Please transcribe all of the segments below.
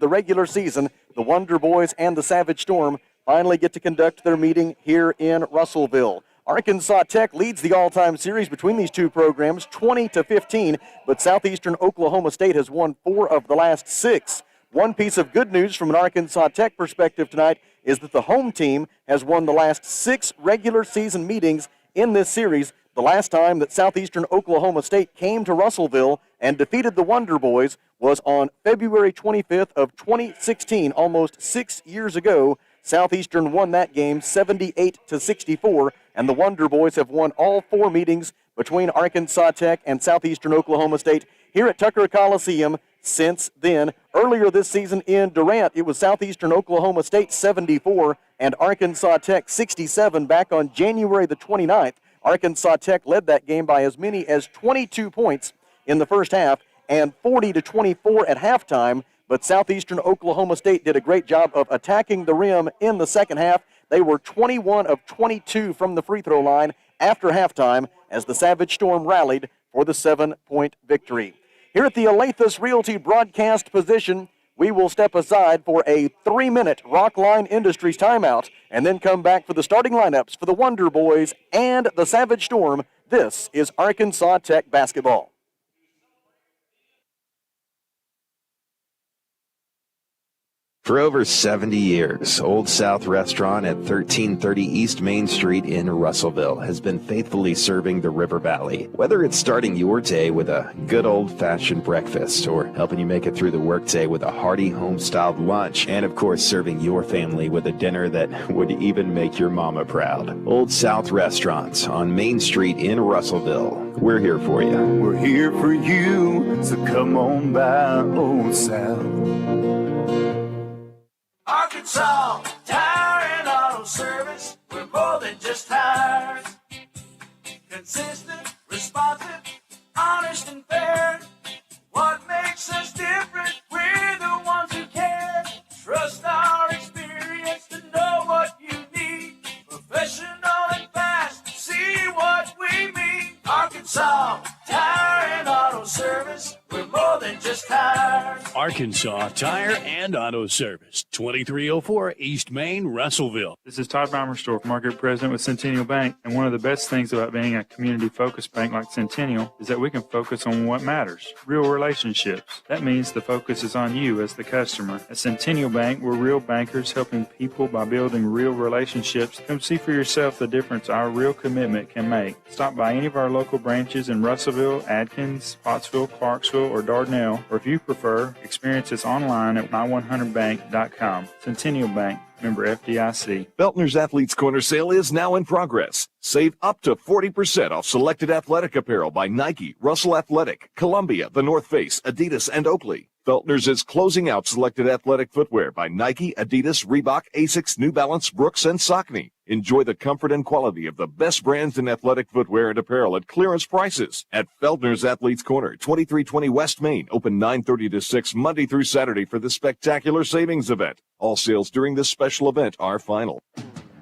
the regular season, the Wonder Boys and the Savage Storm finally get to conduct their meeting here in Russellville. Arkansas Tech leads the all-time series between these two programs 20-15, but Southeastern Oklahoma State has won 4 of the last 6. One piece of good news from an Arkansas Tech perspective tonight is that the home team has won the last 6 regular season meetings in this series. The last time that Southeastern Oklahoma State came to Russellville and defeated the Wonder Boys was on February 25th of 2016, almost 6 years ago. Southeastern won that game 78-64, and the Wonder Boys have won all 4 meetings between Arkansas Tech and Southeastern Oklahoma State here at Tucker Coliseum since then. Earlier this season in Durant, it was Southeastern Oklahoma State 74 and Arkansas Tech 67 back on January the 29th. Arkansas Tech led that game by as many as 22 points in the first half and 40-24 at halftime. But Southeastern Oklahoma State did a great job of attacking the rim in the second half. They were 21 of 22 from the free throw line after halftime as the Savage Storm rallied for the 7-point victory. Here at the Alathus Realty broadcast position, we will step aside for a 3-minute Rockline Industries timeout and then come back for the starting lineups for the Wonder Boys and the Savage Storm. This is Arkansas Tech basketball. For over 70 years, Old South Restaurant at 1330 East Main Street in Russellville has been faithfully serving the River Valley. Whether it's starting your day with a good old-fashioned breakfast or helping you make it through the workday with a hearty home-styled lunch, and of course serving your family with a dinner that would even make your mama proud. Old South Restaurant on Main Street in Russellville. We're here for you. We're here for you, so come on by Old South. Arkansas Tire and Auto Service, we're more than just tires. Consistent, responsive, honest and fair. What makes us different? We're the ones who care. Trust our experience to know what you need. Professional and fast, see what we mean. Arkansas Tire and Auto Service, we're more than just tires. Arkansas Tire and Auto Service, 2304 East Main, Russellville. This is Todd Baumerstorff, Market President with Centennial Bank, and one of the best things about being a community-focused bank like Centennial is that we can focus on what matters, real relationships. That means the focus is on you as the customer. At Centennial Bank, we're real bankers helping people by building real relationships. Come see for yourself the difference our real commitment can make. Stop by any of our local branches in Russellville, Adkins, Spotsville, Clarksville, or Dardanelle, or if you prefer, experience us online at my100bank.com. Centennial Bank, member FDIC. Beltner's Athletes Corner sale is now in progress. Save up to 40% off selected athletic apparel by Nike, Russell Athletic, Columbia, The North Face, Adidas, and Oakley. Beltner's is closing out selected athletic footwear by Nike, Adidas, Reebok, Asics, New Balance, Brooks, and Saucony. Enjoy the comfort and quality of the best brands in athletic footwear and apparel at clearance prices at Beltner's Athletes Corner, 2320 West Main, open 9:30 to 6 Monday through Saturday for the spectacular savings event. All sales during this special event are final.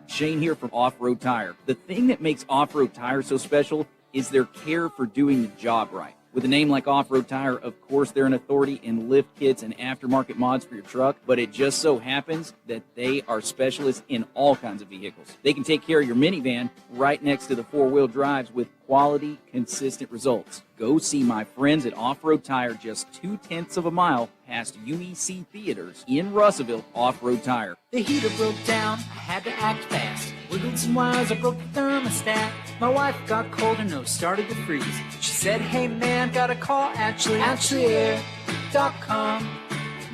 Shane here from Off-Road Tire. The thing that makes Off-Road Tire so special is their care for doing the job right. With a name like Off-Road Tire, of course, they're an authority in lift kits and aftermarket mods for your truck, but it just so happens that they are specialists in all kinds of vehicles. They can take care of your minivan right next to the four-wheel drives with quality, consistent results. Go see my friends at Off-Road Tire just 0.2 of a mile past UEC Theaters in Russellville. Off-Road Tire. The heater broke down, I had to act fast. Wiggled some wires, I broke the thermostat. My wife got cold, her nose started to freeze. She said, hey man, got a call, AshleyAir.com.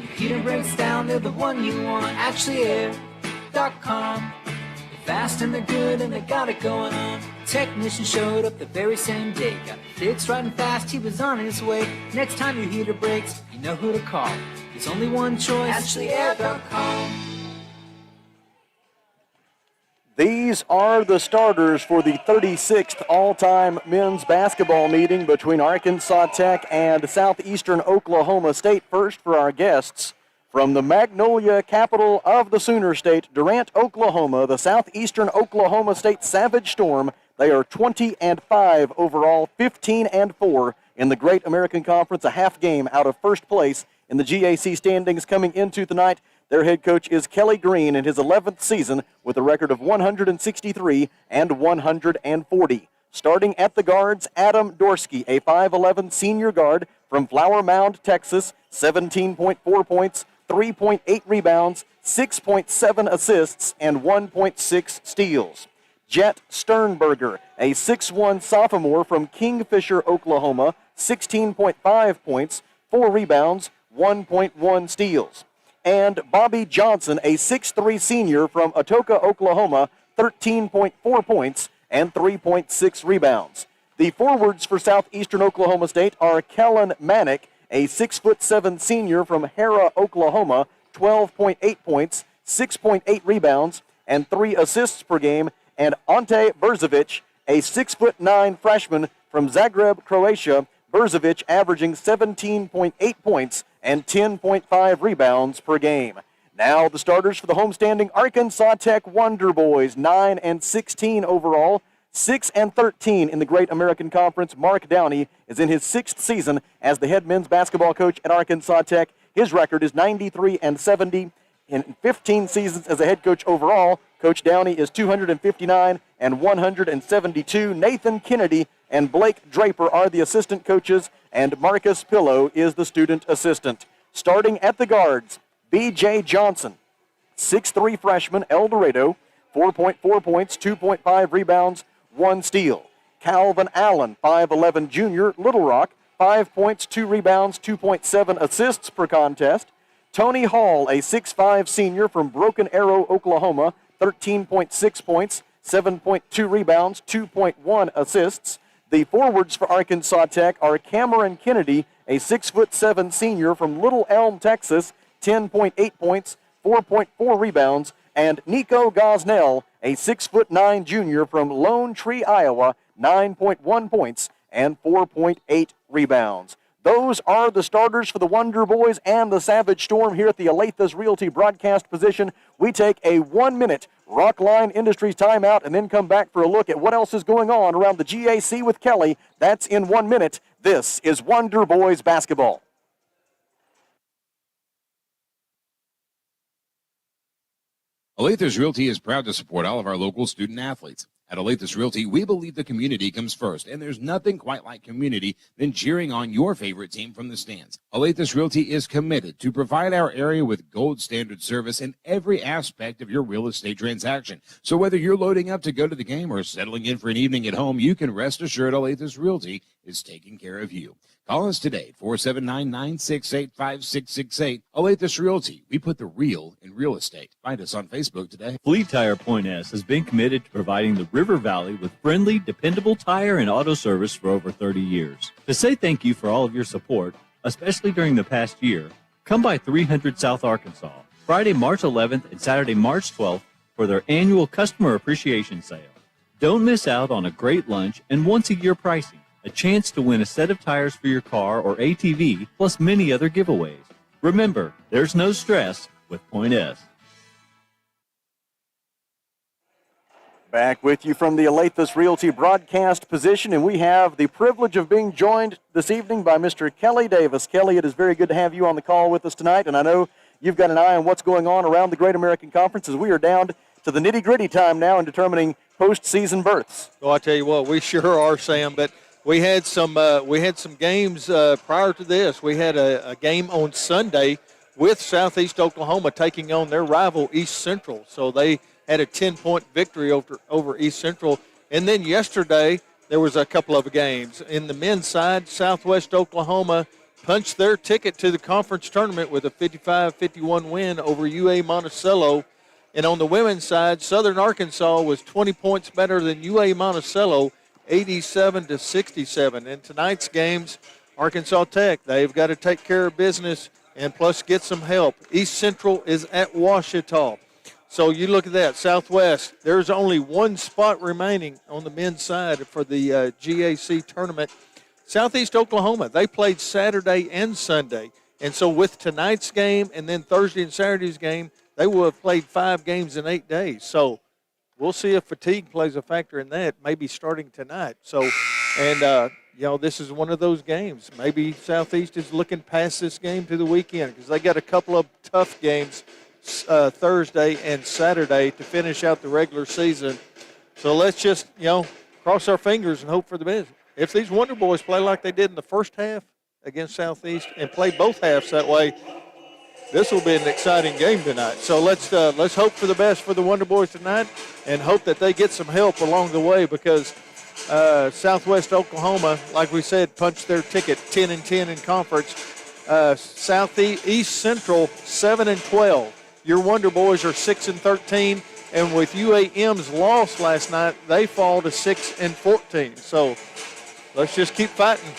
Your heater breaks down, they're the one you want. AshleyAir.com. They're fast and they're good and they got it going on. Technician showed up the very same day. Got it fixed right and fast, he was on his way. Next time your heater breaks, you know who to call. There's only one choice, AshleyAir.com. These are the starters for the 36th all-time men's basketball meeting between Arkansas Tech and Southeastern Oklahoma State. First for our guests, from the Magnolia capital of the Sooner State, Durant, Oklahoma, the Southeastern Oklahoma State Savage Storm. They are 20-5 overall, 15-4 in the Great American Conference, a half game out of first place in the GAC standings coming into tonight. Their head coach is Kelly Green in his 11th season with a record of 163 and 140. Starting at the guards, Adam Dorsky, a 5'11 senior guard from Flower Mound, Texas, 17.4 points, 3.8 rebounds, 6.7 assists, and 1.6 steals. Jet Sternberger, a 6'1 sophomore from Kingfisher, Oklahoma, 16.5 points, 4 rebounds, 1.1 steals. And Bobby Johnson, a 6'3 senior from Atoka, Oklahoma, 13.4 points and 3.6 rebounds. The forwards for Southeastern Oklahoma State are Kellen Manick, a 6'7 senior from Hera, Oklahoma, 12.8 points, 6.8 rebounds, and 3 assists per game, and Ante Brzovic, a 6'9 freshman from Zagreb, Croatia, Brzovic averaging 17.8 points and 10.5 rebounds per game. Now the starters for the homestanding Arkansas Tech Wonder Boys, 9-16 overall, 6-13 in the Great American Conference. Mark Downey is in his 6th season as the head men's basketball coach at Arkansas Tech. His record is 93-70. In 15 seasons as a head coach overall, Coach Downey is 259 and 172. Nathan Kennedy and Blake Draper are the assistant coaches, and Marcus Pillow is the student assistant. Starting at the guards, B.J. Johnson, 6'3 freshman, El Dorado, 4.4 points, 2.5 rebounds, 1 steal. Calvin Allen, 5'11 junior, Little Rock, 5 points, 2 rebounds, 2.7 assists per contest. Tony Hall, a 6'5 senior from Broken Arrow, Oklahoma, 13.6 points, 7.2 rebounds, 2.1 assists. The forwards for Arkansas Tech are Cameron Kennedy, a 6'7 senior from Little Elm, Texas, 10.8 points, 4.4 rebounds, and Nico Gosnell, a 6'9 junior from Lone Tree, Iowa, 9.1 points and 4.8 rebounds. Those are the starters for the Wonder Boys and the Savage Storm here at the Alathus Realty broadcast position. We take a 1-minute Rockline Industries timeout and then come back for a look at what else is going on around the GAC with Kelly. That's in 1 minute. This is Wonder Boys basketball. Alathus Realty is proud to support all of our local student athletes. At Alathus Realty, we believe the community comes first, and there's nothing quite like community than cheering on your favorite team from the stands. Alathus Realty is committed to provide our area with gold standard service in every aspect of your real estate transaction. So whether you're loading up to go to the game or settling in for an evening at home, you can rest assured Alathus Realty is taking care of you. Call us today, 479-968-5668. Alathus Realty. We put the real in real estate. Find us on Facebook today. Fleet Tire Point S has been committed to providing the River Valley with friendly, dependable tire and auto service for over 30 years. To say thank you for all of your support, especially during the past year, come by 300 South Arkansas, Friday, March 11th and Saturday, March 12th for their annual Customer Appreciation Sale. Don't miss out on a great lunch and once-a-year pricing, a chance to win a set of tires for your car or ATV, plus many other giveaways. Remember, there's no stress with Point S. Back with you from the Alathus Realty broadcast position, and we have the privilege of being joined this evening by Mr. Kelly Davis. Kelly, it is very good to have you on the call with us tonight, and I know you've got an eye on what's going on around the Great American Conference as we are down to the nitty-gritty time now in determining postseason berths. Well, I tell you what, we sure are, Sam, but we had some games prior to this. We had a game on Sunday with Southeast Oklahoma taking on their rival East Central. So they had a 10-point victory over East Central. And then yesterday there was a couple of games. In the men's side, Southwest Oklahoma punched their ticket to the conference tournament with a 55-51 win over UA Monticello. And on the women's side, Southern Arkansas was 20 points better than UA Monticello, 87-67. In tonight's games, Arkansas Tech, they've got to take care of business and plus get some help. East Central is at Ouachita. So you look at that, Southwest, there's only one spot remaining on the men's side for the GAC tournament. Southeast Oklahoma, they played Saturday and Sunday. And so with tonight's game and then Thursday and Saturday's game, they will have played 5 games in 8 days. So we'll see if fatigue plays a factor in that, maybe starting tonight. So And, this is one of those games. Maybe Southeast is looking past this game to the weekend because they got a couple of tough games Thursday and Saturday to finish out the regular season. So let's just, cross our fingers and hope for the best. If these Wonder Boys play like they did in the first half against Southeast and play both halves that way, this will be an exciting game tonight. So let's hope for the best for the Wonder Boys tonight and hope that they get some help along the way because Southwest Oklahoma, like we said, punched their ticket 10-10 in conference. Southeast Central 7-12. Your Wonder Boys are 6-13, and with UAM's loss last night, they fall to 6-14. So let's just keep fighting.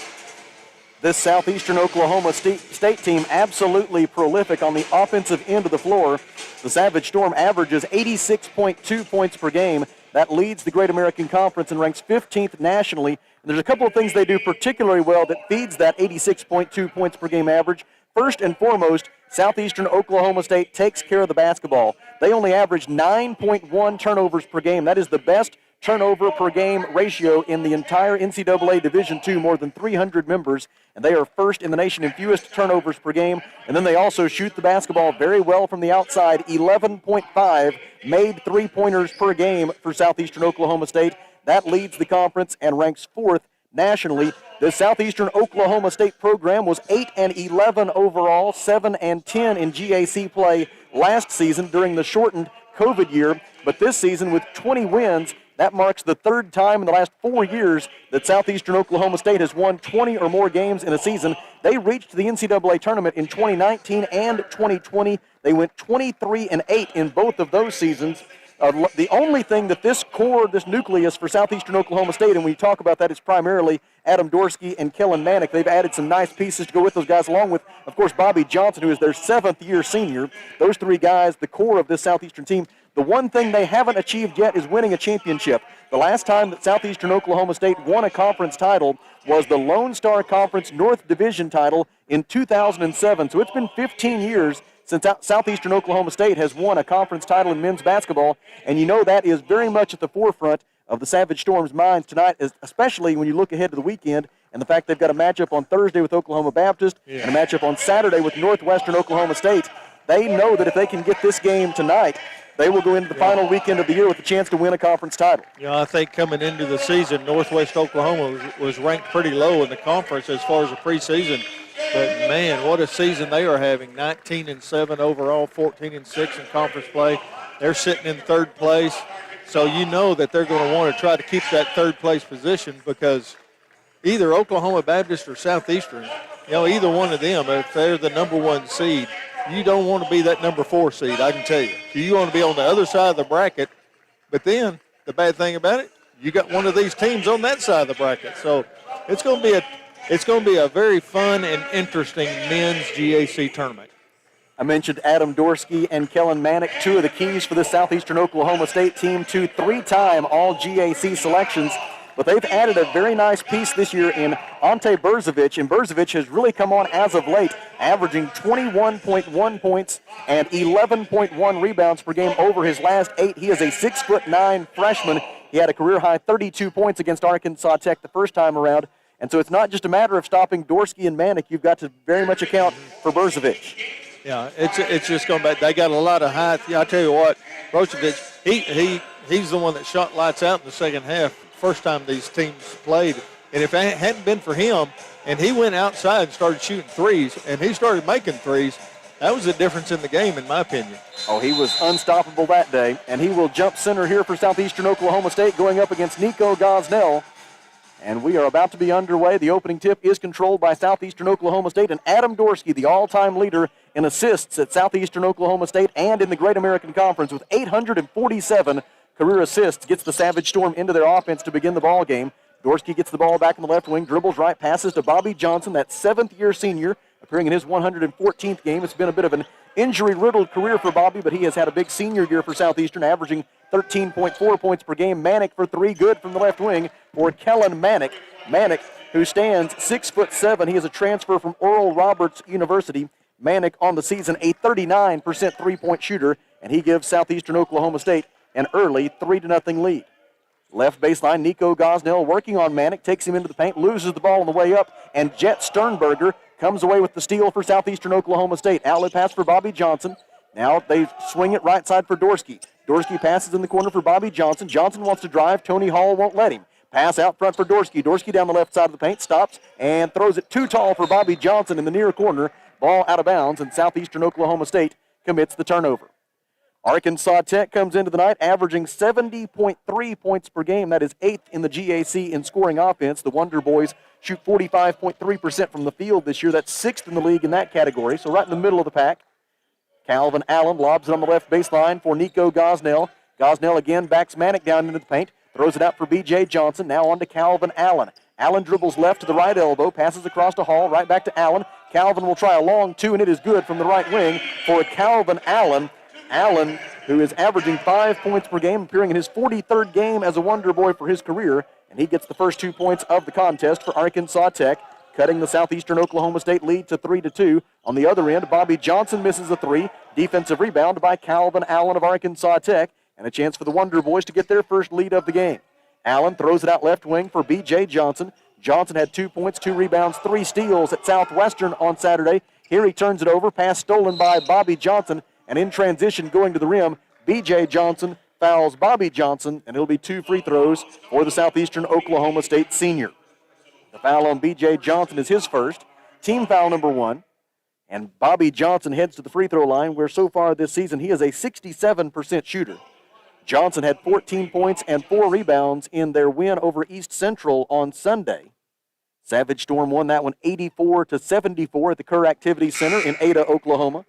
This Southeastern Oklahoma State team absolutely prolific on the offensive end of the floor. The Savage Storm averages 86.2 points per game. That leads the Great American Conference and ranks 15th nationally. And there's a couple of things they do particularly well that feeds that 86.2 points per game average. First and foremost, Southeastern Oklahoma State takes care of the basketball. They only average 9.1 turnovers per game. That is the best turnover per game ratio in the entire NCAA Division II, more than 300 members, and they are first in the nation in fewest turnovers per game. And then they also shoot the basketball very well from the outside, 11.5 made three-pointers per game for Southeastern Oklahoma State. That leads the conference and ranks fourth nationally. The Southeastern Oklahoma State program was 8-11 overall, 7-10 in GAC play last season during the shortened COVID year, but this season with 20 wins, that marks the third time in the last 4 years that Southeastern Oklahoma State has won 20 or more games in a season. They reached the NCAA tournament in 2019 and 2020. They went 23-8 in both of those seasons. The only thing that this core, this nucleus for Southeastern Oklahoma State, and when you talk about that, is primarily Adam Dorsky and Kellen Manick. They've added some nice pieces to go with those guys, along with, of course, Bobby Johnson, who is their seventh-year senior. Those three guys, the core of this Southeastern team. The one thing they haven't achieved yet is winning a championship. The last time that Southeastern Oklahoma State won a conference title was the Lone Star Conference North Division title in 2007. So it's been 15 years since Southeastern Oklahoma State has won a conference title in men's basketball, and you know that is very much at the forefront of the Savage Storm's minds tonight, especially when you look ahead to the weekend and the fact they've got a matchup on Thursday with Oklahoma Baptist and a matchup on Saturday with Northwestern Oklahoma State. They know that if they can get this game tonight, they will go into the final weekend of the year with a chance to win a conference title. I think coming into the season, Northwest Oklahoma was ranked pretty low in the conference as far as the preseason. But, man, what a season they are having. 19-7 overall, 14-6 in conference play. They're sitting in third place. So you know that they're going to want to try to keep that third place position because either Oklahoma Baptist or Southeastern, either one of them, if they're the number one seed, you don't want to be that number 4 seed, I can tell you. You want to be on the other side of the bracket. But then the bad thing about it, you got one of these teams on that side of the bracket. So it's going to be a very fun and interesting men's GAC tournament. I mentioned Adam Dorsky and Kellen Manick, two of the keys for the Southeastern Oklahoma State team, 2 3-time all-GAC selections. But they've added a very nice piece this year in Ante Berzovic, and Berzovic has really come on as of late, averaging 21.1 points and 11.1 rebounds per game over his last 8. He is a 6'9" freshman. He had a career-high 32 points against Arkansas Tech the first time around. And so it's not just a matter of stopping Dorsky and Manick. You've got to very much account for Berzovic. Yeah, it's just going back. They got a lot of height. Yeah, I tell you what, Berzovic, he's the one that shot lights out in the second half. First time these teams played, and if it hadn't been for him, and he went outside and started shooting threes, and he started making threes, that was the difference in the game, in my opinion. Oh, he was unstoppable that day, and he will jump center here for Southeastern Oklahoma State, going up against Nico Gosnell. And we are about to be underway. The opening tip is controlled by Southeastern Oklahoma State, and Adam Dorsky, the all-time leader in assists at Southeastern Oklahoma State and in the Great American Conference with 847 career assists, gets the Savage Storm into their offense to begin the ball game. Dorsky gets the ball back in the left wing, dribbles right, passes to Bobby Johnson, that seventh-year senior, appearing in his 114th game. It's been a bit of an injury-riddled career for Bobby, but he has had a big senior year for Southeastern, averaging 13.4 points per game. Manick for 3, good from the left wing for Kellen Manick. Manick, who stands 6'7". He is a transfer from Oral Roberts University. Manick on the season, a 39% three-point shooter, and he gives Southeastern Oklahoma State an early 3-0 lead. Left baseline, Nico Gosnell working on Manick, takes him into the paint, loses the ball on the way up, and Jet Sternberger comes away with the steal for Southeastern Oklahoma State. Outlet pass for Bobby Johnson. Now they swing it right side for Dorsky. Dorsky passes in the corner for Bobby Johnson. Johnson wants to drive. Tony Hall won't let him. Pass out front for Dorsky. Dorsky down the left side of the paint, stops, and throws it too tall for Bobby Johnson in the near corner. Ball out of bounds, and Southeastern Oklahoma State commits the turnover. Arkansas Tech comes into the night averaging 70.3 points per game. That is 8th in the GAC in scoring offense. The Wonder Boys shoot 45.3% from the field this year. That's 6th in the league in that category, so right in the middle of the pack. Calvin Allen lobs it on the left baseline for Nico Gosnell. Gosnell again backs Manick down into the paint, throws it out for B.J. Johnson. Now on to Calvin Allen. Allen dribbles left to the right elbow, passes across to Hall, right back to Allen. Calvin will try a long two, and it is good from the right wing for Calvin Allen. Allen, who is averaging 5 points per game, appearing in his 43rd game as a Wonder Boy for his career, and he gets the first 2 points of the contest for Arkansas Tech, cutting the Southeastern Oklahoma State lead to 3-2. On the other end, Bobby Johnson misses a three. Defensive rebound by Calvin Allen of Arkansas Tech, and a chance for the Wonder Boys to get their first lead of the game. Allen throws it out left wing for B.J. Johnson. Johnson had 2 points, 2 rebounds, 3 steals at Southwestern on Saturday. Here he turns it over, pass stolen by Bobby Johnson, and in transition going to the rim, B.J. Johnson fouls Bobby Johnson, and it'll be 2 free throws for the Southeastern Oklahoma State senior. The foul on B.J. Johnson is his first, team foul number 1, and Bobby Johnson heads to the free throw line, where so far this season he is a 67% shooter. Johnson had 14 points and 4 rebounds in their win over East Central on Sunday. Savage Storm won that one 84-74 at the Kerr Activity Center in Ada, Oklahoma.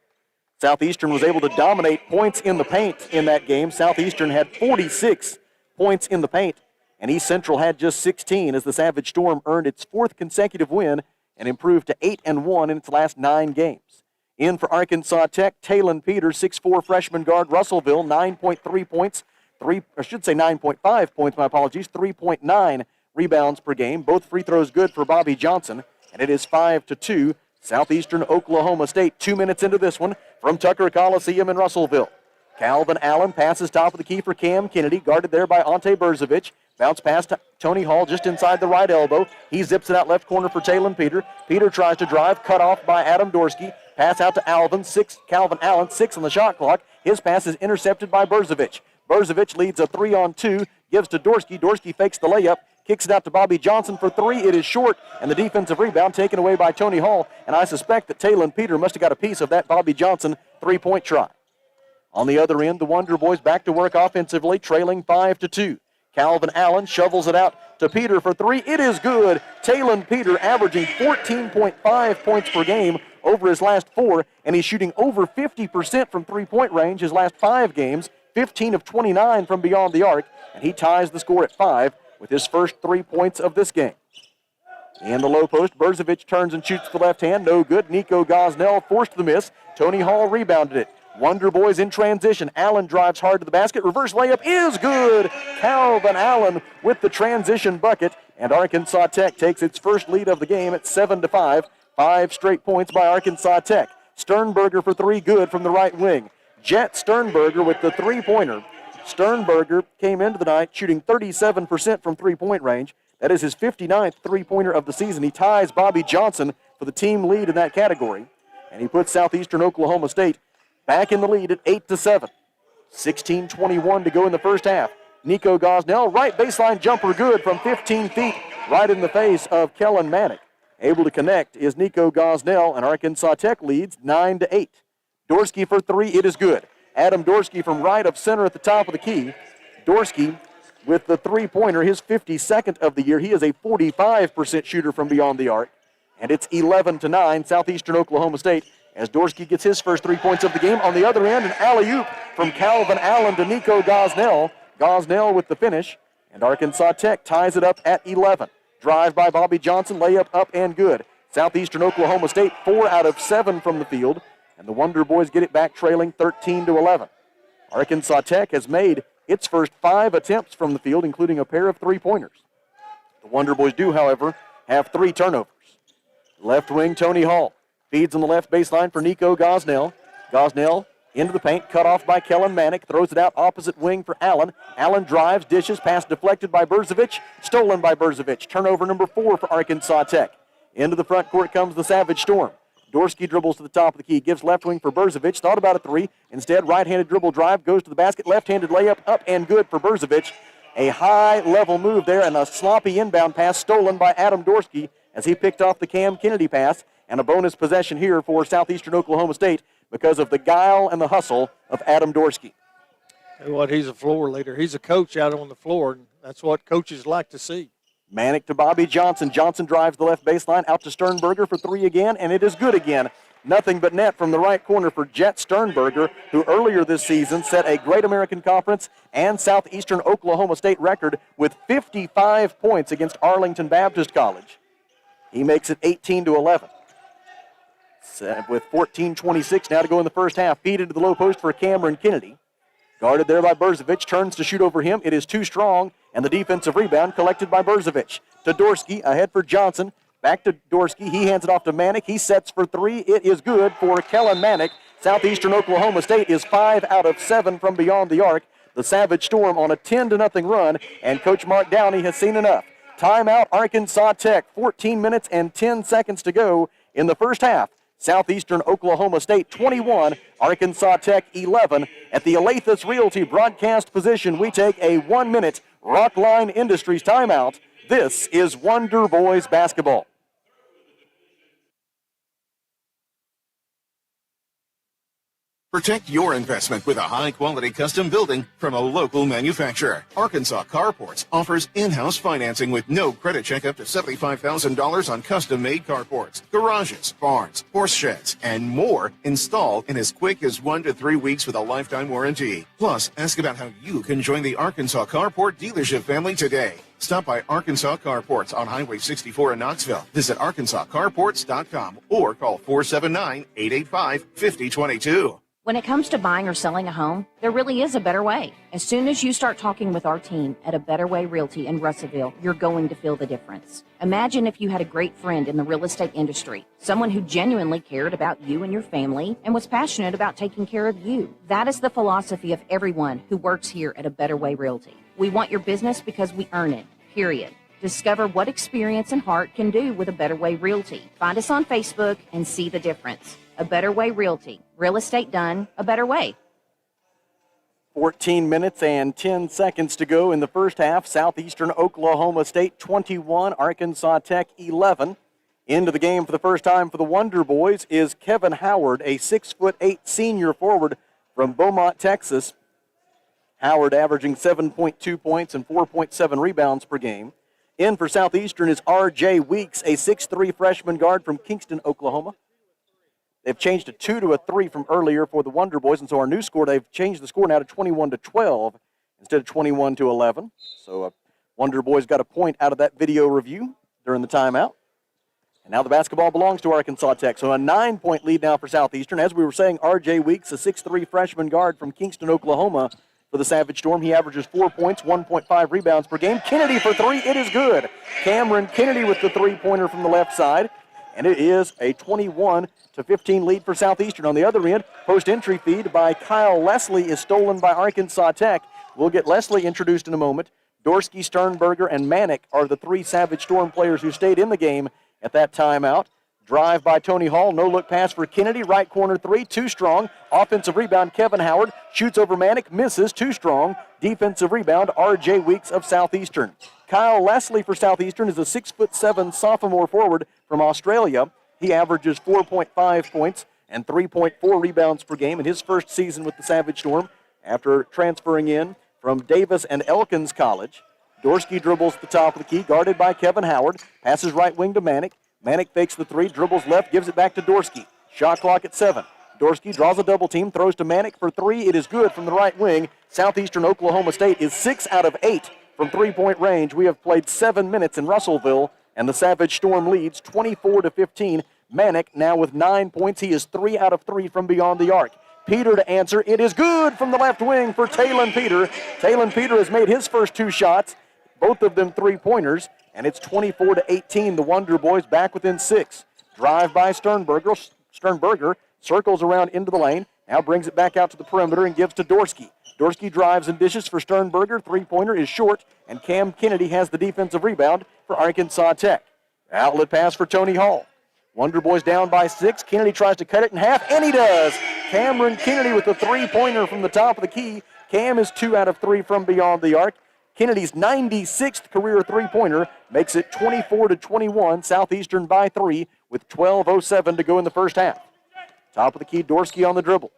Southeastern was able to dominate points in the paint in that game. Southeastern had 46 points in the paint, and East Central had just 16 as the Savage Storm earned its 4th consecutive win and improved to 8-1 in its last 9 games. In for Arkansas Tech, Talon Peters, 6'4" freshman guard, Russellville, 9.3 points, 9.5 points, my apologies, 3.9 rebounds per game. Both free throws good for Bobby Johnson, and it is 5-2. Southeastern Oklahoma State, 2 minutes into this one from Tucker Coliseum in Russellville. Calvin Allen passes top of the key for Cam Kennedy, guarded there by Ante Berzovic. Bounce pass to Tony Hall just inside the right elbow. He zips it out left corner for Talon Peter. Peter tries to drive, cut off by Adam Dorsky. Pass out to Calvin Allen, 6 on the shot clock. His pass is intercepted by Berzovic. Berzovic leads a 3-on-2, gives to Dorsky. Dorsky fakes the layup, kicks it out to Bobby Johnson for 3. It is short, and the defensive rebound taken away by Tony Hall. And I suspect that Talon Peter must have got a piece of that Bobby Johnson 3-point try. On the other end, the Wonder Boys back to work offensively, trailing 5-2. Calvin Allen shovels it out to Peter for 3. It is good. Talon Peter averaging 14.5 points per game over his last 4, and he's shooting over 50% from three-point range his last 5 games, 15 of 29 from beyond the arc, and he ties the score at 5 with his first 3 points of this game. In the low post, Berzovic turns and shoots the left hand. No good. Nico Gosnell forced the miss. Tony Hall rebounded it. Wonder Boys in transition. Allen drives hard to the basket. Reverse layup is good. Calvin Allen with the transition bucket. And Arkansas Tech takes its first lead of the game at 7-5. 5 straight points by Arkansas Tech. Sternberger for 3, good from the right wing. Jet Sternberger with the three-pointer. Sternberger came into the night shooting 37% from three-point range. That is his 59th three-pointer of the season. He ties Bobby Johnson for the team lead in that category. And he puts Southeastern Oklahoma State back in the lead at 8-7. 16:21 to go in the first half. Nico Gosnell, right baseline jumper good from 15 feet, right in the face of Kellen Manick. Able to connect is Nico Gosnell, and Arkansas Tech leads 9-8. Dorsky for 3, it is good. Adam Dorsky from right of center at the top of the key. Dorsky with the three-pointer, his 52nd of the year. He is a 45% shooter from beyond the arc. And it's 11-9, Southeastern Oklahoma State, as Dorsky gets his first 3 points of the game. On the other end, an alley-oop from Calvin Allen to Nico Gosnell. Gosnell with the finish, and Arkansas Tech ties it up at 11. Drive by Bobby Johnson, layup up and good. Southeastern Oklahoma State, 4 out of 7 from the field, and the Wonder Boys get it back trailing 13-11. Arkansas Tech has made its first 5 attempts from the field, including a pair of three-pointers. The Wonder Boys do, however, have 3 turnovers. Left wing, Tony Hall feeds on the left baseline for Nico Gosnell. Gosnell Into the paint, cut off by Kellen Manick, throws it out opposite wing for Allen. Allen drives, dishes, pass deflected by Berzovic, stolen by Berzovic. Turnover number 4 for Arkansas Tech. Into the front court comes the Savage Storm. Dorsky dribbles to the top of the key, gives left wing for Berzovic, thought about a three. Instead, right-handed dribble drive, goes to the basket, left-handed layup, up and good for Berzovic. A high-level move there and a sloppy inbound pass stolen by Adam Dorsky as he picked off the Cam Kennedy pass. And a bonus possession here for Southeastern Oklahoma State because of the guile and the hustle of Adam Dorsky. Tell you what, he's a floor leader. He's a coach out on the floor, and that's what coaches like to see. Manick to Bobby Johnson. Johnson drives the left baseline out to Sternberger for three again, and it is good again. Nothing but net from the right corner for Jet Sternberger, who earlier this season set a Great American Conference and Southeastern Oklahoma State record with 55 points against Arlington Baptist College. He makes it 18-11. With 14:26 now to go in the first half. Feed into the low post for Cameron Kennedy. Guarded there by Berzovic. Turns to shoot over him. It is too strong, and the defensive rebound collected by Berzovic. To Dorsky, ahead for Johnson. Back to Dorsky. He hands it off to Manick. He sets for three. It is good for Kellen Manick. Southeastern Oklahoma State is 5 out of 7 from beyond the arc. The Savage Storm on a 10-0 run, and Coach Mark Downey has seen enough. Timeout, Arkansas Tech. 14 minutes and 10 seconds to go in the first half. Southeastern Oklahoma State 21, Arkansas Tech 11. At the Alathus Realty broadcast position, we take a 1-minute Rockline Industries timeout. This is Wonder Boys basketball. Protect your investment with a high-quality custom building from a local manufacturer. Arkansas Carports offers in-house financing with no credit check up to $75,000 on custom-made carports, garages, barns, horse sheds, and more installed in as quick as 1 to 3 weeks with a lifetime warranty. Plus, ask about how you can join the Arkansas Carport dealership family today. Stop by Arkansas Carports on Highway 64 in Knoxville. Visit arkansascarports.com or call 479-885-5022. When it comes to buying or selling a home, there really is a better way. As soon as you start talking with our team at A Better Way Realty in Russellville, you're going to feel the difference. Imagine if you had a great friend in the real estate industry, someone who genuinely cared about you and your family and was passionate about taking care of you. That is the philosophy of everyone who works here at A Better Way Realty. We want your business because we earn it, period. Discover what experience and heart can do with A Better Way Realty. Find us on Facebook and see the difference. A Better Way Realty. Real estate done a better way. 14 minutes and 10 seconds to go in the first half. Southeastern Oklahoma State 21, Arkansas Tech 11. Into the game for the first time for the Wonder Boys is Kevin Howard, a 6'8" senior forward from Beaumont, Texas. Howard averaging 7.2 points and 4.7 rebounds per game. In for Southeastern is R.J. Weeks, a 6'3" freshman guard from Kingston, Oklahoma. They've changed a 2 to a 3 from earlier for the Wonder Boys, and so our new score, they've changed the score now to 21-12 instead of 21-11. So Wonder Boys got a point out of that video review during the timeout. And now the basketball belongs to Arkansas Tech. So a 9-point lead now for Southeastern. As we were saying, R.J. Weeks, a 6'3" freshman guard from Kingston, Oklahoma for the Savage Storm. He averages 4 points, 1.5 rebounds per game. Kennedy for three. It is good. Cameron Kennedy with the three-pointer from the left side. And it is a 21-15 lead for Southeastern. On the other end, post-entry feed by Kyle Leslie is stolen by Arkansas Tech. We'll get Leslie introduced in a moment. Dorsky, Sternberger, and Manick are the three Savage Storm players who stayed in the game at that timeout. Drive by Tony Hall, no-look pass for Kennedy, right corner three, too strong. Offensive rebound, Kevin Howard, shoots over Manick, misses, too strong. Defensive rebound, R.J. Weeks of Southeastern. Kyle Leslie for Southeastern is a 6'7" sophomore forward from Australia. He averages 4.5 points and 3.4 rebounds per game in his first season with the Savage Storm after transferring in from Davis and Elkins College. Dorsky dribbles at the top of the key, guarded by Kevin Howard, passes right wing to Manick. Manick fakes the three, dribbles left, gives it back to Dorsky. Shot clock at 7. Dorsky draws a double team, throws to Manick for three. It is good from the right wing. Southeastern Oklahoma State is 6 out of 8 from three-point range. We have played 7 minutes in Russellville, and the Savage Storm leads 24-15. Manick now with 9 points. He is 3 out of 3 from beyond the arc. Peter to answer. It is good from the left wing for Talon Peter. Talon Peter has made his first 2 shots, both of them three-pointers, and it's 24-18. The Wonder Boys back within 6. Drive by Sternberger. Sternberger circles around into the lane, Now brings it back out to the perimeter and gives to Dorsky. Dorsky drives and dishes for Sternberger. Three-pointer is short, and Cam Kennedy has the defensive rebound for Arkansas Tech. Outlet pass for Tony Hall. Wonder Boys down by 6. Kennedy tries to cut it in half, and he does. Cameron Kennedy with the three-pointer from the top of the key. Cam is 2 out of 3 from beyond the arc. Kennedy's 96th career three-pointer makes it 24-21. Southeastern by 3 with 12:07 to go in the first half. Top of the key, Dorsky on the dribble.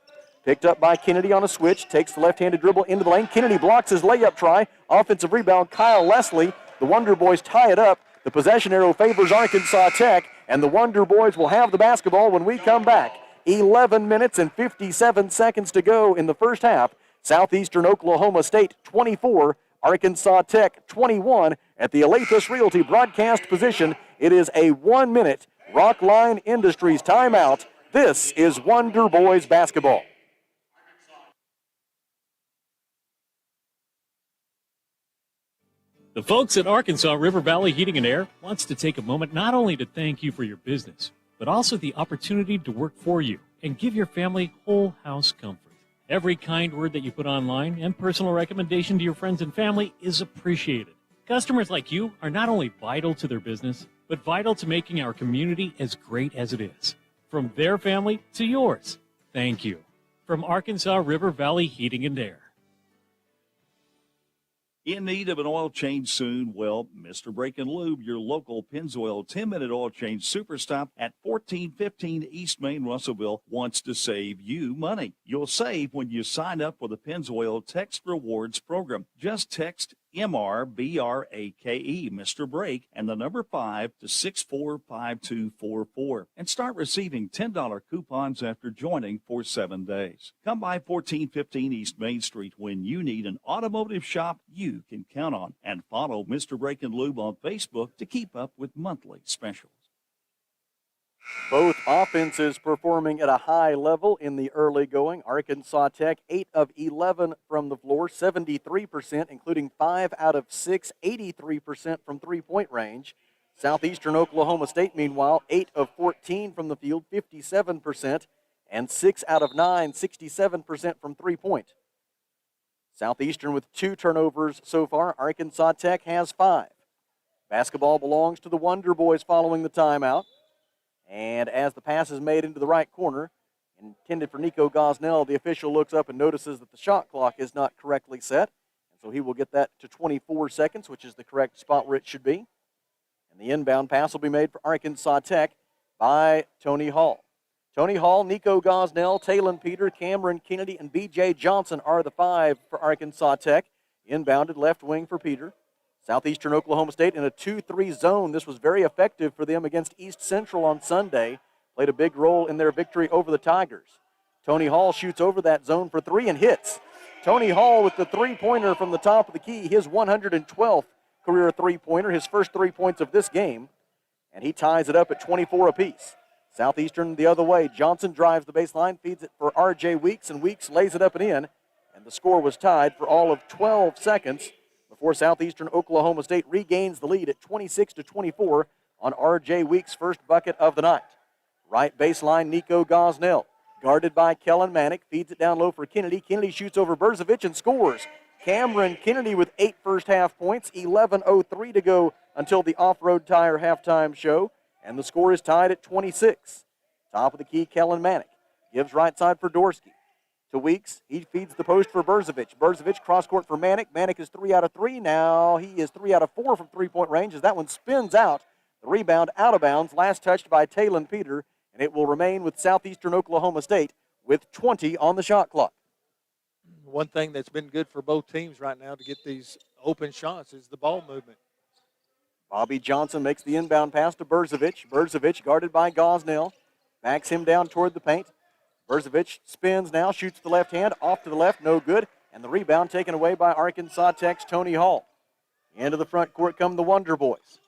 Picked up by Kennedy on a switch. Takes the left-handed dribble into the lane. Kennedy blocks his layup try. Offensive rebound, Kyle Leslie. The Wonder Boys tie it up. The possession arrow favors Arkansas Tech, and the Wonder Boys will have the basketball when we come back. 11 minutes and 57 seconds to go in the first half. Southeastern Oklahoma State 24, Arkansas Tech 21. At the Alathus Realty broadcast position, it is a 1-minute Rockline Industries timeout. This is Wonder Boys basketball. The folks at Arkansas River Valley Heating and Air wants to take a moment not only to thank you for your business, but also the opportunity to work for you and give your family whole house comfort. Every kind word that you put online and personal recommendation to your friends and family is appreciated. Customers like you are not only vital to their business, but vital to making our community as great as it is. From their family to yours, thank you. From Arkansas River Valley Heating and Air. In need of an oil change soon? Well, Mr. Brake and Lube, your local Pennzoil 10-minute oil change super stop at 1415 East Main, Russellville, wants to save you money. You'll save when you sign up for the Pennzoil Text Rewards program. Just text MRBRAKE, Mr. Brake, and the number 5 to 645244 and start receiving $10 coupons after joining for 7 days. Come by 1415 East Main Street when you need an automotive shop you can count on, and follow Mr. Brake and Lube on Facebook to keep up with monthly specials. Both offenses performing at a high level in the early going. Arkansas Tech, 8 of 11 from the floor, 73%, including 5 out of 6, 83% from three-point range. Southeastern Oklahoma State, meanwhile, 8 of 14 from the field, 57%, and 6 out of 9, 67% from three-point. Southeastern with 2 turnovers so far. Arkansas Tech has 5. Basketball belongs to the Wonder Boys following the timeout. And as the pass is made into the right corner, intended for Nico Gosnell, the official looks up and notices that the shot clock is not correctly set. And so he will get that to 24 seconds, which is the correct spot where it should be. And the inbound pass will be made for Arkansas Tech by Tony Hall. Tony Hall, Nico Gosnell, Talon Peter, Cameron Kennedy, and B.J. Johnson are the 5 for Arkansas Tech. Inbounded left wing for Peter. Southeastern Oklahoma State in a 2-3 zone. This was very effective for them against East Central on Sunday. Played a big role in their victory over the Tigers. Tony Hall shoots over that zone for 3 and hits. Tony Hall with the three-pointer from the top of the key, his 112th career three-pointer, his first 3 points of this game. And he ties it up at 24 apiece. Southeastern the other way. Johnson drives the baseline, feeds it for R.J. Weeks, and Weeks lays it up and in. And the score was tied for all of 12 seconds before Southeastern Oklahoma State regains the lead at 26-24 on R.J. Weeks' first bucket of the night. Right baseline, Nico Gosnell, guarded by Kellen Manick, feeds it down low for Kennedy. Kennedy shoots over Berzovich and scores. Cameron Kennedy with 8 first-half points, 11:03 to go until the Off-Road Tire halftime show, and the score is tied at 26. Top of the key, Kellen Manick gives right side for Dorsky. To Weeks, he feeds the post for Berzovich. Berzovich cross-court for Manick. Manick is 3 out of 3. Now he is 3 out of 4 from three-point range as that one spins out. The rebound out of bounds, last touched by Talon Peter, and it will remain with Southeastern Oklahoma State with 20 on the shot clock. One thing that's been good for both teams right now to get these open shots is the ball movement. Bobby Johnson makes the inbound pass to Berzovich. Berzovich guarded by Gosnell. Backs him down toward the paint. Berzovich spins now, shoots the left hand, off to the left, no good. And the rebound taken away by Arkansas Tech's Tony Hall. Into the front court come the Wonder Boys.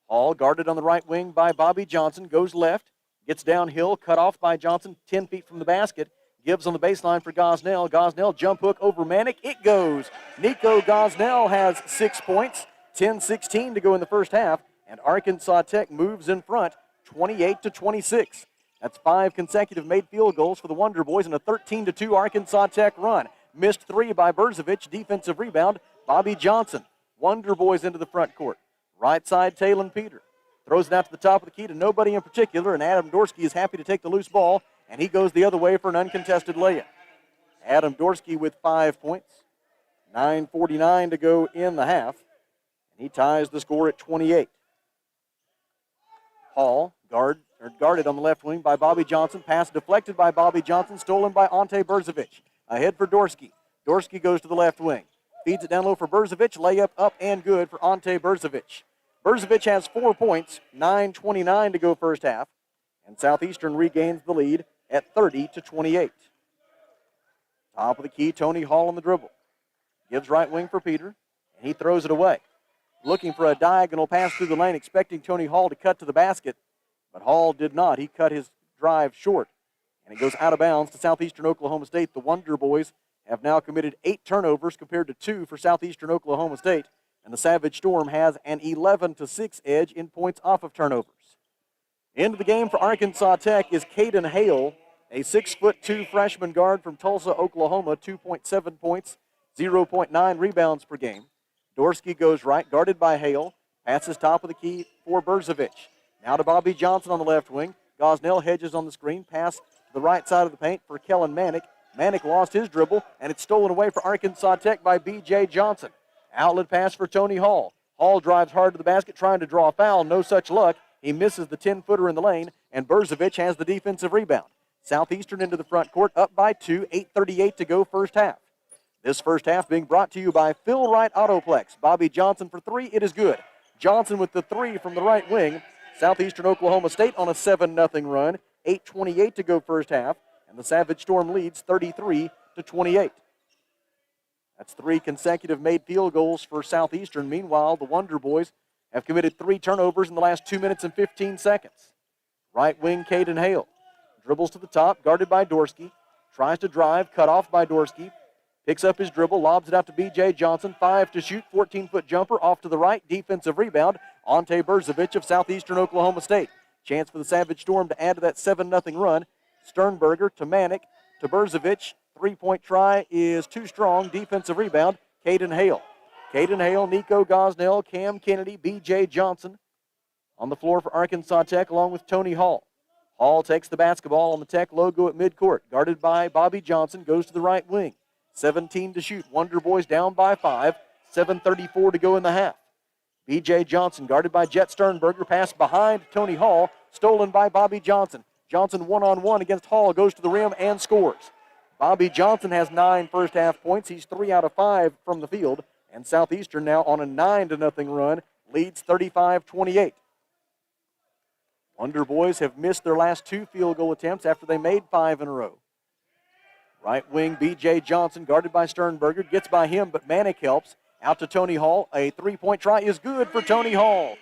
Hall guarded on the right wing by Bobby Johnson, goes left, gets downhill, cut off by Johnson, 10 feet from the basket. Gives on the baseline for Gosnell. Gosnell jump hook over Manick. It goes. Nico Gosnell has 6 points, 10-16 to go in the first half, and Arkansas Tech moves in front, 28-26. That's 5 consecutive made field goals for the Wonder Boys in a 13-2 Arkansas Tech run. Missed 3 by Berzovich. Defensive rebound, Bobby Johnson. Wonder Boys into the front court. Right side, Talon Peter. Throws it out to the top of the key to nobody in particular, and Adam Dorsky is happy to take the loose ball, and he goes the other way for an uncontested layup. Adam Dorsky with 5 points. 9:49 to go in the half, and he ties the score at 28. Hall guarded on the left wing by Bobby Johnson. Pass deflected by Bobby Johnson, stolen by Ante Berzovich. Ahead for Dorsky. Dorsky goes to the left wing. Feeds it down low for Berzovich. Layup up and good for Ante Berzovich. Berzovich has 4 points. 9:29 to go first half, and Southeastern regains the lead at 30-28. Top of the key, Tony Hall on the dribble. Gives right wing for Peter, and he throws it away. Looking for a diagonal pass through the lane, expecting Tony Hall to cut to the basket, but Hall did not. He cut his drive short, and it goes out of bounds to Southeastern Oklahoma State. The Wonder Boys have now committed 8 turnovers compared to 2 for Southeastern Oklahoma State, and the Savage Storm has an 11-6 edge in points off of turnovers. Into the game for Arkansas Tech is Caden Hale, a 6'2" freshman guard from Tulsa, Oklahoma, 2.7 points, 0.9 rebounds per game. Dorsky goes right, guarded by Hale. Passes top of the key for Berzovich. Now to Bobby Johnson on the left wing. Gosnell hedges on the screen. Pass to the right side of the paint for Kellen Manick. Manick lost his dribble, and it's stolen away for Arkansas Tech by B.J. Johnson. Outlet pass for Tony Hall. Hall drives hard to the basket, trying to draw a foul. No such luck. He misses the 10-footer in the lane, and Berzovich has the defensive rebound. Southeastern into the front court, up by 2, 8:38 to go first half. This first half being brought to you by Phil Wright Autoplex. Bobby Johnson for 3, it is good. Johnson with the 3 from the right wing. Southeastern Oklahoma State on a 7-0 run. 8:28 to go first half, and the Savage Storm leads 33-28. That's 3 consecutive made field goals for Southeastern. Meanwhile, the Wonder Boys have committed 3 turnovers in the last 2 minutes and 15 seconds. Right wing, Caden Hale. Dribbles to the top, guarded by Dorsky. Tries to drive, cut off by Dorsky. Picks up his dribble, lobs it out to B.J. Johnson. 5 to shoot, 14-foot jumper off to the right. Defensive rebound, Ante Berzovich of Southeastern Oklahoma State. Chance for the Savage Storm to add to that 7-0 run. Sternberger to Manick to Berzovich. 3-point try is too strong. Defensive rebound, Caden Hale. Caden Hale, Nico Gosnell, Cam Kennedy, B.J. Johnson on the floor for Arkansas Tech along with Tony Hall. Hall takes the basketball on the Tech logo at midcourt. Guarded by Bobby Johnson, goes to the right wing. 17 to shoot. Wonder Boys down by 5. 7:34 to go in the half. B.J. Johnson guarded by Jet Sternberger. Pass behind Tony Hall. Stolen by Bobby Johnson. Johnson one-on-one against Hall. Goes to the rim and scores. Bobby Johnson has 9 first-half points. He's 3 out of 5 from the field. And Southeastern now on a 9-0 run. Leads 35-28. Wonder Boys have missed their last 2 field goal attempts after they made 5 in a row. Right wing, B.J. Johnson, guarded by Sternberger. Gets by him, but Manick helps. Out to Tony Hall. A 3-point try is good for Tony Hall.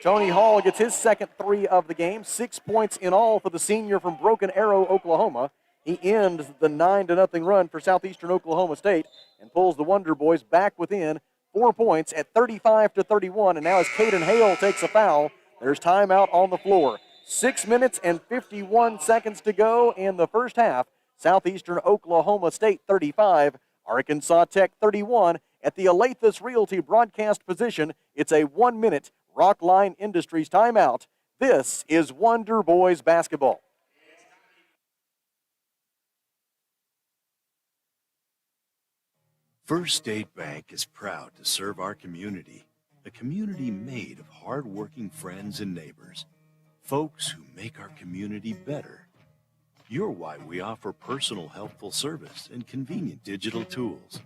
Tony Hall gets his second 3 of the game. 6 points in all for the senior from Broken Arrow, Oklahoma. He ends the 9-0 run for Southeastern Oklahoma State and pulls the Wonder Boys back within 4 points at 35-31. And now as Caden Hale takes a foul, there's timeout on the floor. 6 minutes and 51 seconds to go in the first half. Southeastern Oklahoma State 35, Arkansas Tech 31. At the Alathus Realty broadcast position, it's a 1-minute Rockline Industries timeout. This is Wonder Boys basketball. First State Bank is proud to serve our community, a community made of hard-working friends and neighbors, folks who make our community better. You're why we offer personal, helpful service and convenient digital tools.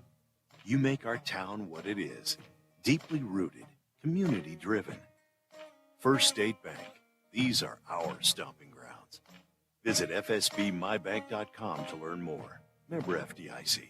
You make our town what it is, deeply rooted, community-driven. First State Bank, these are our stomping grounds. Visit fsbmybank.com to learn more. Member FDIC.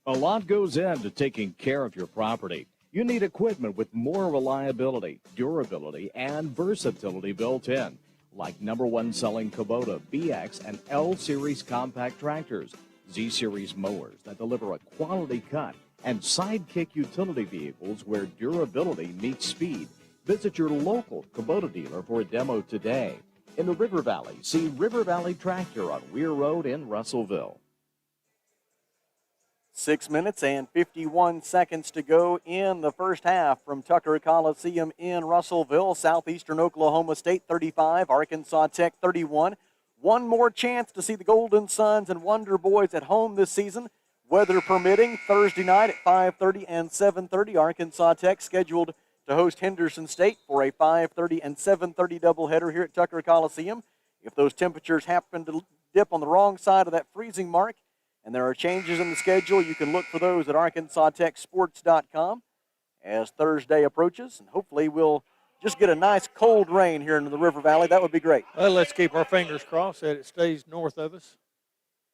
A lot goes into taking care of your property. You need equipment with more reliability, durability, and versatility built in, like #1 selling Kubota BX and L Series compact tractors, Z Series mowers that deliver a quality cut, and Sidekick utility vehicles where durability meets speed. Visit your local Kubota dealer for a demo today. In the River Valley, see River Valley Tractor on Weir Road in Russellville. 6 minutes and 51 seconds to go in the first half from Tucker Coliseum in Russellville. Southeastern Oklahoma State 35, Arkansas Tech 31. One more chance to see the Golden Suns and Wonder Boys at home this season. Weather permitting, Thursday night at 5:30 and 7:30. Arkansas Tech scheduled to host Henderson State for a 5:30 and 7:30 doubleheader here at Tucker Coliseum. If those temperatures happen to dip on the wrong side of that freezing mark, and there are changes in the schedule, you can look for those at ArkansasTechSports.com as Thursday approaches. And hopefully we'll just get a nice cold rain here in the River Valley. That would be great. Well, let's keep our fingers crossed that it stays north of us.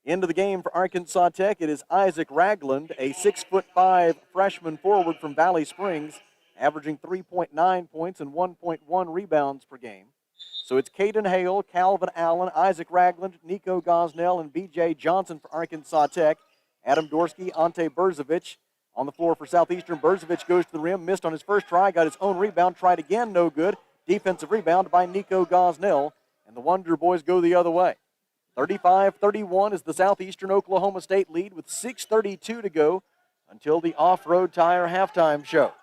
Into the game for Arkansas Tech, it is Isaac Ragland, a 6'5" freshman forward from Valley Springs, averaging 3.9 points and 1.1 rebounds per game. So it's Caden Hale, Calvin Allen, Isaac Ragland, Nico Gosnell, and B.J. Johnson for Arkansas Tech. Adam Dorsky, Ante Berzovich on the floor for Southeastern. Berzovich goes to the rim, missed on his first try, got his own rebound, tried again, no good. Defensive rebound by Nico Gosnell, and the Wonder Boys go the other way. 35-31 is the Southeastern Oklahoma State lead with 6:32 to go until the off-road tire halftime show.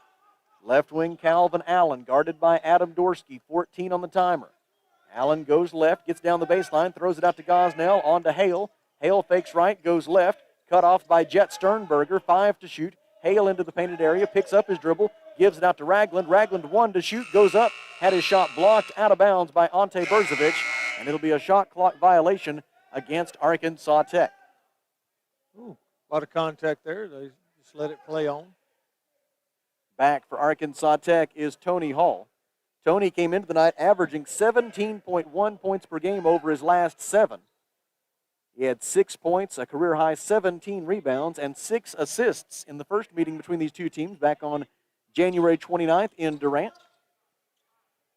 Left wing Calvin Allen, guarded by Adam Dorsky, 14 on the timer. Allen goes left, gets down the baseline, throws it out to Gosnell, on to Hale. Hale fakes right, goes left, cut off by Jet Sternberger, 5 to shoot. Hale into the painted area, picks up his dribble, gives it out to Ragland. Ragland 1 to shoot, goes up, had his shot blocked out of bounds by Ante Berzovich, and it'll be a shot clock violation against Arkansas Tech. Ooh, a lot of contact there. They just let it play on. Back for Arkansas Tech is Tony Hall. Tony came into the night averaging 17.1 points per game over his last 7. He had 6 points, a career-high 17 rebounds, and 6 assists in the first meeting between these two teams back on January 29th in Durant.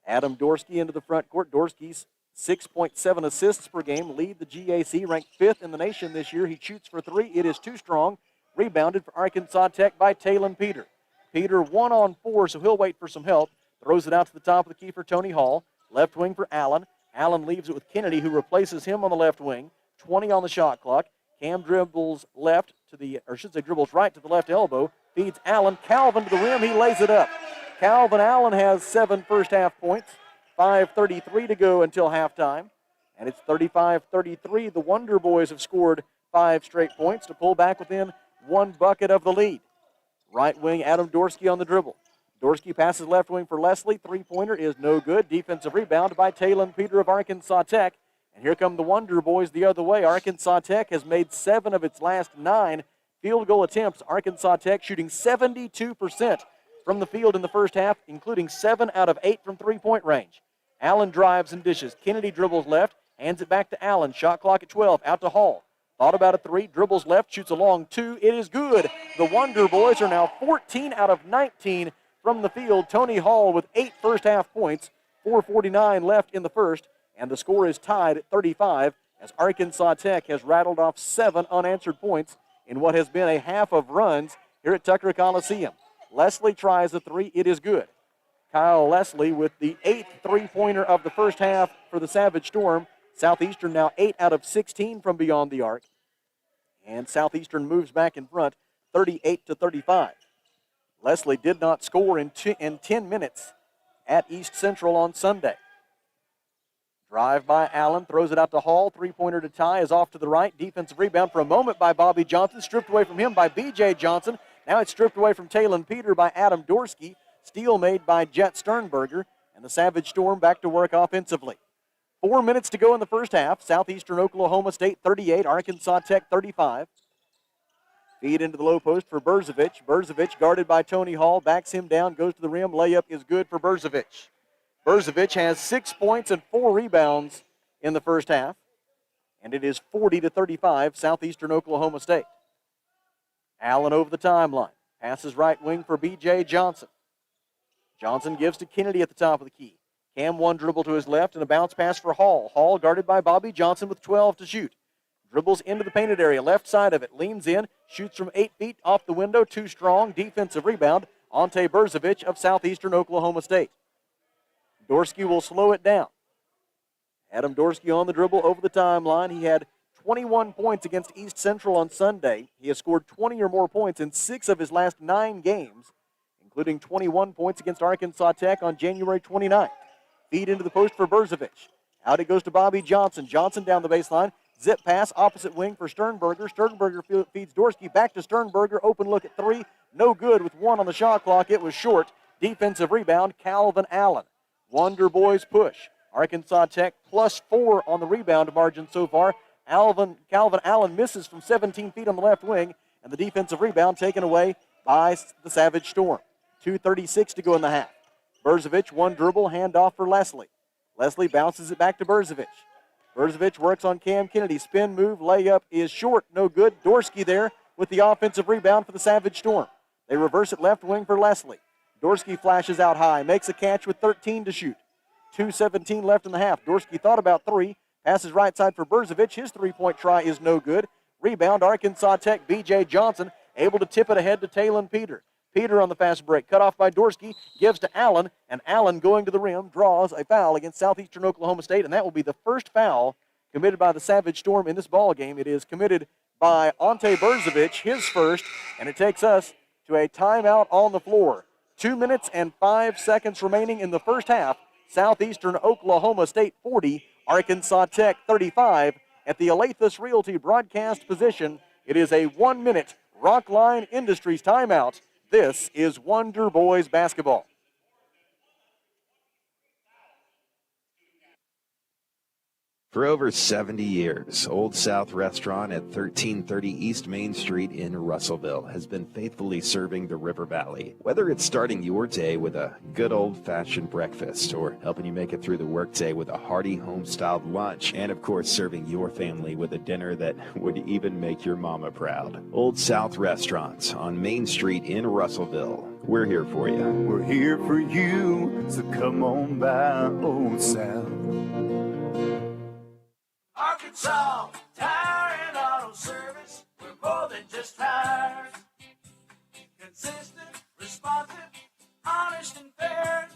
Adam Dorsky into the front court. Dorsky's 6.7 assists per game lead the GAC, ranked 5th in the nation this year. He shoots for 3. It is too strong. Rebounded for Arkansas Tech by Talon Peter. Peter 1-on-4, so he'll wait for some help. Throws it out to the top of the key for Tony Hall. Left wing for Allen. Allen leaves it with Kennedy, who replaces him on the left wing. 20 on the shot clock. Cam dribbles left to the, or should say dribbles right to the left elbow. Feeds Allen. Calvin to the rim. He lays it up. Calvin Allen has 7 first half points. 5:33 to go until halftime. And it's 35-33. The Wonder Boys have scored 5 straight points to pull back within 1 bucket of the lead. Right wing, Adam Dorsky on the dribble. Dorsky passes left wing for Leslie. 3-pointer is no good. Defensive rebound by Talon Peter of Arkansas Tech. And here come the Wonder Boys the other way. Arkansas Tech has made 7 of its last 9 field goal attempts. Arkansas Tech shooting 72% from the field in the first half, including 7 out of 8 from three-point range. Allen drives and dishes. Kennedy dribbles left, hands it back to Allen. Shot clock at 12, out to Hall. Thought about a 3, dribbles left, shoots a long 2. It is good. The Wonder Boys are now 14 out of 19 from the field. Tony Hall with 8 first-half points, 4:49 left in the first, and the score is tied at 35 as Arkansas Tech has rattled off 7 unanswered points in what has been a half of runs here at Tucker Coliseum. Leslie tries a 3. It is good. Kyle Leslie with the 8th three-pointer of the first half for the Savage Storm. Southeastern now 8 out of 16 from beyond the arc. And Southeastern moves back in front, 38-35. Leslie did not score in 10 minutes at East Central on Sunday. Drive by Allen, throws it out to Hall. 3-pointer to tie is off to the right. Defensive rebound for a moment by Bobby Johnson. Stripped away from him by B.J. Johnson. Now it's stripped away from Talon Peter by Adam Dorsky. Steal made by Jet Sternberger. And the Savage Storm back to work offensively. 4 minutes to go in the first half. Southeastern Oklahoma State 38, Arkansas Tech 35. Feed into the low post for Berzovich. Berzovich guarded by Tony Hall. Backs him down, goes to the rim. Layup is good for Berzovich. Berzovich has 6 points and 4 rebounds in the first half. And it is 40-35, Southeastern Oklahoma State. Allen over the timeline. Passes right wing for B.J. Johnson. Johnson gives to Kennedy at the top of the key. Cam 1 dribble to his left and a bounce pass for Hall. Hall guarded by Bobby Johnson with 12 to shoot. Dribbles into the painted area, left side of it. Leans in, shoots from 8 feet off the window. Too strong. Defensive rebound. Ante Berzovich of Southeastern Oklahoma State. Dorsky will slow it down. Adam Dorsky on the dribble over the timeline. He had 21 points against East Central on Sunday. He has scored 20 or more points in 6 of his last 9 games, including 21 points against Arkansas Tech on January 29th. Feed into the post for Berzovic. Out it goes to Bobby Johnson. Johnson down the baseline. Zip pass, opposite wing for Sternberger. Sternberger feeds Dorsky back to Sternberger. Open look at 3. No good with 1 on the shot clock. It was short. Defensive rebound, Calvin Allen. Wonder Boys push. Arkansas Tech +4 on the rebound margin so far. Calvin Allen misses from 17 feet on the left wing, and the defensive rebound taken away by the Savage Storm. 2:36 to go in the half. Berzovic, 1 dribble, handoff for Leslie. Leslie bounces it back to Berzovic. Berzovic works on Cam Kennedy. Spin move, layup is short, no good. Dorsky there with the offensive rebound for the Savage Storm. They reverse it left wing for Leslie. Dorsky flashes out high, makes a catch with 13 to shoot. 2:17 left in the half. Dorsky thought about 3, passes right side for Berzovic. His three-point try is no good. Rebound, Arkansas Tech, B.J. Johnson, able to tip it ahead to Talon Peter. Peter on the fast break, cut off by Dorsky, gives to Allen, and Allen going to the rim draws a foul against Southeastern Oklahoma State, and that will be the first foul committed by the Savage Storm in this ball game. It is committed by Ante Berzovic, his first, and it takes us to a timeout on the floor. 2 minutes and 5 seconds remaining in the first half. Southeastern Oklahoma State 40, Arkansas Tech 35. At the Alathus Realty broadcast position, it is a 1-minute Rockline Industries timeout. This is Wonder Boys basketball. For over 70 years, Old South Restaurant at 1330 East Main Street in Russellville has been faithfully serving the River Valley. Whether it's starting your day with a good old-fashioned breakfast or helping you make it through the workday with a hearty home-styled lunch, and of course serving your family with a dinner that would even make your mama proud. Old South Restaurant on Main Street in Russellville. We're here for you. We're here for you, so come on by Old South. Arkansas Tire and Auto Service. We're more than just tires. Consistent, responsive, honest and fair.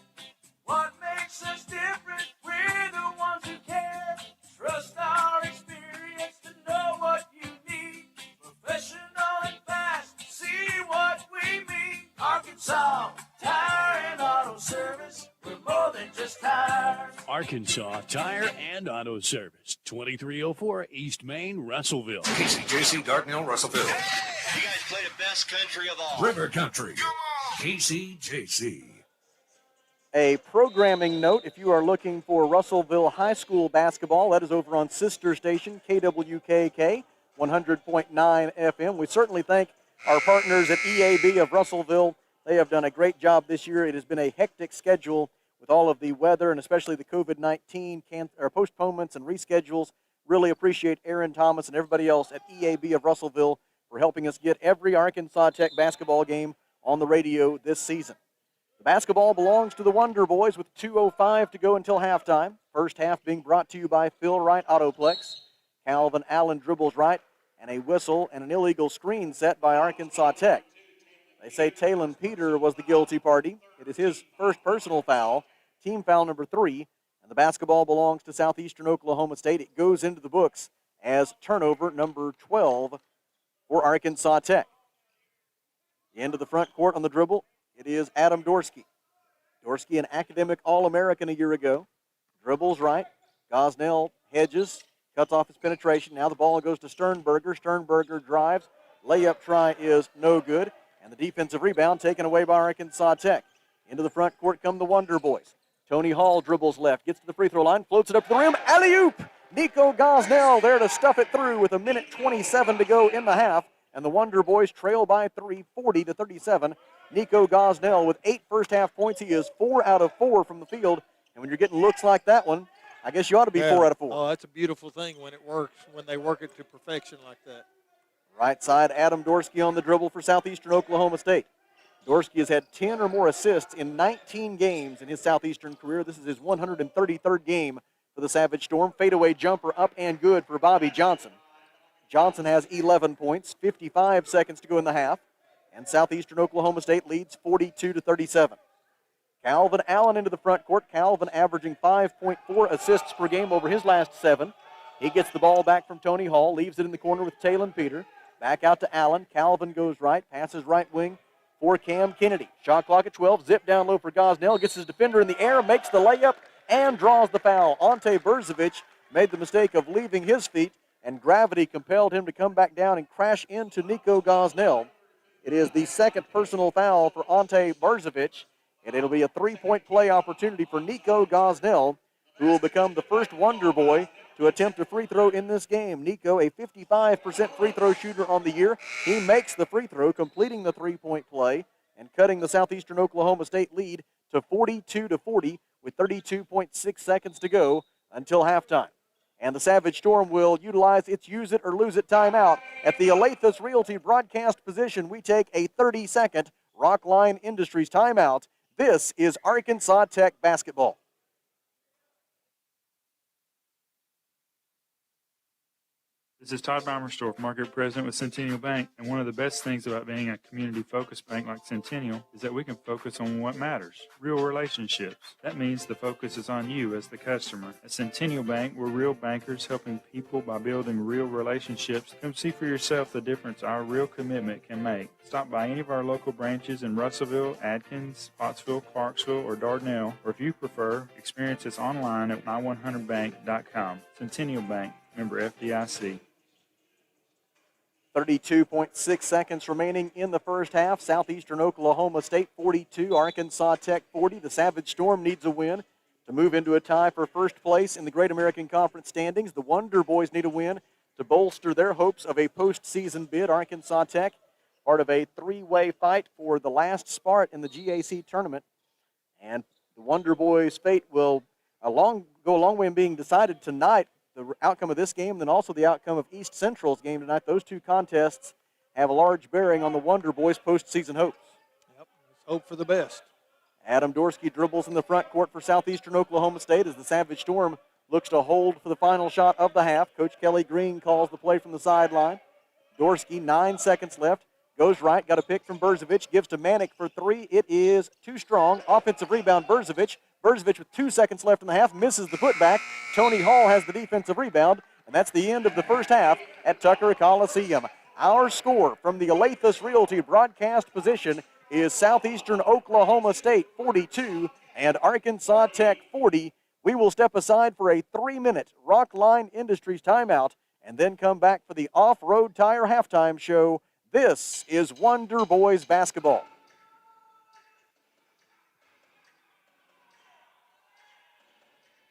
What makes us different? We're the ones who care. Trust our experience to know what you need. Professional and fast. See what we mean. Arkansas Tire and Auto Service. We're more than just tires. Arkansas Tire and Auto Service, 2304 East Main, Russellville. KCJC, Dartnell, Russellville. You guys play the best country of all. River Country. KCJC. A programming note, if you are looking for Russellville High School basketball, that is over on sister station, KWKK, 100.9 FM. We certainly thank our partners at EAB of Russellville. They have done a great job this year. It has been a hectic schedule with all of the weather and especially the COVID-19 postponements and reschedules. Really appreciate Aaron Thomas and everybody else at EAB of Russellville for helping us get every Arkansas Tech basketball game on the radio this season. The basketball belongs to the Wonder Boys with 2:05 to go until halftime. First half being brought to you by Phil Wright Autoplex. Calvin Allen dribbles right, and a whistle and an illegal screen set by Arkansas Tech. They say Talon Peter was the guilty party. It is his first personal foul, team foul number 3, and the basketball belongs to Southeastern Oklahoma State. It goes into the books as turnover number 12 for Arkansas Tech. The end of the front court on the dribble, it is Adam Dorsky. Dorsky, an academic All-American a year ago, dribbles right. Gosnell hedges, cuts off his penetration. Now the ball goes to Sternberger. Sternberger drives. Layup try is no good. And the defensive rebound taken away by Arkansas Tech. Into the front court come the Wonder Boys. Tony Hall dribbles left, gets to the free throw line, floats it up to the rim. Alley-oop! Nico Gosnell there to stuff it through with 1:27 to go in the half. And the Wonder Boys trail by 3, 40-37. Nico Gosnell with 8 first-half points. He is 4 out of 4 from the field. And when you're getting looks like that one, I guess you ought to be 4 out of 4. Oh, that's a beautiful thing when it works, when they work it to perfection like that. Right side, Adam Dorsky on the dribble for Southeastern Oklahoma State. Dorsky has had 10 or more assists in 19 games in his Southeastern career. This is his 133rd game for the Savage Storm. Fadeaway jumper up and good for Bobby Johnson. Johnson has 11 points, 55 seconds to go in the half, and Southeastern Oklahoma State leads 42-37. Calvin Allen into the front court. Calvin averaging 5.4 assists per game over his last 7. He gets the ball back from Tony Hall, leaves it in the corner with Talon Peter. Back out to Allen. Calvin goes right, passes right wing for Cam Kennedy. Shot clock at 12, zip down low for Gosnell, gets his defender in the air, makes the layup, and draws the foul. Ante Berzovic made the mistake of leaving his feet, and gravity compelled him to come back down and crash into Nico Gosnell. It is the second personal foul for Ante Berzovic, and it'll be a three-point play opportunity for Nico Gosnell, who will become the first Wonder Boy to attempt a free throw in this game. Nico, a 55% free throw shooter on the year. He makes the free throw, completing the three-point play and cutting the Southeastern Oklahoma State lead to 42-40 with 32.6 seconds to go until halftime. And the Savage Storm will utilize its use it or lose it timeout. At the Alathus Realty broadcast position, we take a 30-second Rockline Industries timeout. This is Arkansas Tech basketball. This is Todd Baumerstorff, Market President with Centennial Bank, and one of the best things about being a community-focused bank like Centennial is that we can focus on what matters, real relationships. That means the focus is on you as the customer. At Centennial Bank, we're real bankers helping people by building real relationships. Come see for yourself the difference our real commitment can make. Stop by any of our local branches in Russellville, Adkins, Pottsville, Clarksville, or Dardanelle, or if you prefer, experience us online at my100bank.com. Centennial Bank, member FDIC. 32.6 seconds remaining in the first half. Southeastern Oklahoma State 42, Arkansas Tech 40. The Savage Storm needs a win to move into a tie for first place in the Great American Conference standings. The Wonder Boys need a win to bolster their hopes of a postseason bid. Arkansas Tech, part of a three-way fight for the last spot in the GAC tournament. And the Wonder Boys' fate will go a long way in being decided tonight. The outcome of this game, and then also the outcome of East Central's game tonight. Those two contests have a large bearing on the Wonder Boys' postseason hopes. Yep, let's hope for the best. Adam Dorsky dribbles in the front court for Southeastern Oklahoma State as the Savage Storm looks to hold for the final shot of the half. Coach Kelly Green calls the play from the sideline. Dorsky, 9 seconds left, goes right, got a pick from Berzovic, gives to Manick for three. It is too strong. Offensive rebound, Berzovic. Berzovic with 2 seconds left in the half, misses the putback. Tony Hall has the defensive rebound, and that's the end of the first half at Tucker Coliseum. Our score from the Alathus Realty broadcast position is Southeastern Oklahoma State 42 and Arkansas Tech 40. We will step aside for a 3-minute Rockline Industries timeout and then come back for the Off-Road Tire halftime show. This is Wonder Boys basketball.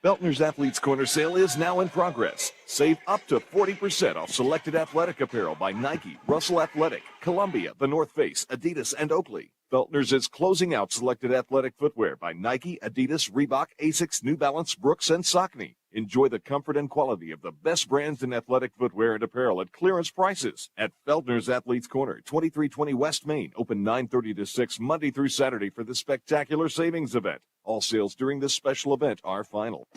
Beltner's Athletes Corner sale is now in progress. Save up to 40% off selected athletic apparel by Nike, Russell Athletic, Columbia, The North Face, Adidas, and Oakley. Beltner's is closing out selected athletic footwear by Nike, Adidas, Reebok, Asics, New Balance, Brooks, and Saucony. Enjoy the comfort and quality of the best brands in athletic footwear and apparel at clearance prices at Beltner's Athletes Corner, 2320 West Main, open 9:30 to 6 Monday through Saturday for the spectacular savings event. All sales during this special event are final.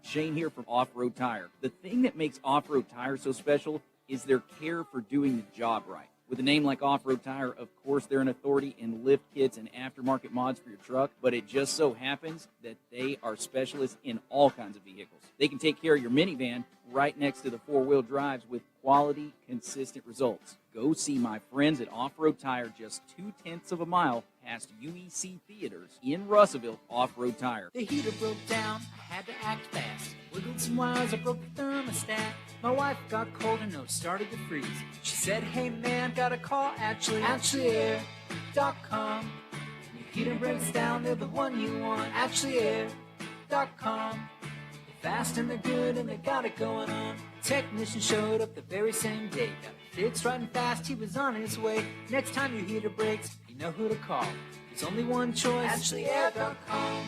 Shane here from Off-Road Tire. The thing that makes Off-Road Tire so special is their care for doing the job right. With a name like Off-Road Tire, of course, they're an authority in lift kits and aftermarket mods for your truck, but it just so happens that they are specialists in all kinds of vehicles. They can take care of your minivan right next to the four-wheel drives with quality, consistent results. Go see my friends at Off-Road Tire just 0.2 of a mile past UEC Theaters in Russellville. Off-Road Tire. The heater broke down, I had to act fast. Wiggled some wires, I broke the thermostat. My wife got cold and nose started to freeze. She said, hey man, got a call, AshleyAir.com. Your heater breaks down, they're the one you want. AshleyAir.com. They're fast and they're good and they got it going on. Technician showed up the very same day. Got it fixed right and fast, he was on his way. Next time your heater breaks, you know who to call. There's only one choice, AshleyAir.com.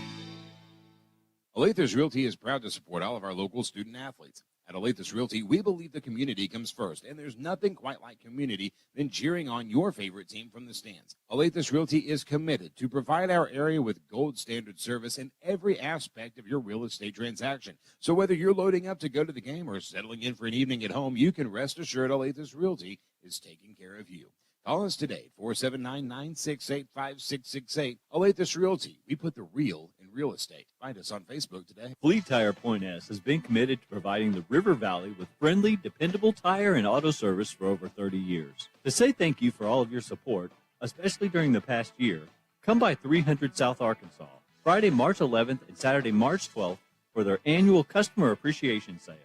Alathus Realty is proud to support all of our local student athletes. At Alathus Realty, we believe the community comes first, and there's nothing quite like community than cheering on your favorite team from the stands. Alathus Realty is committed to provide our area with gold standard service in every aspect of your real estate transaction. So whether you're loading up to go to the game or settling in for an evening at home, you can rest assured Alathus Realty is taking care of you. Call us today, 479-968-5668. Olathe Realty. We put the real in real estate. Find us on Facebook today. Fleet Tire Point S has been committed to providing the River Valley with friendly, dependable tire and auto service for over 30 years. To say thank you for all of your support, especially during the past year, come by 300 South Arkansas, Friday, March 11th and Saturday, March 12th for their annual Customer Appreciation Sale.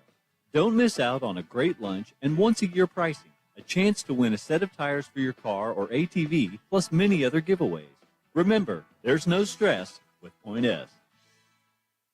Don't miss out on a great lunch and once-a-year pricing, a chance to win a set of tires for your car or ATV, plus many other giveaways. Remember, there's no stress with Point S.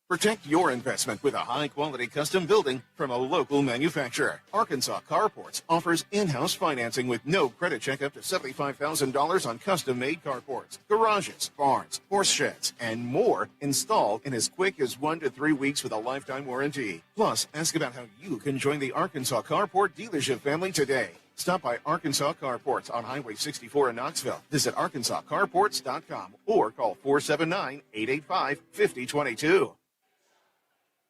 Protect your investment with a high-quality custom building from a local manufacturer. Arkansas Carports offers in-house financing with no credit check up to $75,000 on custom-made carports, garages, barns, horse sheds, and more installed in as quick as 1 to 3 weeks with a lifetime warranty. Plus, ask about how you can join the Arkansas Carport dealership family today. Stop by Arkansas Carports on Highway 64 in Knoxville. Visit arkansascarports.com or call 479-885-5022.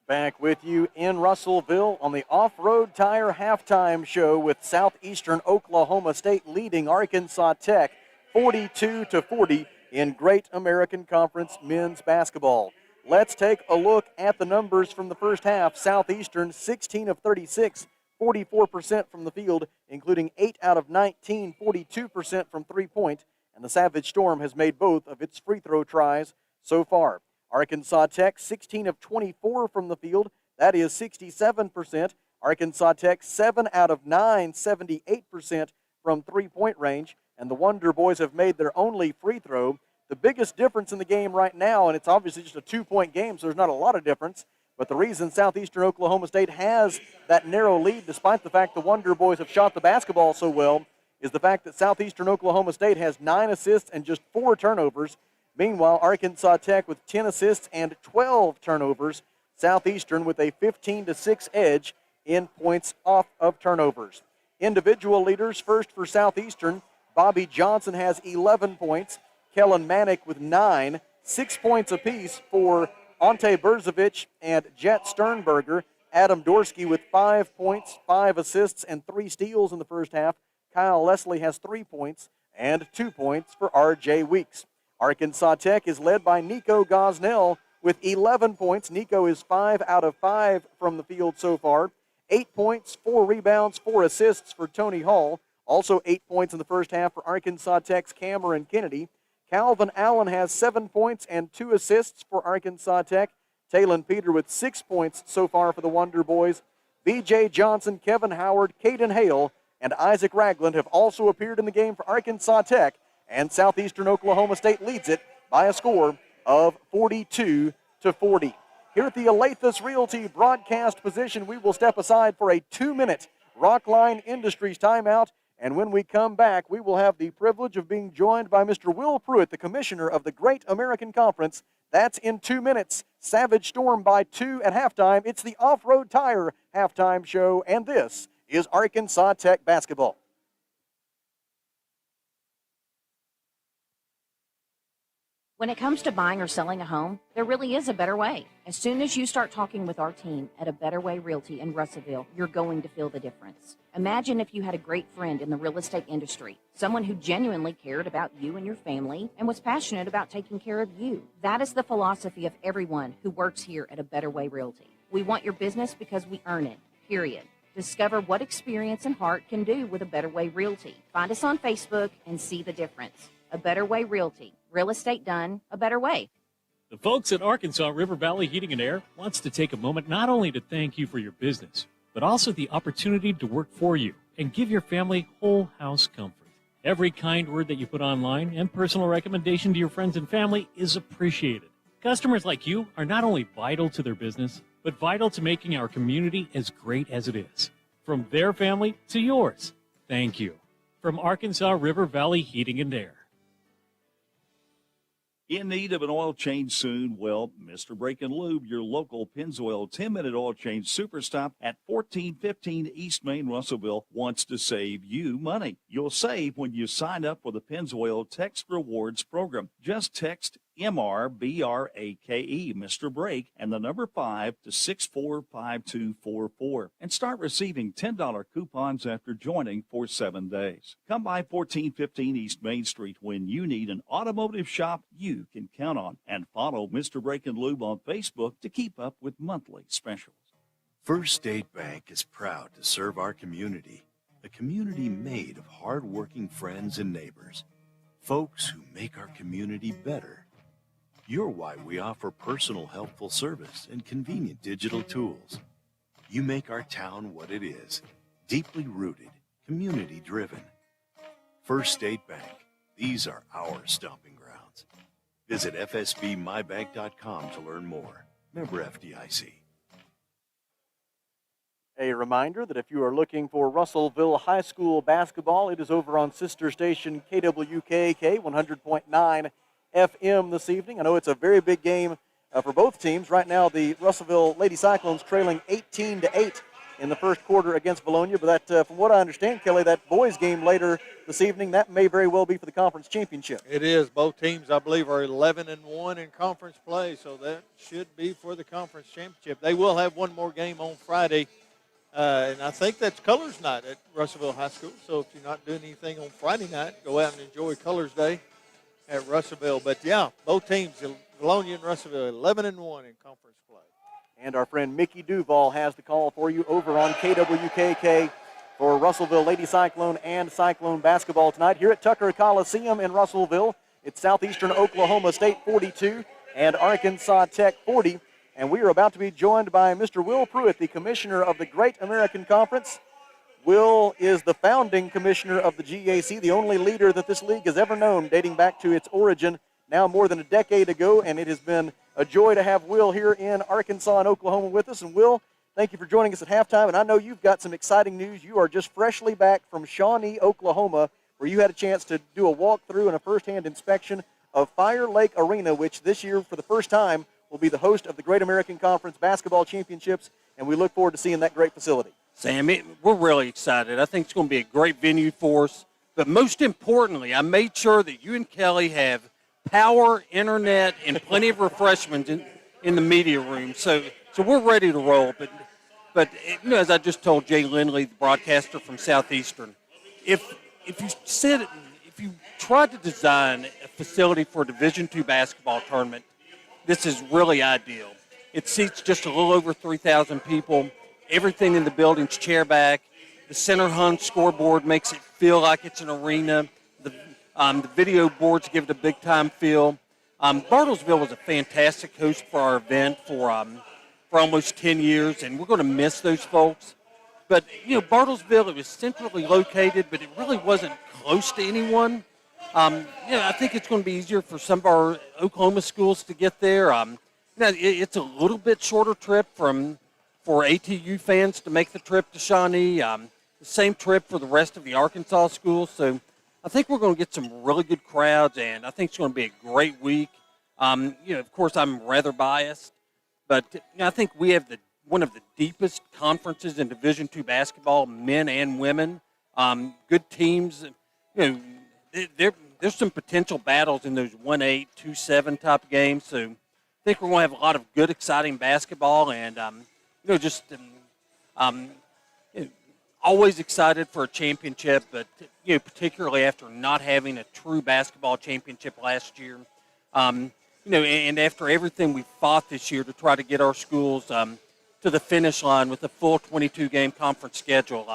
Back with you in Russellville on the Off-Road Tire Halftime Show with Southeastern Oklahoma State leading Arkansas Tech 42-40 in Great American Conference men's basketball. Let's take a look at the numbers from the first half. Southeastern 16 of 36, 44% from the field, including 8 out of 19, 42% from three-point, and the Savage Storm has made both of its free throw tries so far. Arkansas Tech, 16 of 24 from the field. That is 67%. Arkansas Tech, 7 out of 9, 78% from three-point range. And the Wonder Boys have made their only free throw. The biggest difference in the game right now, and it's obviously just a two-point game, so there's not a lot of difference, but the reason Southeastern Oklahoma State has that narrow lead, despite the fact the Wonder Boys have shot the basketball so well, is the fact that Southeastern Oklahoma State has 9 assists and just 4 turnovers. Meanwhile, Arkansas Tech with 10 assists and 12 turnovers. Southeastern with a 15-6 edge in points off of turnovers. Individual leaders, first for Southeastern, Bobby Johnson has 11 points. Kellen Manick with 9, 6 points apiece for Ante Berzovic and Jet Sternberger. Adam Dorsky with 5 points, 5 assists, and 3 steals in the first half. Kyle Leslie has 3 points and 2 points for R.J. Weeks. Arkansas Tech is led by Nico Gosnell with 11 points. Nico is 5 out of 5 from the field so far. 8 points, 4 rebounds, 4 assists for Tony Hall. Also 8 points in the first half for Arkansas Tech's Cameron Kennedy. Calvin Allen has 7 points and 2 assists for Arkansas Tech. Talon Peter with 6 points so far for the Wonder Boys. B.J. Johnson, Kevin Howard, Caden Hale, and Isaac Ragland have also appeared in the game for Arkansas Tech. And Southeastern Oklahoma State leads it by a score of 42-40. Here at the Olathe Realty broadcast position, we will step aside for a 2-minute Rockline Industries timeout. And when we come back, we will have the privilege of being joined by Mr. Will Pruitt, the commissioner of the Great American Conference. That's in 2 minutes. Savage Storm by 2 at halftime. It's the Off-Road Tire halftime show, and this is Arkansas Tech basketball. When it comes to buying or selling a home, there really is a better way. As soon as you start talking with our team at A Better Way Realty in Russellville, you're going to feel the difference. Imagine if you had a great friend in the real estate industry, someone who genuinely cared about you and your family and was passionate about taking care of you. That is the philosophy of everyone who works here at A Better Way Realty. We want your business because we earn it, period. Discover what experience and heart can do with A Better Way Realty. Find us on Facebook and see the difference. A Better Way Realty. Real estate done a better way. The folks at Arkansas River Valley Heating and Air wants to take a moment not only to thank you for your business, but also the opportunity to work for you and give your family whole house comfort. Every kind word that you put online and personal recommendation to your friends and family is appreciated. Customers like you are not only vital to their business, but vital to making our community as great as it is. From their family to yours, thank you. From Arkansas River Valley Heating and Air. In need of an oil change soon? Well, Mr. Brake and Lube, your local Pennzoil 10-minute oil change super stop at 1415 East Main, Russellville, wants to save you money. You'll save when you sign up for the Pennzoil Text Rewards program. Just text MRBRAKE, Mr. Break, and the number 5 to 645244. And start receiving $10 coupons after joining for 7 days. Come by 1415 East Main Street when you need an automotive shop you can count on. And follow Mr. Break and Lube on Facebook to keep up with monthly specials. First State Bank is proud to serve our community, a community made of hardworking friends and neighbors, folks who make our community better. You're why we offer personal helpful service and convenient digital tools. You make our town what it is, deeply rooted, community driven. First State Bank, these are our stomping grounds. Visit fsbmybank.com to learn more. Member FDIC. A reminder that if you are looking for Russellville High School basketball, it is over on sister station KWKK 100.9 FM this evening. I know it's a very big game for both teams. Right now, the Russellville Lady Cyclones trailing 18-8 in the first quarter against Bologna. But that, from what I understand, Kelly, that boys game later this evening, that may very well be for the conference championship. It is. Both teams, I believe, are 11-1 in conference play, so that should be for the conference championship. They will have one more game on Friday. And I think that's Colors Night at Russellville High School. So if you're not doing anything on Friday night, go out and enjoy Colors Day at Russellville. But, yeah, both teams, Bologna and Russellville, 11-1 in conference play. And our friend Mickey Duval has the call for you over on KWKK for Russellville Lady Cyclone and Cyclone basketball tonight here at Tucker Coliseum in Russellville. It's Southeastern Oklahoma State 42 and Arkansas Tech 40. And we are about to be joined by Mr. Will Pruitt, the commissioner of the Great American Conference. Will is the founding commissioner of the GAC, the only leader that this league has ever known, dating back to its origin now more than a decade ago. And it has been a joy to have Will here in Arkansas and Oklahoma with us. And Will, thank you for joining us at halftime. And I know you've got some exciting news. You are just freshly back from Shawnee, Oklahoma, where you had a chance to do a walkthrough and a firsthand inspection of Fire Lake Arena, which this year, for the first time, will be the host of the Great American Conference Basketball Championships, and we look forward to seeing that great facility. Sam, we're really excited. I think it's going to be a great venue for us. But most importantly, I made sure that you and Kelly have power, internet, and plenty of refreshments in the media room. So we're ready to roll. But you know, as I just told Jay Lindley, the broadcaster from Southeastern, if you tried to design a facility for a Division II basketball tournament, this is really ideal. It seats just a little over 3,000 people. Everything in the building's chair back. The center hung scoreboard makes it feel like it's an arena. The video boards give it a big-time feel. Bartlesville was a fantastic host for our event for almost 10 years, and we're going to miss those folks. But, you know, Bartlesville, it was centrally located, but it really wasn't close to anyone. I think it's going to be easier for some of our Oklahoma schools to get there. It's a little bit shorter trip for ATU fans to make the trip to Shawnee. The same trip for the rest of the Arkansas schools. So I think we're going to get some really good crowds, and I think it's going to be a great week. Of course, I'm rather biased, but I think we have one of the deepest conferences in Division II basketball, men and women. Good teams. There's some potential battles in those 1-8, 2-7 type games. So I think we're going to have a lot of good, exciting basketball, and always excited for a championship, but particularly after not having a true basketball championship last year. And after everything we fought this year to try to get our schools to the finish line with a full 22-game conference schedule,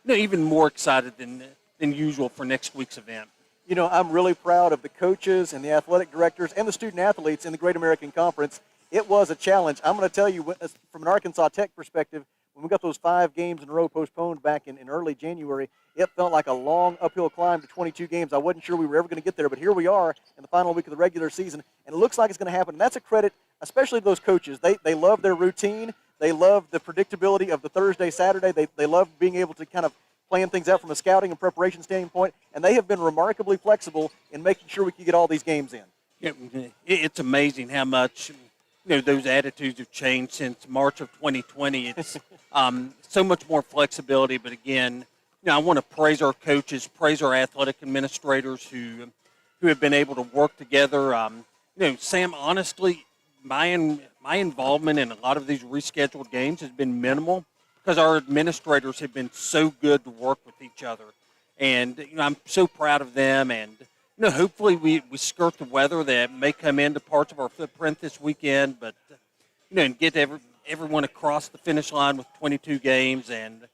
even more excited than usual for next week's event. You know, I'm really proud of the coaches and the athletic directors and the student athletes in the Great American Conference. It was a challenge. I'm going to tell you, from an Arkansas Tech perspective, when we got those 5 games in a row postponed back in early January, it felt like a long uphill climb to 22 games. I wasn't sure we were ever going to get there, but here we are in the final week of the regular season, and it looks like it's going to happen. And that's a credit, especially to those coaches. They love their routine. They love the predictability of the Thursday, Saturday. They love being able to kind of plan things out from a scouting and preparation standpoint, and they have been remarkably flexible in making sure we can get all these games in. Yeah, it's amazing how much those attitudes have changed since March of 2020. It's so much more flexibility, but again, I want to praise our coaches, praise our athletic administrators who have been able to work together. Sam, honestly, my involvement in a lot of these rescheduled games has been minimal because our administrators have been so good to work with each other. And, I'm so proud of them. And, hopefully we skirt the weather that may come into parts of our footprint this weekend. But, and get everyone across the finish line with 22 games and,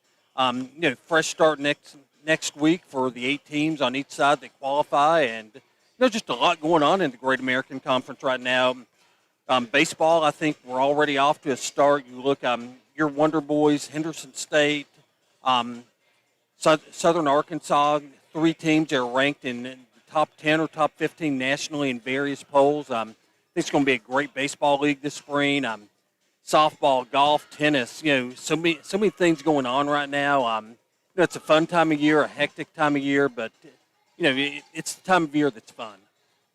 fresh start next week for the 8 teams on each side that qualify. And, just a lot going on in the Great American Conference right now. Baseball, I think we're already off to a start. You look, your Wonder Boys, Henderson State, Southern Arkansas, 3 teams that are ranked in the top 10 or top 15 nationally in various polls. I think it's going to be a great baseball league this spring. Softball, golf, tennis, so many things going on right now. It's a fun time of year, a hectic time of year, but, it's the time of year that's fun.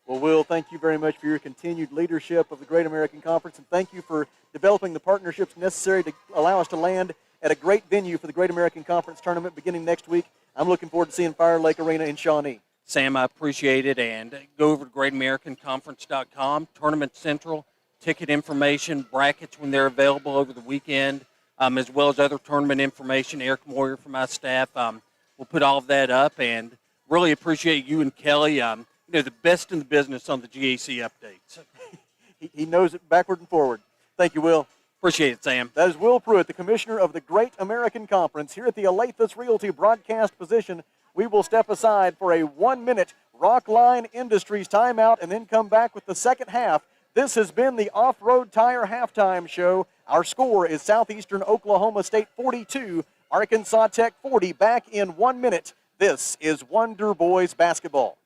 Well, Will, thank you very much for your continued leadership of the Great American Conference, and thank you for developing the partnerships necessary to allow us to land at a great venue for the Great American Conference tournament beginning next week. I'm looking forward to seeing Fire Lake Arena in Shawnee. Sam, I appreciate it, and go over to greatamericanconference.com, Tournament Central, ticket information, brackets when they're available over the weekend, as well as other tournament information. Eric Moyer from my staff will put all of that up, and really appreciate you and Kelly. The best in the business on the GAC updates. He knows it backward and forward. Thank you, Will. Appreciate it, Sam. That is Will Pruitt, the commissioner of the Great American Conference. Here at the Alathus Realty broadcast position, we will step aside for a 1-minute Rockline Industries timeout and then come back with the second half. This has been the Off-Road Tire Halftime Show. Our score is Southeastern Oklahoma State 42, Arkansas Tech 40. Back in 1 minute. This is Wonder Boys basketball.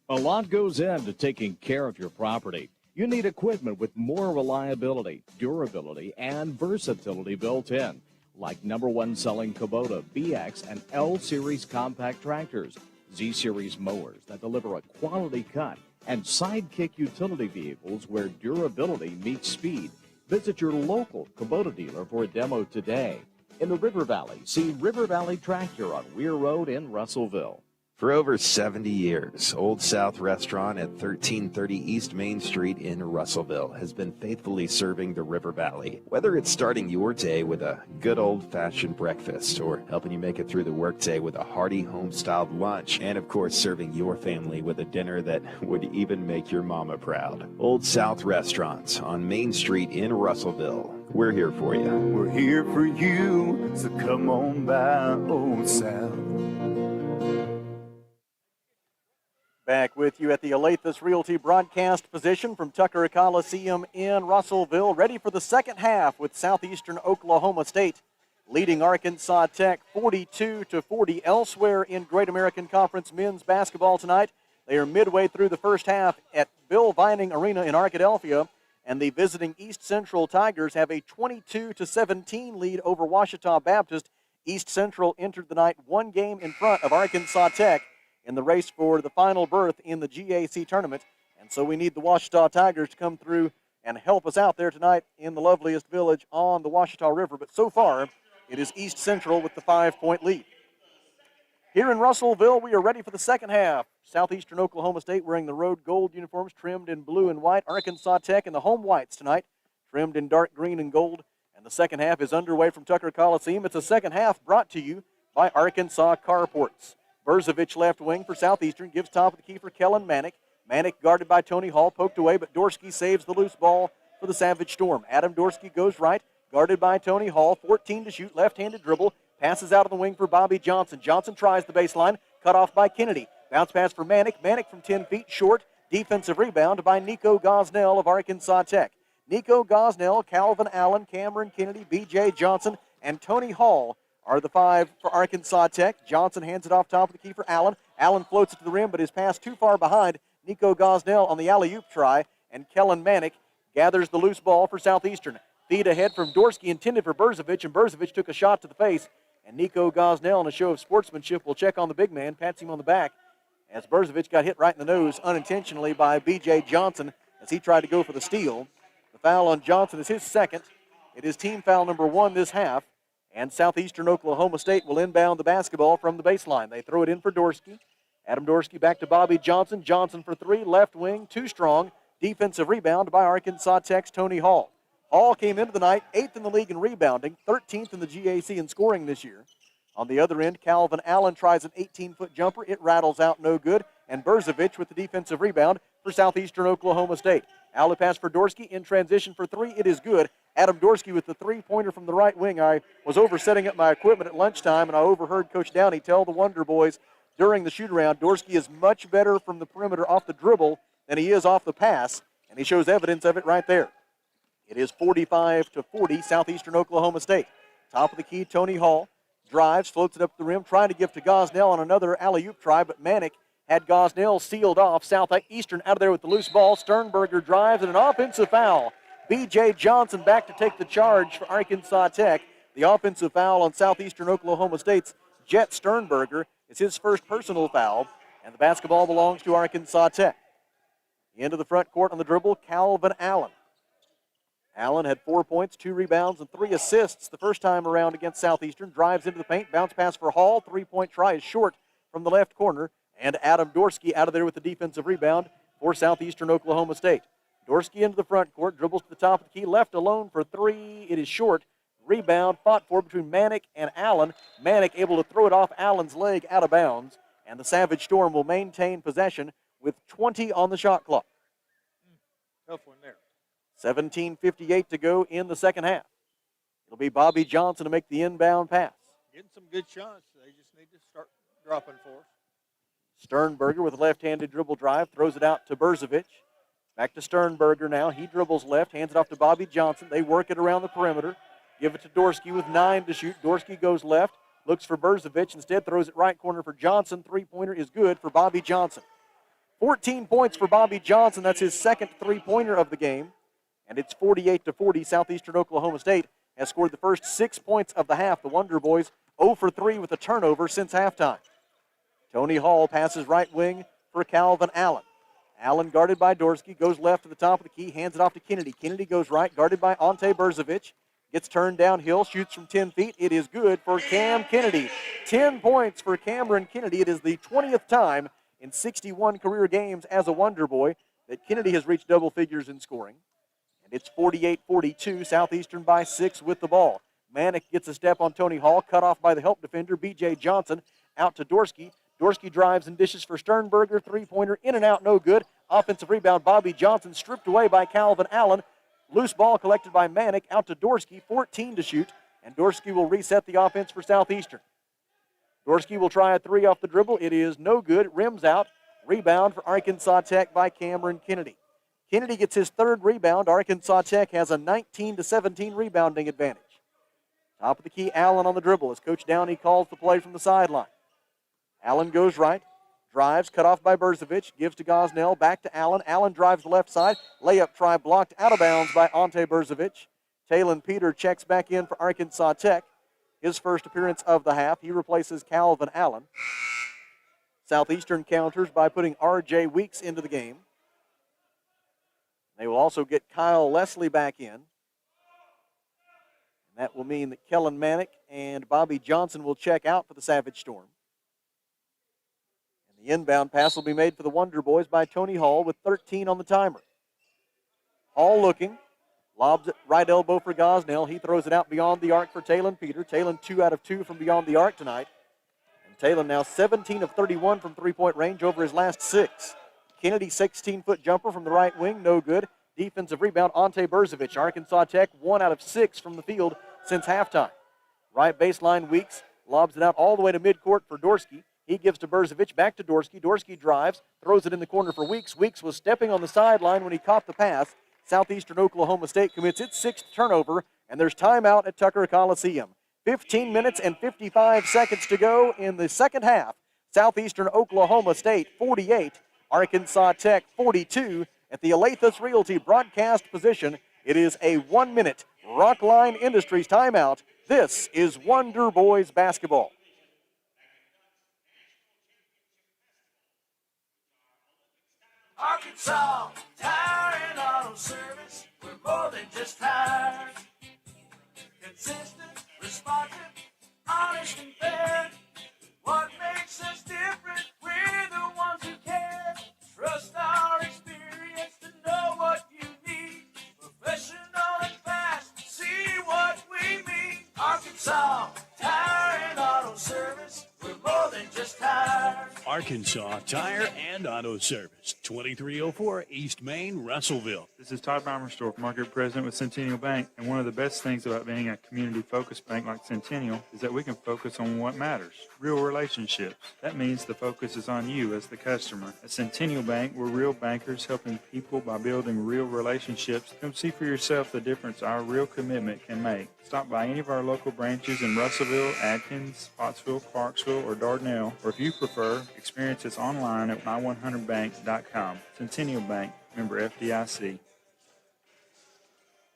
A lot goes into taking care of your property. You need equipment with more reliability, durability, and versatility built in, like #1 selling Kubota BX and L Series compact tractors, Z Series mowers that deliver a quality cut, and Sidekick utility vehicles where durability meets speed. Visit your local Kubota dealer for a demo today. In the River Valley, see River Valley Tractor on Weir Road in Russellville. For over 70 years, Old South Restaurant at 1330 East Main Street in Russellville has been faithfully serving the River Valley. Whether it's starting your day with a good old-fashioned breakfast or helping you make it through the workday with a hearty home-styled lunch, and of course serving your family with a dinner that would even make your mama proud. Old South Restaurants on Main Street in Russellville. We're here for you. We're here for you, so come on by Old South. Back with you at the Alathus Realty broadcast position from Tucker Coliseum in Russellville, ready for the second half with Southeastern Oklahoma State leading Arkansas Tech 42-40. Elsewhere in Great American Conference men's basketball tonight, they are midway through the first half at Bill Vining Arena in Arkadelphia, and the visiting East Central Tigers have a 22-17 lead over Ouachita Baptist. East Central entered the night 1 game in front of Arkansas Tech in the race for the final berth in the GAC tournament. And so we need the Ouachita Tigers to come through and help us out there tonight in the loveliest village on the Ouachita River. But so far, it is East Central with the 5-point lead. Here in Russellville, we are ready for the second half. Southeastern Oklahoma State wearing the road gold uniforms trimmed in blue and white. Arkansas Tech in the home whites tonight, trimmed in dark green and gold. And the second half is underway from Tucker Coliseum. It's a second half brought to you by Arkansas Carports. Berzovich left wing for Southeastern, gives top of the key for Kellen Manick. Manick guarded by Tony Hall, poked away, but Dorsky saves the loose ball for the Savage Storm. Adam Dorsky goes right, guarded by Tony Hall, 14 to shoot, left-handed dribble, passes out of the wing for Bobby Johnson. Johnson tries the baseline, cut off by Kennedy. Bounce pass for Manick. Manick from 10 feet, short. Defensive rebound by Nico Gosnell of Arkansas Tech. Nico Gosnell, Calvin Allen, Cameron Kennedy, B.J. Johnson, and Tony Hall are the 5 for Arkansas Tech. Johnson hands it off top of the key for Allen. Allen floats it to the rim, but is passed too far behind Nico Gosnell on the alley-oop try, and Kellen Manick gathers the loose ball for Southeastern. Feed ahead from Dorsky, intended for Berzovich, and Berzovich took a shot to the face, and Nico Gosnell, in a show of sportsmanship, will check on the big man, pats him on the back, as Berzovich got hit right in the nose unintentionally by B.J. Johnson as he tried to go for the steal. The foul on Johnson is his second. It is team foul number 1 this half. And Southeastern Oklahoma State will inbound the basketball from the baseline. They throw it in for Dorsky. Adam Dorsky back to Bobby Johnson. Johnson for three, left wing, too strong. Defensive rebound by Arkansas Tech's Tony Hall. Hall came into the night 8th in the league in rebounding, 13th in the GAC in scoring this year. On the other end, Calvin Allen tries an 18-foot jumper. It rattles out, no good. And Berzovich with the defensive rebound for Southeastern Oklahoma State. Alley pass for Dorsky in transition for three. It is good. Adam Dorsky with the three-pointer from the right wing. I was over setting up my equipment at lunchtime, and I overheard Coach Downey tell the Wonder Boys during the shoot-around, Dorsky is much better from the perimeter off the dribble than he is off the pass, and he shows evidence of it right there. It is 45-40, Southeastern Oklahoma State. Top of the key, Tony Hall drives, floats it up the rim, trying to give to Gosnell on another alley-oop try, but Manick had Gosnell sealed off. Southeastern out of there with the loose ball. Sternberger drives and an offensive foul. B.J. Johnson back to take the charge for Arkansas Tech. The offensive foul on Southeastern Oklahoma State's Jet Sternberger is his first personal foul, and the basketball belongs to Arkansas Tech. Into the front court on the dribble, Calvin Allen. Allen had 4 points, 2 rebounds, and 3 assists the first time around against Southeastern. Drives into the paint, bounce pass for Hall. Three-point try is short from the left corner, and Adam Dorsky out of there with the defensive rebound for Southeastern Oklahoma State. Dorsky into the front court, dribbles to the top of the key, left alone for three. It is short. Rebound fought for between Manick and Allen. Manick able to throw it off Allen's leg out of bounds, and the Savage Storm will maintain possession with 20 on the shot clock. Tough one there. 17:58 to go in the second half. It'll be Bobby Johnson to make the inbound pass. Getting some good shots. They just need to start dropping for us. Sternberger with a left-handed dribble drive, throws it out to Berzovich. Back to Sternberger now. He dribbles left, hands it off to Bobby Johnson. They work it around the perimeter. Give it to Dorsky with 9 to shoot. Dorsky goes left, looks for Berzovich. Instead, throws it right corner for Johnson. Three-pointer is good for Bobby Johnson. 14 points for Bobby Johnson. That's his second three-pointer of the game. And it's 48-40. Southeastern Oklahoma State has scored the first 6 points of the half. The Wonder Boys 0 for 3 with a turnover since halftime. Tony Hall passes right wing for Calvin Allen. Allen guarded by Dorsky, goes left to the top of the key, hands it off to Kennedy. Kennedy goes right, guarded by Ante Berzovich. Gets turned downhill, shoots from 10 feet. It is good for Cam Kennedy. 10 points for Cameron Kennedy. It is the 20th time in 61 career games as a Wonder Boy that Kennedy has reached double figures in scoring. And it's 48-42, Southeastern by 6 with the ball. Manick gets a step on Tony Hall, cut off by the help defender, B.J. Johnson, out to Dorsky. Dorsky drives and dishes for Sternberger. Three-pointer in and out, no good. Offensive rebound, Bobby Johnson stripped away by Calvin Allen. Loose ball collected by Manick out to Dorsky, 14 to shoot, and Dorsky will reset the offense for Southeastern. Dorsky will try a three off the dribble. It is no good. Rims out. Rebound for Arkansas Tech by Cameron Kennedy. Kennedy gets his third rebound. Arkansas Tech has a 19-17 rebounding advantage. Top of the key, Allen on the dribble as Coach Downey calls the play from the sideline. Allen goes right, drives, cut off by Berzovich, gives to Gosnell, back to Allen. Allen drives the left side, layup try blocked out of bounds by Ante Berzovich. Talon Peter checks back in for Arkansas Tech. His first appearance of the half. He replaces Calvin Allen. Southeastern counters by putting R.J. Weeks into the game. They will also get Kyle Leslie back in. And that will mean that Kellen Manick and Bobby Johnson will check out for the Savage Storm. The inbound pass will be made for the Wonder Boys by Tony Hall with 13 on the timer. Hall looking, lobs it right elbow for Gosnell. He throws it out beyond the arc for Talon Peter. Talon 2 out of 2 from beyond the arc tonight. And Talon now 17 of 31 from three-point range over his last 6. Kennedy 16-foot jumper from the right wing, no good. Defensive rebound, Ante Berzovich. Arkansas Tech 1 out of 6 from the field since halftime. Right baseline, Weeks lobs it out all the way to midcourt for Dorsky. He gives to Berzovich, back to Dorsky. Dorsky drives, throws it in the corner for Weeks. Weeks was stepping on the sideline when he caught the pass. Southeastern Oklahoma State commits its 6th turnover, and there's timeout at Tucker Coliseum. 15 minutes and 55 seconds to go in the second half. Southeastern Oklahoma State 48, Arkansas Tech 42. At the Alathus Realty broadcast position, it is a 1-minute Rockline Industries timeout. This is Wonder Boys basketball. Arkansas Tire and Auto Service, we're more than just tires. Consistent, responsive, honest and fair. What makes us different? We're the ones who care. Trust our experience to know what you need. Professional and fast, see what we mean. Arkansas Tire and Auto Service. We're more than just tires. Arkansas Tire and Auto Service, 2304 East Main, Russellville. This is Todd Bommerstorff, Market President with Centennial Bank, and one of the best things about being a community-focused bank like Centennial is that we can focus on what matters, real relationships. That means the focus is on you as the customer. At Centennial Bank, we're real bankers helping people by building real relationships. Come see for yourself the difference our real commitment can make. Stop by any of our local branches in Russellville, Adkins, Spotsville, Clarksville, or Dardanelle, or if you prefer, experience us online at my100bank.com. Centennial Bank, member FDIC.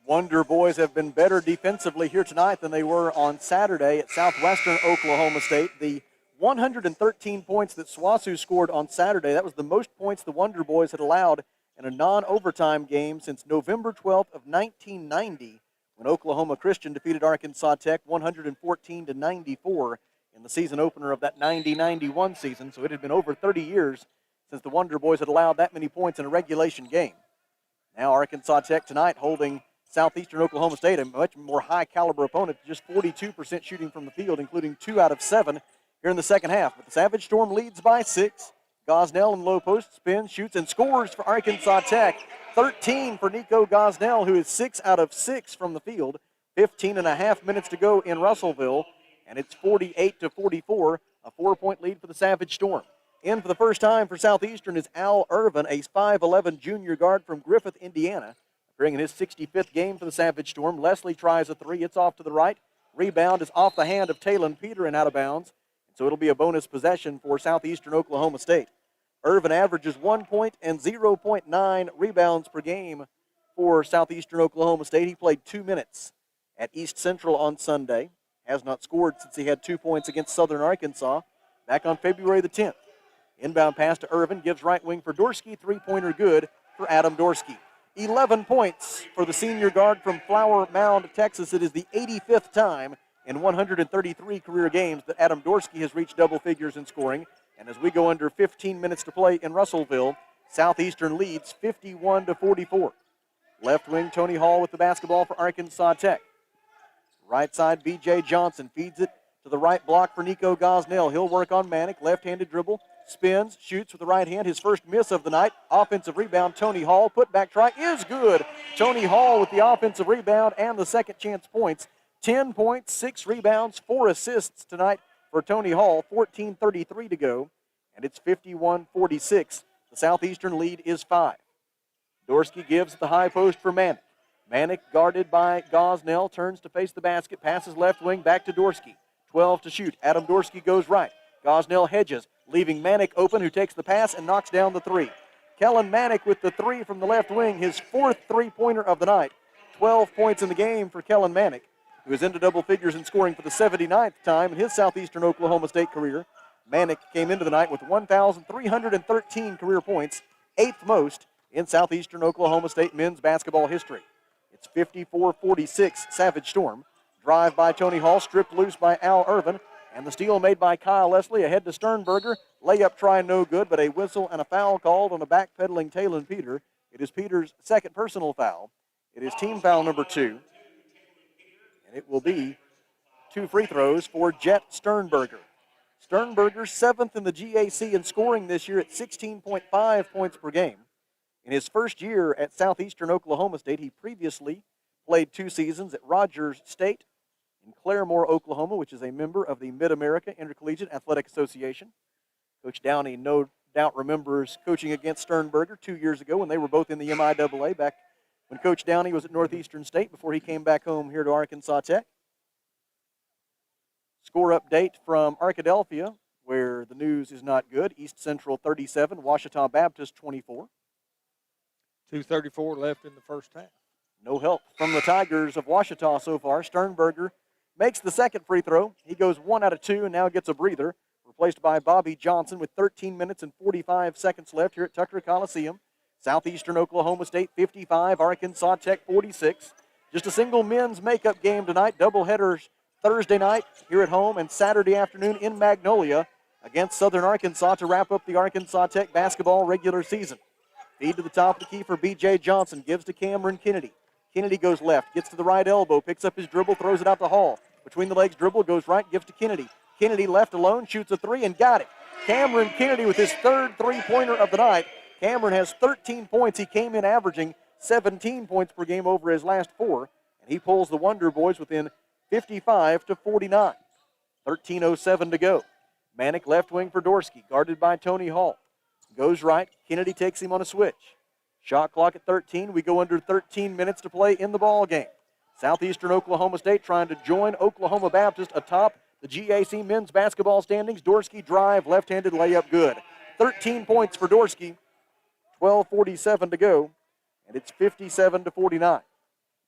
Wonder Boys have been better defensively here tonight than they were on Saturday at Southwestern Oklahoma State. The 113 points that SWOSU scored on Saturday, that was the most points the Wonder Boys had allowed in a non-overtime game since November 12th of 1990, when Oklahoma Christian defeated Arkansas Tech 114-94 in the season opener of that 90-91 season. So it had been over 30 years since the Wonder Boys had allowed that many points in a regulation game. Now Arkansas Tech tonight holding Southeastern Oklahoma State, a much more high-caliber opponent, just 42% shooting from the field, including 2 out of 7 here in the second half. But the Savage Storm leads by 6. Gosnell in low post spins, shoots, and scores for Arkansas Tech. 13 for Nico Gosnell, who is 6 out of 6 from the field. 15 and a half minutes to go in Russellville, and it's 48-44, a 4-point lead for the Savage Storm. In for the first time for Southeastern is Al Irvin, a 5'11 junior guard from Griffith, Indiana, appearing in his 65th game for the Savage Storm. Leslie tries a three. It's off to the right. Rebound is off the hand of Talon Peter and out of bounds, so it'll be a bonus possession for Southeastern Oklahoma State. Irvin averages 1 point and 0.9 rebounds per game for Southeastern Oklahoma State. He played 2 minutes at East Central on Sunday. Has not scored since he had 2 points against Southern Arkansas back on February the 10th. Inbound pass to Irvin, gives right wing for Dorsky. Three-pointer good for Adam Dorsky. 11 points for the senior guard from Flower Mound, Texas. It is the 85th time in 133 career games that Adam Dorsky has reached double figures in scoring. And as we go under 15 minutes to play in Russellville, Southeastern leads 51-44. Left wing, Tony Hall with the basketball for Arkansas Tech. Right side, B.J. Johnson feeds it to the right block for Nico Gosnell. He'll work on Manick, left-handed dribble, spins, shoots with the right hand, his first miss of the night. Offensive rebound, Tony Hall, put back try is good. Tony Hall with the offensive rebound and the second chance points. 10 points, 6 rebounds, 4 assists tonight for Tony Hall. 14:33 to go, and it's 51-46. The Southeastern lead is 5. Dorsky gives the high post for Manick. Manick guarded by Gosnell, turns to face the basket, passes left wing back to Dorsky. 12 to shoot. Adam Dorsky goes right. Gosnell hedges, leaving Manick open, who takes the pass and knocks down the three. Kellen Manick with the three from the left wing, his 4th three-pointer of the night. 12 points in the game for Kellen Manick, who is into double figures in scoring for the 79th time in his Southeastern Oklahoma State career. Manick came into the night with 1,313 career points, 8th most in Southeastern Oklahoma State men's basketball history. It's 54-46 Savage Storm. Drive by Tony Hall, stripped loose by Al Irvin, and the steal made by Kyle Leslie ahead to Sternberger. Layup try no good, but a whistle and a foul called on a backpedaling Talon Peter. It is Peter's second personal foul. It is team foul number 2. And it will be 2 free throws for Jet Sternberger. Sternberger 7th in the GAC in scoring this year at 16.5 points per game. In his first year at Southeastern Oklahoma State, he previously played 2 seasons at Rogers State in Claremore, Oklahoma, which is a member of the Mid-America Intercollegiate Athletic Association. Coach Downey no doubt remembers coaching against Sternberger 2 years ago when they were both in the MIAA back when Coach Downey was at Northeastern State before he came back home here to Arkansas Tech. Score update from Arkadelphia, where the news is not good. East Central 37, Ouachita Baptist 24. 2:34 left in the first half. No help from the Tigers of Ouachita so far. Sternberger makes the second free throw. He goes 1 out of 2 and now gets a breather. Replaced by Bobby Johnson with 13 minutes and 45 seconds left here at Tucker Coliseum. Southeastern Oklahoma State 55, Arkansas Tech 46. Just a single men's makeup game tonight. Doubleheaders Thursday night here at home and Saturday afternoon in Magnolia against Southern Arkansas to wrap up the Arkansas Tech basketball regular season. Feed to the top of the key for B.J. Johnson, gives to Cameron Kennedy. Kennedy goes left, gets to the right elbow, picks up his dribble, throws it out to Hall. Between the legs dribble, goes right, gives to Kennedy. Kennedy left alone, shoots a three and got it. Cameron Kennedy with his third three-pointer of the night. Cameron has 13 points. He came in averaging 17 points per game over his last four, and he pulls the Wonder Boys within 55-49. 13:07 to go. Manick left wing for Dorsky, guarded by Tony Hall. Goes right. Kennedy takes him on a switch. Shot clock at 13. We go under 13 minutes to play in the ball game. Southeastern Oklahoma State trying to join Oklahoma Baptist atop the GAC men's basketball standings. Dorsky drive, left-handed layup good. 13 points for Dorsky. 12:47 to go, and it's 57-49.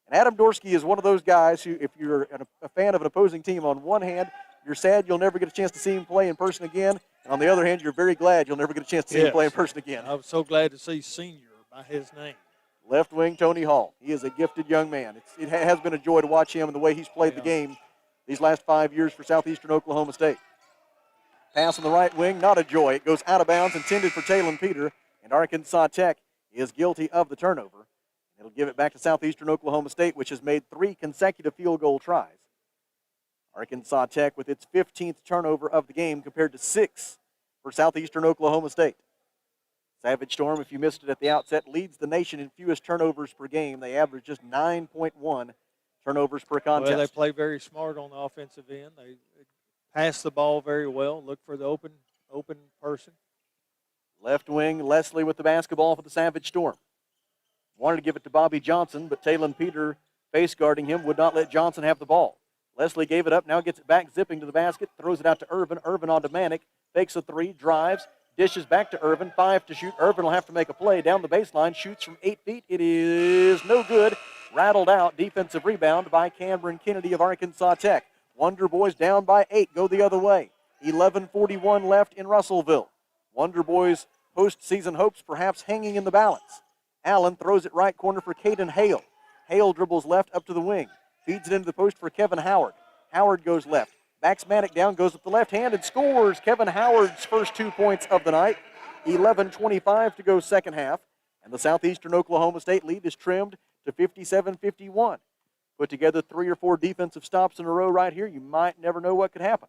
And Adam Dorsky is one of those guys who, if you're a fan of an opposing team, on one hand, you're sad you'll never get a chance to see him play in person again, and on the other hand, you're very glad you'll never get a chance to see him play in person again. I was so glad to see Senior by his name. Left wing, Tony Hall. He is a gifted young man. It has been a joy to watch him and the way he's played the game these last 5 years for Southeastern Oklahoma State. Pass on the right wing, not a joy. It goes out of bounds, intended for Talon Peter, and Arkansas Tech is guilty of the turnover. It'll give it back to Southeastern Oklahoma State, which has made 3 consecutive field goal tries. Arkansas Tech with its 15th turnover of the game compared to 6 for Southeastern Oklahoma State. Savage Storm, if you missed it at the outset, leads the nation in fewest turnovers per game. They average just 9.1 turnovers per contest. Well, they play very smart on the offensive end. They pass the ball very well, look for the open person. Left wing, Leslie with the basketball for the Savage Storm. Wanted to give it to Bobby Johnson, but Talon Peter, face guarding him, would not let Johnson have the ball. Leslie gave it up, now gets it back, zipping to the basket, throws it out to Irvin. Irvin on to Manick, fakes a three, drives, dishes back to Irvin, 5 to shoot. Irvin will have to make a play down the baseline, shoots from 8 feet. It is no good. Rattled out, defensive rebound by Cameron Kennedy of Arkansas Tech. Wonder Boys down by 8, go the other way. 11:41 left in Russellville. Wonder Boys postseason hopes perhaps hanging in the balance. Allen throws it right corner for Caden Hale. Hale dribbles left up to the wing. Feeds it into the post for Kevin Howard. Howard goes left. Backs Manick down, goes with the left hand and scores. Kevin Howard's first 2 points of the night. 11:25 to go second half. And the Southeastern Oklahoma State lead is trimmed to 57-51. Put together 3 or 4 defensive stops in a row right here. You might never know what could happen.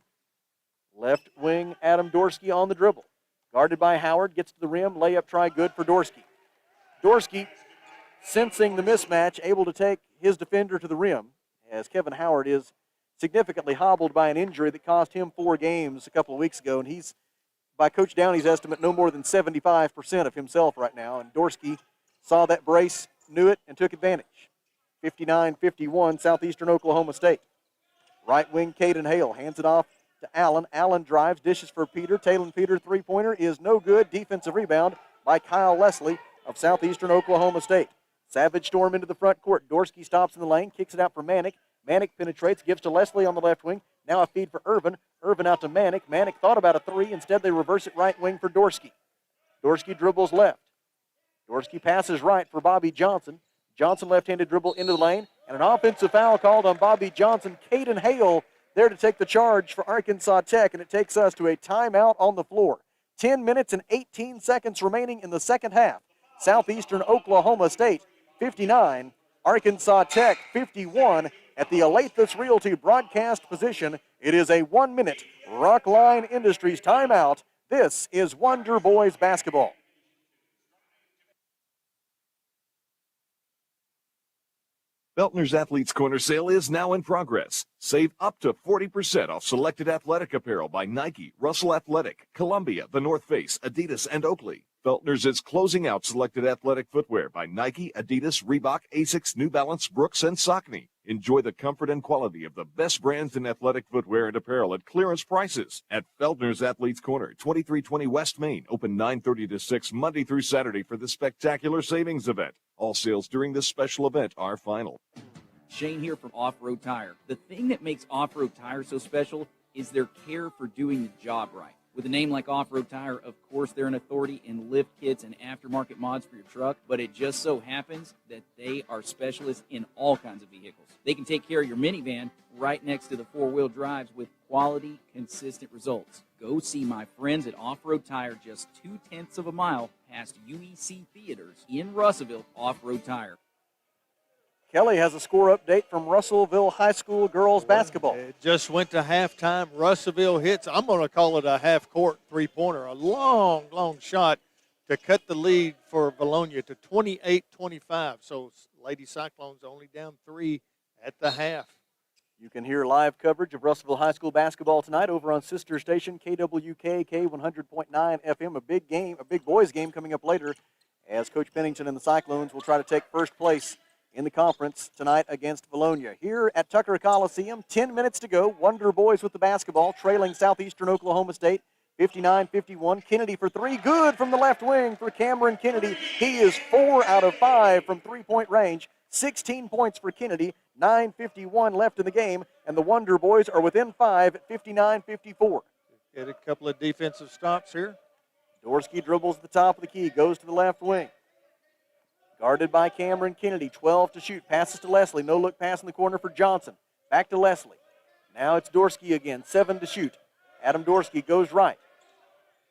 Left wing, Adam Dorsky on the dribble. Guarded by Howard, gets to the rim. Layup try good for Dorsky. Dorsky, sensing the mismatch, able to take his defender to the rim, as Kevin Howard is significantly hobbled by an injury that cost him 4 games a couple of weeks ago, and he's, by Coach Downey's estimate, no more than 75% of himself right now, and Dorsky saw that brace, knew it, and took advantage. 59-51, Southeastern Oklahoma State. Right wing, Caden Hale hands it off to Allen. Allen drives, dishes for Peter. Talon Peter, three-pointer is no good. Defensive rebound by Kyle Leslie of Southeastern Oklahoma State. Savage Storm into the front court. Dorsky stops in the lane, kicks it out for Manick. Manick penetrates, gives to Leslie on the left wing. Now a feed for Irvin. Irvin out to Manick. Manick thought about a three. Instead, they reverse it right wing for Dorsky. Dorsky dribbles left. Dorsky passes right for Bobby Johnson. Johnson left-handed dribble into the lane. And an offensive foul called on Bobby Johnson. Caden Hale there to take the charge for Arkansas Tech, and it takes us to a timeout on the floor. 10 minutes and 18 seconds remaining in the second half. Southeastern Oklahoma State 59, Arkansas Tech 51 at the Alathus Realty broadcast position. It is a 1-minute Rockline Industries timeout. This is Wonder Boys basketball. Beltner's Athletes Corner sale is now in progress. Save up to 40% off selected athletic apparel by Nike, Russell Athletic, Columbia, The North Face, Adidas, and Oakley. Beltner's is closing out selected athletic footwear by Nike, Adidas, Reebok, Asics, New Balance, Brooks, and Saucony. Enjoy the comfort and quality of the best brands in athletic footwear and apparel at clearance prices at Beltner's Athletes Corner, 2320 West Main, open 9:30 to 6 Monday through Saturday for the spectacular savings event. All sales during this special event are final. Shane here from Off-Road Tire. The thing that makes Off-Road Tire so special is their care for doing the job right. With a name like Off-Road Tire, of course, they're an authority in lift kits and aftermarket mods for your truck, but it just so happens that they are specialists in all kinds of vehicles. They can take care of your minivan right next to the four-wheel drives with quality, consistent results. Go see my friends at Off-Road Tire just 0.2 of a mile past UEC Theaters in Russellville. Off-Road Tire. Kelly has a score update from Russellville High School girls basketball. It just went to halftime. Russellville hits, I'm going to call it a half-court three-pointer, a long, long shot to cut the lead for Bologna to 28-25. So Lady Cyclones only down 3 at the half. You can hear live coverage of Russellville High School basketball tonight over on sister station KWKK 100.9 FM. A big game, a big boys game coming up later as Coach Pennington and the Cyclones will try to take first place in the conference tonight against Bologna. Here at Tucker Coliseum, 10 minutes to go. Wonder Boys with the basketball, trailing Southeastern Oklahoma State 59-51. Kennedy for three, good from the left wing for Cameron Kennedy. He is 4 out of 5 from three-point range. 16 points for Kennedy, 9:51 left in the game, and the Wonder Boys are within 5 at 59-54. Get a couple of defensive stops here. Dorsky dribbles at the top of the key, goes to the left wing. Guarded by Cameron Kennedy, 12 to shoot, passes to Leslie, no look pass in the corner for Johnson. Back to Leslie. Now it's Dorsky again, 7 to shoot. Adam Dorsky goes right.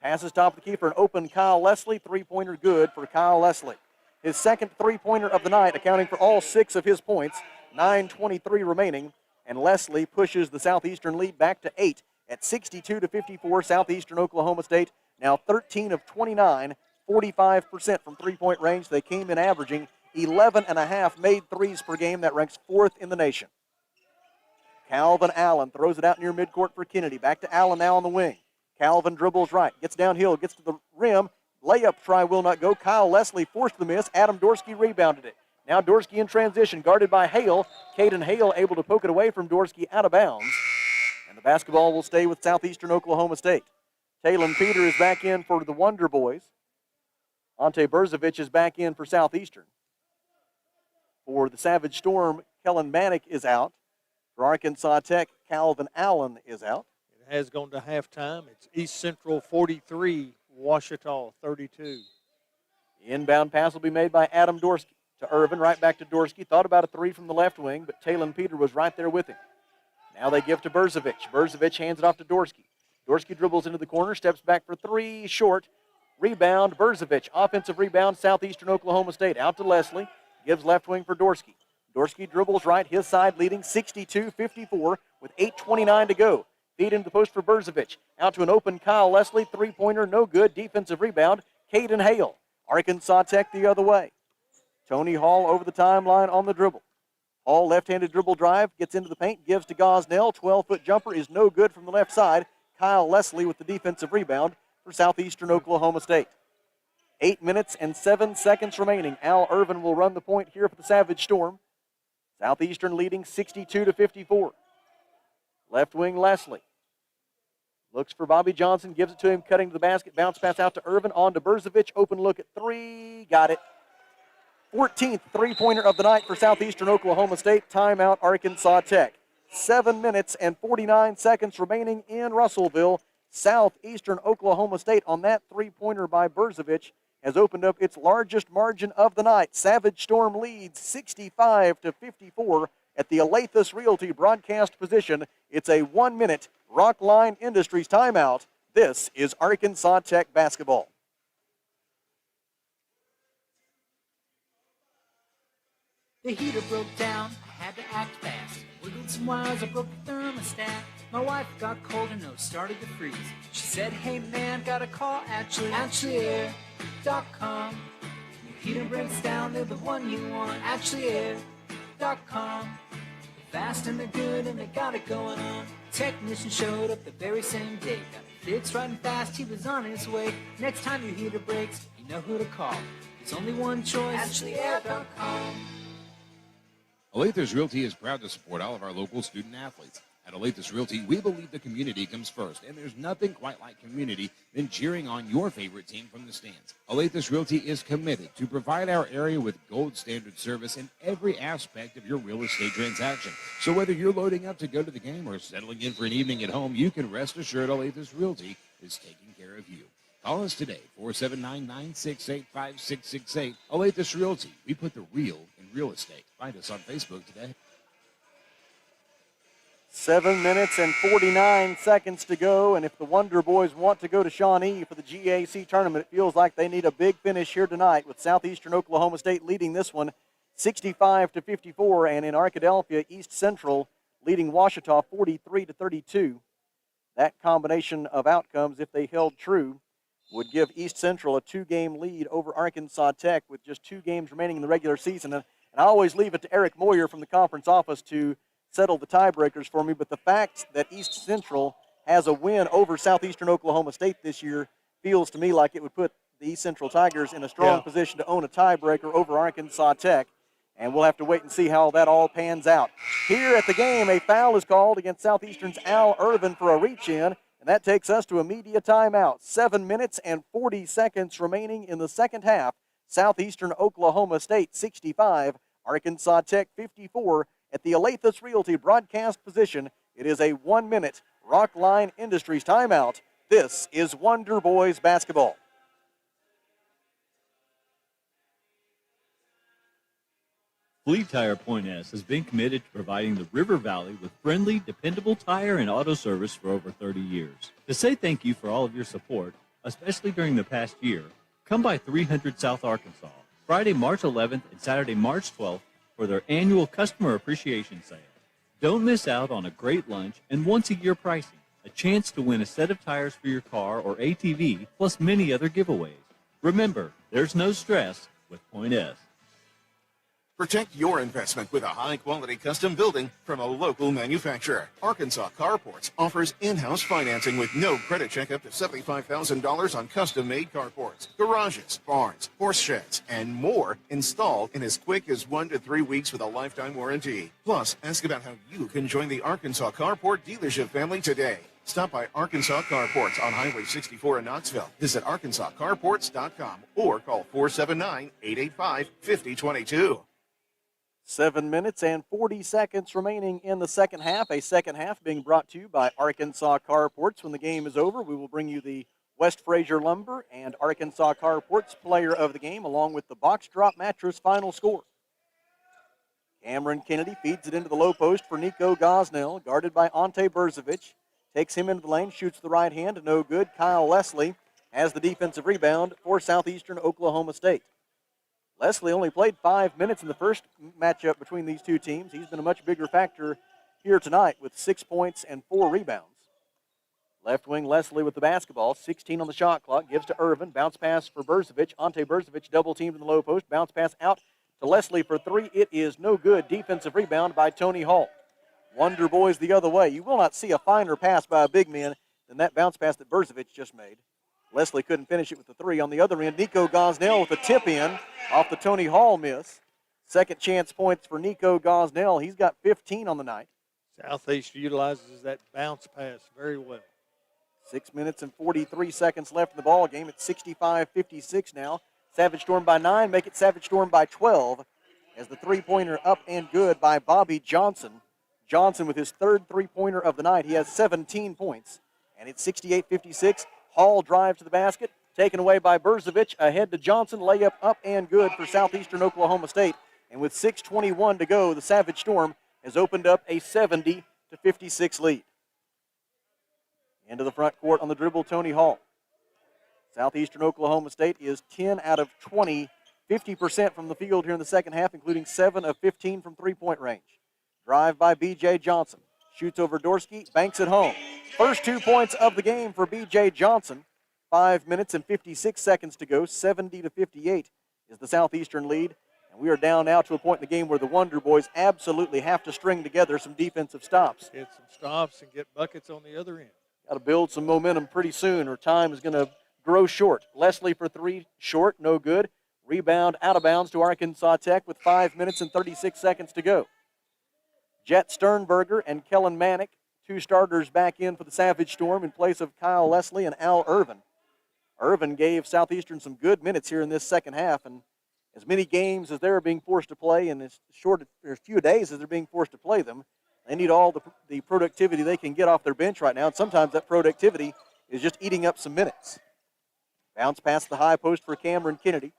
Passes top of the key for an open Kyle Leslie, three-pointer good for Kyle Leslie. His second three-pointer of the night, accounting for all 6 of his points, 9:23 remaining, and Leslie pushes the Southeastern lead back to 8 at 62-54. Southeastern Oklahoma State now 13 of 29, 45% from three-point range. They came in averaging 11.5 made threes per game. That ranks 4th in the nation. Calvin Allen throws it out near midcourt for Kennedy. Back to Allen now on the wing. Calvin dribbles right, gets downhill, gets to the rim. Layup try will not go. Kyle Leslie forced the miss. Adam Dorsky rebounded it. Now Dorsky in transition, guarded by Hale. Caden Hale able to poke it away from Dorsky out of bounds. And the basketball will stay with Southeastern Oklahoma State. Talon Peter is back in for the Wonder Boys. Ante Berzovich is back in for Southeastern. For the Savage Storm, Kellen Manick is out. For Arkansas Tech, Calvin Allen is out. It has gone to halftime. It's East Central 43, Ouachita 32. The inbound pass will be made by Adam Dorsky to Irvin, right back to Dorsky. Thought about a three from the left wing, but Talon Peter was right there with him. Now they give to Berzovich. Berzovich hands it off to Dorsky. Dorsky dribbles into the corner, steps back for three, short. Rebound, Berzovich. Offensive rebound, Southeastern Oklahoma State. Out to Leslie. Gives left wing for Dorsky. Dorsky dribbles right, his side leading 62-54 with 8:29 to go. Feed into the post for Berzovich. Out to an open Kyle Leslie. Three-pointer, no good. Defensive rebound, Caden Hale. Arkansas Tech the other way. Tony Hall over the timeline on the dribble. Hall left-handed dribble drive, gets into the paint, gives to Gosnell. 12-foot jumper is no good from the left side. Kyle Leslie with the defensive rebound for Southeastern Oklahoma State. 8 minutes and 7 seconds remaining. Al Irvin will run the point here for the Savage Storm. Southeastern leading 62-54. Left wing Leslie. Looks for Bobby Johnson, gives it to him, cutting to the basket. Bounce pass out to Irvin, on to Berzovich. Open look at three, got it. 14th three-pointer of the night for Southeastern Oklahoma State. Timeout Arkansas Tech. 7 minutes and 49 seconds remaining in Russellville. Southeastern Oklahoma State on that three-pointer by Berzovich has opened up its largest margin of the night. Savage Storm leads 65-54 at the Alathus Realty broadcast position. It's a 1-minute Rockline Industries timeout. This is Arkansas Tech basketball. The heater broke down, I had to act fast. Wiggled some wires, I broke the thermostat. My wife got cold and nose started to freeze. She said, hey man, gotta call AshleyAir.com. Your heater breaks down, they're the one you want. AshleyAir.com. They're fast and they're good and they got it going on. Technician showed up the very same day. Got it fixed right and fast, he was on his way. Next time your heater breaks, you know who to call. There's only one choice, AshleyAir.com. Alathus Realty is proud to support all of our local student athletes. At Alathus Realty, we believe the community comes first, and there's nothing quite like community than cheering on your favorite team from the stands. Alathus Realty is committed to provide our area with gold standard service in every aspect of your real estate transaction. So whether you're loading up to go to the game or settling in for an evening at home, you can rest assured Alathus Realty is taking care of you. Call us today, 479-968-5668. Olathe Realty. We put the real in real estate. Find us on Facebook today. 7 minutes and 49 seconds to go, and if the Wonder Boys want to go to Shawnee for the GAC tournament, it feels like they need a big finish here tonight with Southeastern Oklahoma State leading this one 65-54, and in Arkadelphia, East Central leading Ouachita 43-32. That combination of outcomes, if they held true, would give East Central a 2-game lead over Arkansas Tech with just 2 games remaining in the regular season. And I always leave it to Eric Moyer from the conference office to settle the tiebreakers for me, but the fact that East Central has a win over Southeastern Oklahoma State this year feels to me like it would put the East Central Tigers in a strong position to own a tiebreaker over Arkansas Tech, and we'll have to wait and see how that all pans out. Here at the game, a foul is called against Southeastern's Al Irvin for a reach-in, and that takes us to a media timeout. 7 minutes and 40 seconds remaining in the second half. Southeastern Oklahoma State 65, Arkansas Tech 54. At the Olathe Realty broadcast position, it is a 1-minute Rockline Industries timeout. This is Wonder Boys basketball. Fleet Tire Point S has been committed to providing the River Valley with friendly, dependable tire and auto service for over 30 years. To say thank you for all of your support, especially during the past year, come by 300 South Arkansas, Friday, March 11th and Saturday, March 12th, for their annual Customer Appreciation Sale. Don't miss out on a great lunch and once-a-year pricing, a chance to win a set of tires for your car or ATV, plus many other giveaways. Remember, there's no stress with Point S. Protect your investment with a high-quality custom building from a local manufacturer. Arkansas Carports offers in-house financing with no credit check up to $75,000 on custom-made carports, garages, barns, horse sheds, and more installed in as quick as 1 to 3 weeks with a lifetime warranty. Plus, ask about how you can join the Arkansas Carport dealership family today. Stop by Arkansas Carports on Highway 64 in Knoxville. Visit arkansascarports.com or call 479-885-5022. 7 minutes and 40 seconds remaining in the second half. A second half being brought to you by Arkansas Carports. When the game is over, we will bring you the West Fraser Lumber and Arkansas Carports player of the game, along with the box drop mattress final score. Cameron Kennedy feeds it into the low post for Nico Gosnell, guarded by Ante Berzovic. Takes him into the lane, shoots the right hand, no good. Kyle Leslie has the defensive rebound for Southeastern Oklahoma State. Leslie only played 5 minutes in the first matchup between these two teams. He's been a much bigger factor here tonight with 6 points and 4 rebounds. Left wing Leslie with the basketball, 16 on the shot clock, gives to Irvin. Bounce pass for Berzovic. Ante Berzovic double teamed in the low post. Bounce pass out to Leslie for 3. It is no good. Defensive rebound by Tony Hall. Wonder Boys the other way. You will not see a finer pass by a big man than that bounce pass that Berzovic just made. Leslie couldn't finish it with the 3. On the other end, Nico Gosnell with a tip-in off the Tony Hall miss. Second chance points for Nico Gosnell. He's got 15 on the night. Southeast utilizes that bounce pass very well. 6 minutes and 43 seconds left in the ball game. It's 65-56 now. Savage Storm by 9, make it Savage Storm by 12 as the three-pointer up and good by Bobby Johnson. Johnson with his third three-pointer of the night. He has 17 points, and it's 68-56. Hall drives to the basket, taken away by Berzovic. Ahead to Johnson, layup up and good for Southeastern Oklahoma State. And with 6:21 to go, the Savage Storm has opened up a 70-56 lead. Into the front court on the dribble, Tony Hall. Southeastern Oklahoma State is 10 out of 20, 50% from the field here in the second half, including 7 of 15 from three-point range. Drive by B.J. Johnson. Shoots over Dorsky, banks it home. First 2 points of the game for B.J. Johnson. 5 minutes and 56 seconds to go. 70-58 is the Southeastern lead. And we are down now to a point in the game where the Wonder Boys absolutely have to string together some defensive stops. Get some stops and get buckets on the other end. Got to build some momentum pretty soon or time is going to grow short. Leslie for 3, short, no good. Rebound out of bounds to Arkansas Tech with 5 minutes and 36 seconds to go. Jet Sternberger and Kellen Manick, 2 starters back in for the Savage Storm in place of Kyle Leslie and Al Irvin. Irvin gave Southeastern some good minutes here in this second half, and as many games as they're being forced to play in as short as few days as they're being forced to play them, they need all the productivity they can get off their bench right now, and sometimes that productivity is just eating up some minutes. Bounce past the high post for Cameron Kennedy.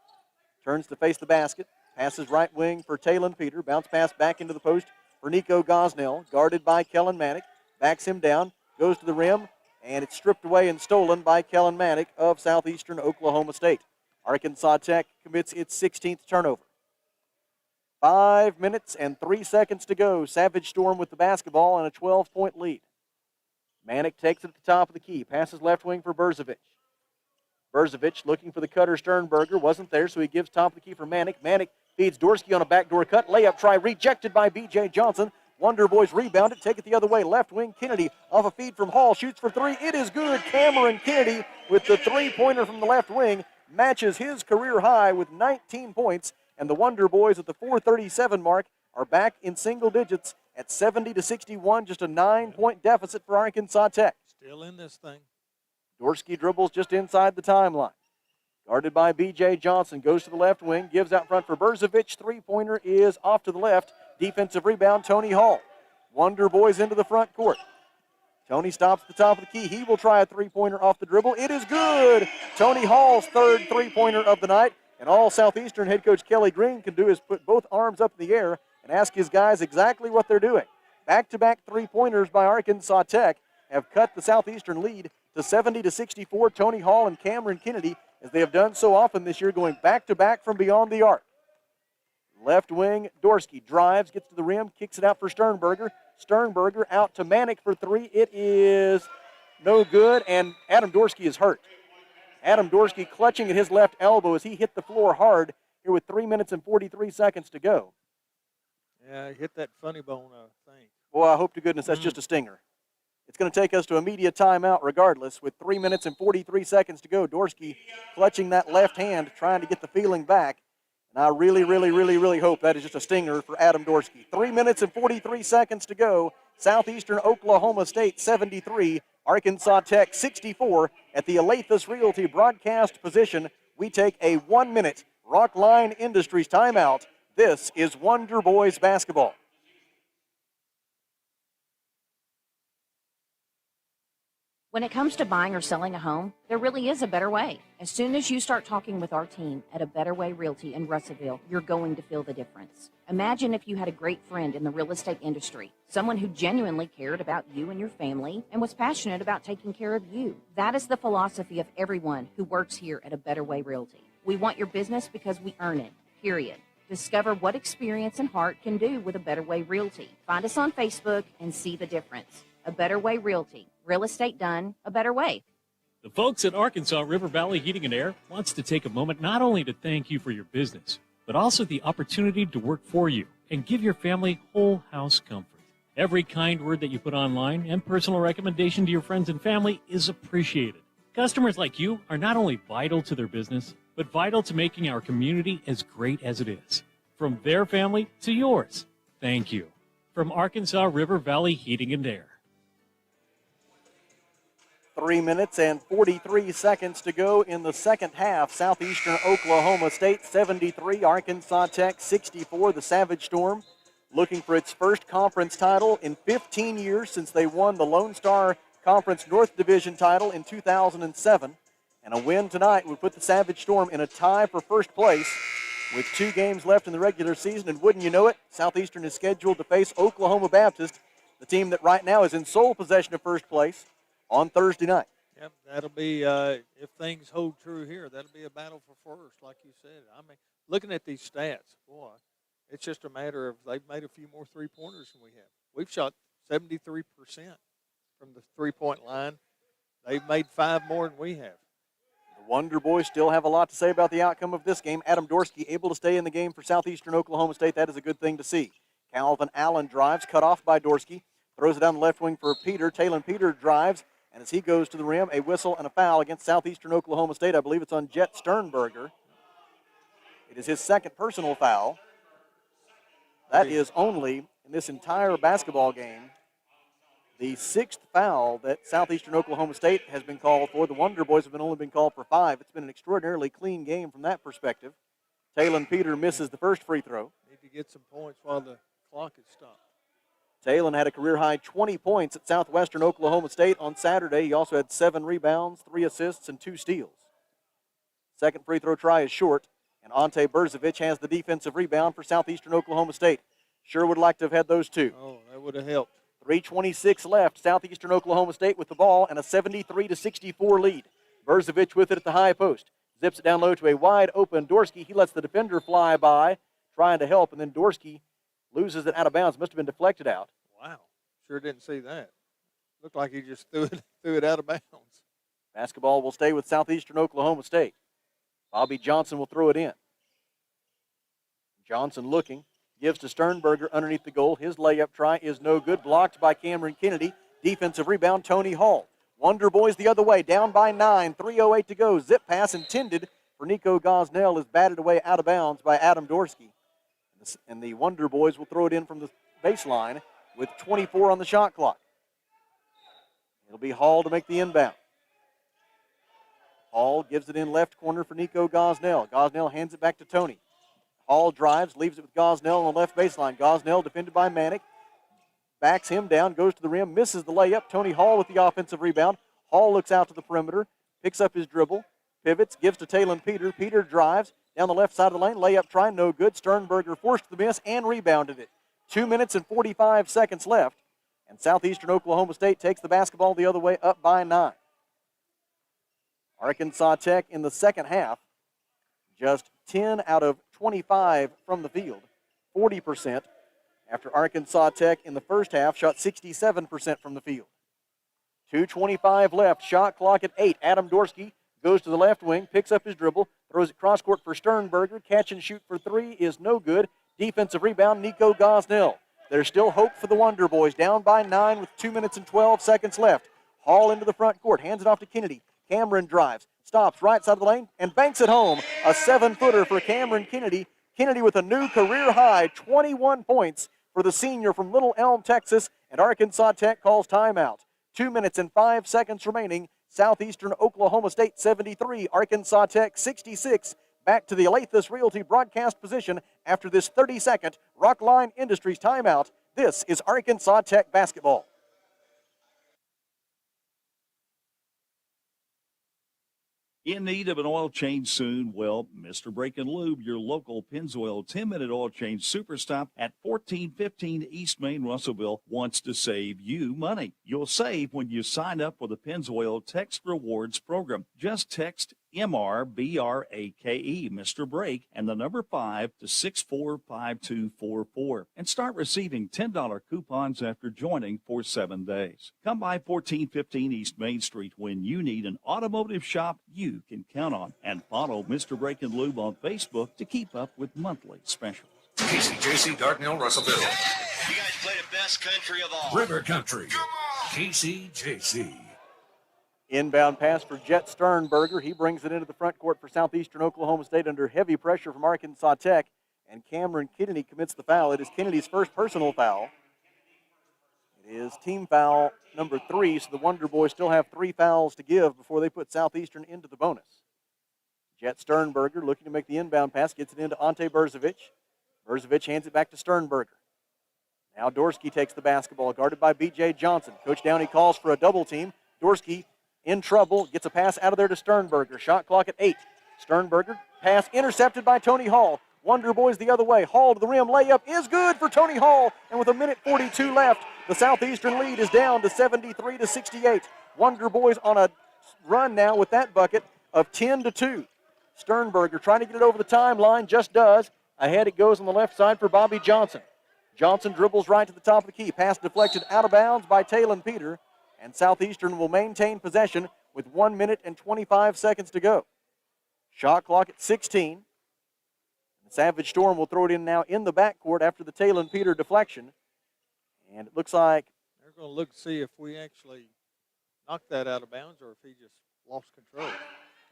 Turns to face the basket. Passes right wing for Talon Peter. Bounce pass back into the post for Nico Gosnell. Guarded by Kellen Manick. Backs him down. Goes to the rim. And it's stripped away and stolen by Kellen Manick of Southeastern Oklahoma State. Arkansas Tech commits its 16th turnover. 5 minutes and 3 seconds to go. Savage Storm with the basketball and a 12-point lead. Manick takes it at the top of the key. Passes left wing for Berzovic. Berzovic looking for the cutter Sternberger. Wasn't there, so he gives top of the key for Manick. Manick feeds Dorsky on a backdoor cut. Layup try rejected by B.J. Johnson. Wonder Boys rebound it. Take it the other way. Left wing Kennedy off a feed from Hall. Shoots for three. It is good. Cameron Kennedy with the three-pointer from the left wing. Matches his career high with 19 points. And the Wonder Boys at the 4:37 mark are back in single digits at 70-61. Just a 9-point deficit for Arkansas Tech. Still in this thing. Dorsky dribbles just inside the timeline. Guarded by B.J. Johnson. Goes to the left wing. Gives out front for Berzovic. Three-pointer is off to the left. Defensive rebound, Tony Hall. Wonder Boys into the front court. Tony stops at the top of the key. He will try a three-pointer off the dribble. It is good. Tony Hall's third three-pointer of the night. And all Southeastern head coach Kelly Green can do is put both arms up in the air and ask his guys exactly what they're doing. Back-to-back three-pointers by Arkansas Tech have cut the Southeastern lead to 70-64. Tony Hall and Cameron Kennedy, as they have done so often this year, going back-to-back from beyond the arc. Left wing, Dorsky drives, gets to the rim, kicks it out for Sternberger. Sternberger out to Manick for three. It is no good, and Adam Dorsky is hurt. Adam Dorsky clutching at his left elbow as he hit the floor hard here with 3 minutes and 43 seconds to go. Yeah, hit that funny bone thing. Boy, I hope to goodness that's just a stinger. It's going to take us to a media timeout regardless with 3 minutes and 43 seconds to go. Dorsky clutching that left hand, trying to get the feeling back. And I really hope that is just a stinger for Adam Dorsky. 3 minutes and 43 seconds to go. Southeastern Oklahoma State 73, Arkansas Tech 64. At the Alathus Realty broadcast position, we take a 1 minute Rockline Industries timeout. This is Wonder Boys basketball. When it comes to buying or selling a home, there really is a better way. As soon as you start talking with our team at A Better Way Realty in Russellville, you're going to feel the difference. Imagine if you had a great friend in the real estate industry, someone who genuinely cared about you and your family and was passionate about taking care of you. That is the philosophy of everyone who works here at A Better Way Realty. We want your business because we earn it, period. Discover what experience and heart can do with A Better Way Realty. Find us on Facebook and see the difference. A Better Way Realty. Real estate done a better way. The folks at Arkansas River Valley Heating and Air wants to take a moment not only to thank you for your business, but also the opportunity to work for you and give your family whole house comfort. Every kind word that you put online and personal recommendation to your friends and family is appreciated. Customers like you are not only vital to their business, but vital to making our community as great as it is. From their family to yours, thank you. From Arkansas River Valley Heating and Air. 3 minutes and 43 seconds to go in the second half. Southeastern Oklahoma State 73, Arkansas Tech 64. The Savage Storm looking for its first conference title in 15 years since they won the Lone Star Conference North Division title in 2007. And a win tonight would put the Savage Storm in a tie for first place with 2 games left in the regular season. And wouldn't you know it, Southeastern is scheduled to face Oklahoma Baptist, the team that right now is in sole possession of first place, on Thursday night. Yep, that'll be, if things hold true here, that'll be a battle for first, like you said. I mean, looking at these stats, boy, it's just a matter of they've made a few more three-pointers than we have. We've shot 73% from the three-point line. They've made 5 more than we have. The Wonder Boys still have a lot to say about the outcome of this game. Adam Dorsky able to stay in the game for Southeastern Oklahoma State. That is a good thing to see. Calvin Allen drives, cut off by Dorsky. Throws it down the left wing for Peter. Talon Peter drives. And as he goes to the rim, a whistle and a foul against Southeastern Oklahoma State. I believe it's on Jet Sternberger. It is his second personal foul. That is only, in this entire basketball game, the 6th foul that Southeastern Oklahoma State has been called for. The Wonder Boys have only been called for 5. It's been an extraordinarily clean game from that perspective. Talon Peter misses the first free throw. Need to get some points while the clock is stopped. Talon had a career-high 20 points at Southwestern Oklahoma State on Saturday. He also had 7 rebounds, 3 assists, and 2 steals. Second free throw try is short, and Ante Berzovic has the defensive rebound for Southeastern Oklahoma State. Sure would like to have had those two. Oh, that would have helped. 3:26 left. Southeastern Oklahoma State with the ball and a 73-64 lead. Berzovic with it at the high post. Zips it down low to a wide-open Dorsky. He lets the defender fly by, trying to help, and then Dorsky loses it out of bounds. Must have been deflected out. Wow. Sure didn't see that. Looked like he just threw it out of bounds. Basketball will stay with Southeastern Oklahoma State. Bobby Johnson will throw it in. Johnson looking. Gives to Sternberger underneath the goal. His layup try is no good. Blocked by Cameron Kennedy. Defensive rebound, Tony Hall. Wonder Boys the other way, down by 9. 3:08 to go. Zip pass intended for Nico Gosnell is batted away out of bounds by Adam Dorsky. And the Wonder Boys will throw it in from the baseline with 24 on the shot clock. It'll be Hall to make the inbound. Hall gives it in left corner for Nico Gosnell. Gosnell hands it back to Tony. Hall drives, leaves it with Gosnell on the left baseline. Gosnell defended by Manick. Backs him down, goes to the rim, misses the layup. Tony Hall with the offensive rebound. Hall looks out to the perimeter, picks up his dribble, pivots, gives to Talon Peter. Peter drives down the left side of the lane. Layup try, no good. Sternberger forced the miss and rebounded it. 2 minutes and 45 seconds left. And Southeastern Oklahoma State takes the basketball the other way, up by 9. Arkansas Tech in the second half, just 10 out of 25 from the field, 40%, after Arkansas Tech in the first half shot 67% from the field. 2:25 left, shot clock at 8. Adam Dorsky goes to the left wing, picks up his dribble, throws it cross court for Sternberger. Catch and shoot for 3 is no good. Defensive rebound, Nico Gosnell. There's still hope for the Wonder Boys, down by 9 with 2 minutes and 12 seconds left. Hall into the front court, hands it off to Kennedy. Cameron drives, stops right side of the lane, and banks it home. A 7-footer for Cameron Kennedy. Kennedy with a new career high, 21 points for the senior from Little Elm, Texas, and Arkansas Tech calls timeout. 2 minutes and 5 seconds remaining. Southeastern Oklahoma State 73, Arkansas Tech 66. Back to the Alathus Realty broadcast position after this 30-second Rockline Industries timeout. This is Arkansas Tech basketball. In need of an oil change soon? Well, Mr. Brake and Lube, your local Pennzoil 10-minute oil change super stop at 1415 East Main, Russellville, wants to save you money. You'll save when you sign up for the Pennzoil Text Rewards program. Just text MRBRAKE, Mr. Brake, and the number 5 to 645244 and start receiving $10 coupons after joining for 7 days. Come by 1415 East Main Street when you need an automotive shop you can count on, and follow Mr. Brake and Lube on Facebook to keep up with monthly specials. KCJC, Dartnell, Russellville. You guys play the best country of all. River Country. KCJC. Inbound pass for Jet Sternberger. He brings it into the front court for Southeastern Oklahoma State under heavy pressure from Arkansas Tech. And Cameron Kennedy commits the foul. It is Kennedy's first personal foul. It is team foul number 3, so the Wonder Boys still have 3 fouls to give before they put Southeastern into the bonus. Jet Sternberger looking to make the inbound pass, gets it into Ante Berzovic. Berzovic hands it back to Sternberger. Now Dorsky takes the basketball, guarded by B.J. Johnson. Coach Downey calls for a double team. Dorsky in trouble, gets a pass out of there to Sternberger. Shot clock at 8. Sternberger, pass intercepted by Tony Hall. Wonder Boys the other way. Hall to the rim, layup is good for Tony Hall. And with 1:42 left, the Southeastern lead is down to 73-68. Wonder Boys on a run now with that bucket of 10-2. Sternberger trying to get it over the timeline, just does. Ahead it goes on the left side for Bobby Johnson. Johnson dribbles right to the top of the key. Pass deflected out of bounds by Talon Peter. And Southeastern will maintain possession with 1 minute and 25 seconds to go. Shot clock at 16. The Savage Storm will throw it in now in the backcourt after the Talon Peter deflection. And it looks like they're going to look to see if we actually knocked that out of bounds or if he just lost control.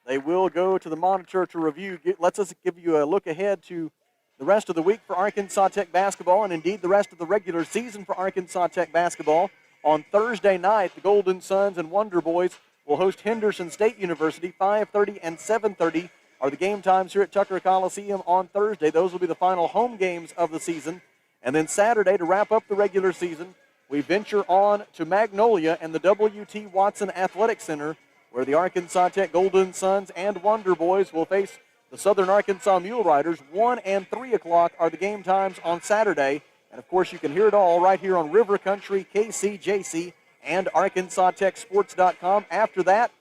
They will go to the monitor to review. Let's us give you a look ahead to the rest of the week for Arkansas Tech basketball, and indeed the rest of the regular season for Arkansas Tech basketball. On Thursday night, the Golden Suns and Wonder Boys will host Henderson State University. 5:30 and 7:30 are the game times here at Tucker Coliseum on Thursday. Those will be the final home games of the season. And then Saturday, to wrap up the regular season, we venture on to Magnolia and the W.T. Watson Athletic Center, where the Arkansas Tech Golden Suns and Wonder Boys will face the Southern Arkansas Mule Riders. 1 and 3 o'clock are the game times on Saturday. And, of course, you can hear it all right here on River Country, KCJC, and ArkansasTechSports.com. After that,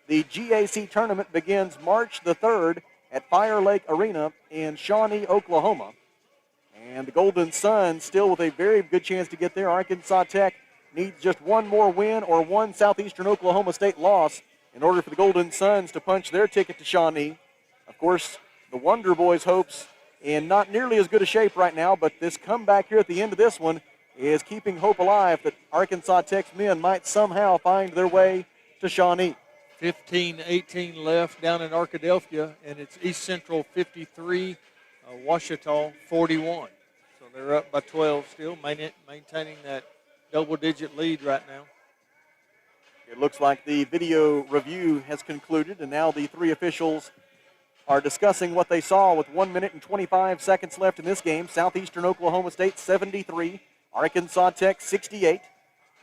the GAC tournament begins March the 3rd at Fire Lake Arena in Shawnee, Oklahoma. And the Golden Suns still with a very good chance to get there. Arkansas Tech needs just one more win or one Southeastern Oklahoma State loss in order for the Golden Suns to punch their ticket to Shawnee. Of course, the Wonder Boys' hopes in not nearly as good a shape right now, but this comeback here at the end of this one is keeping hope alive that Arkansas Tech's men might somehow find their way to Shawnee. 15-18 left down in Arkadelphia, and it's East Central 53, Ouachita 41. So they're up by 12 still, maintaining that double-digit lead right now. It looks like the video review has concluded, and now the three officials are discussing what they saw with 1 minute and 25 seconds left in this game. Southeastern Oklahoma State 73, Arkansas Tech 68.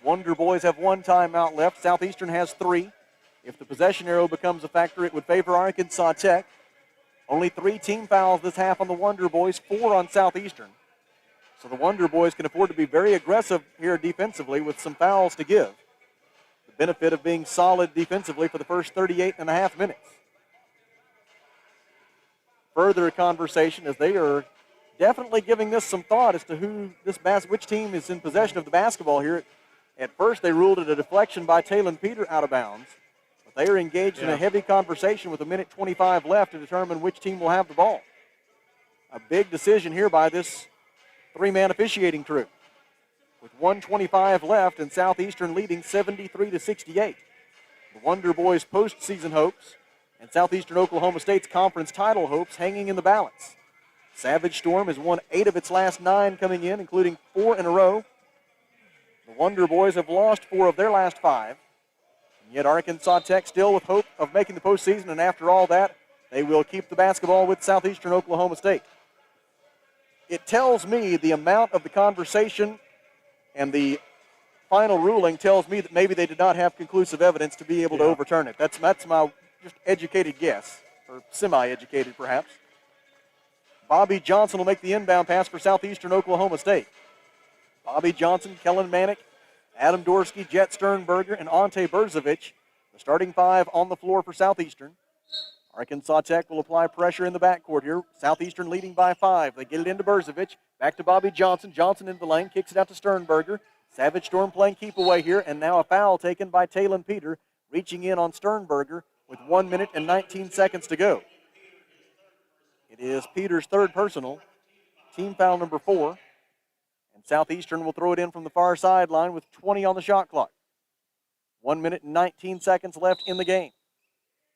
Wonder Boys have one timeout left. Southeastern has 3. If the possession arrow becomes a factor, it would favor Arkansas Tech. Only 3 team fouls this half on the Wonder Boys, 4 on Southeastern. So the Wonder Boys can afford to be very aggressive here defensively with some fouls to give. The benefit of being solid defensively for the first 38 and a half minutes. Further conversation as they are definitely giving this some thought as to which team is in possession of the basketball here. At first, they ruled it a deflection by Talon Peter out of bounds. But they are engaged in a heavy conversation with 1:25 left to determine which team will have the ball. A big decision here by this 3-man officiating crew. With 1:25 left and Southeastern leading 73-68. The Wonder Boys' postseason hopes and Southeastern Oklahoma State's conference title hopes hanging in the balance. Savage Storm has won 8 of its last 9 coming in, including 4 in a row. The Wonder Boys have lost 4 of their last 5. And yet Arkansas Tech still with hope of making the postseason, and after all that, they will keep the basketball with Southeastern Oklahoma State. It tells me the amount of the conversation and the final ruling tells me that maybe they did not have conclusive evidence to be able to overturn it. That's my just educated guess, or semi-educated perhaps. Bobby Johnson will make the inbound pass for Southeastern Oklahoma State. Bobby Johnson, Kellen Manick, Adam Dorsky, Jet Sternberger, and Ante Berzovic, the starting 5 on the floor for Southeastern. Arkansas Tech will apply pressure in the backcourt here. Southeastern leading by 5. They get it into Berzovic, back to Bobby Johnson. Johnson into the lane, kicks it out to Sternberger. Savage Storm playing keep away here, and now a foul taken by Talon Peter, reaching in on Sternberger with 1 minute and 19 seconds to go. It is Peter's third personal, team foul number 4. And Southeastern will throw it in from the far sideline with 20 on the shot clock. 1 minute and 19 seconds left in the game.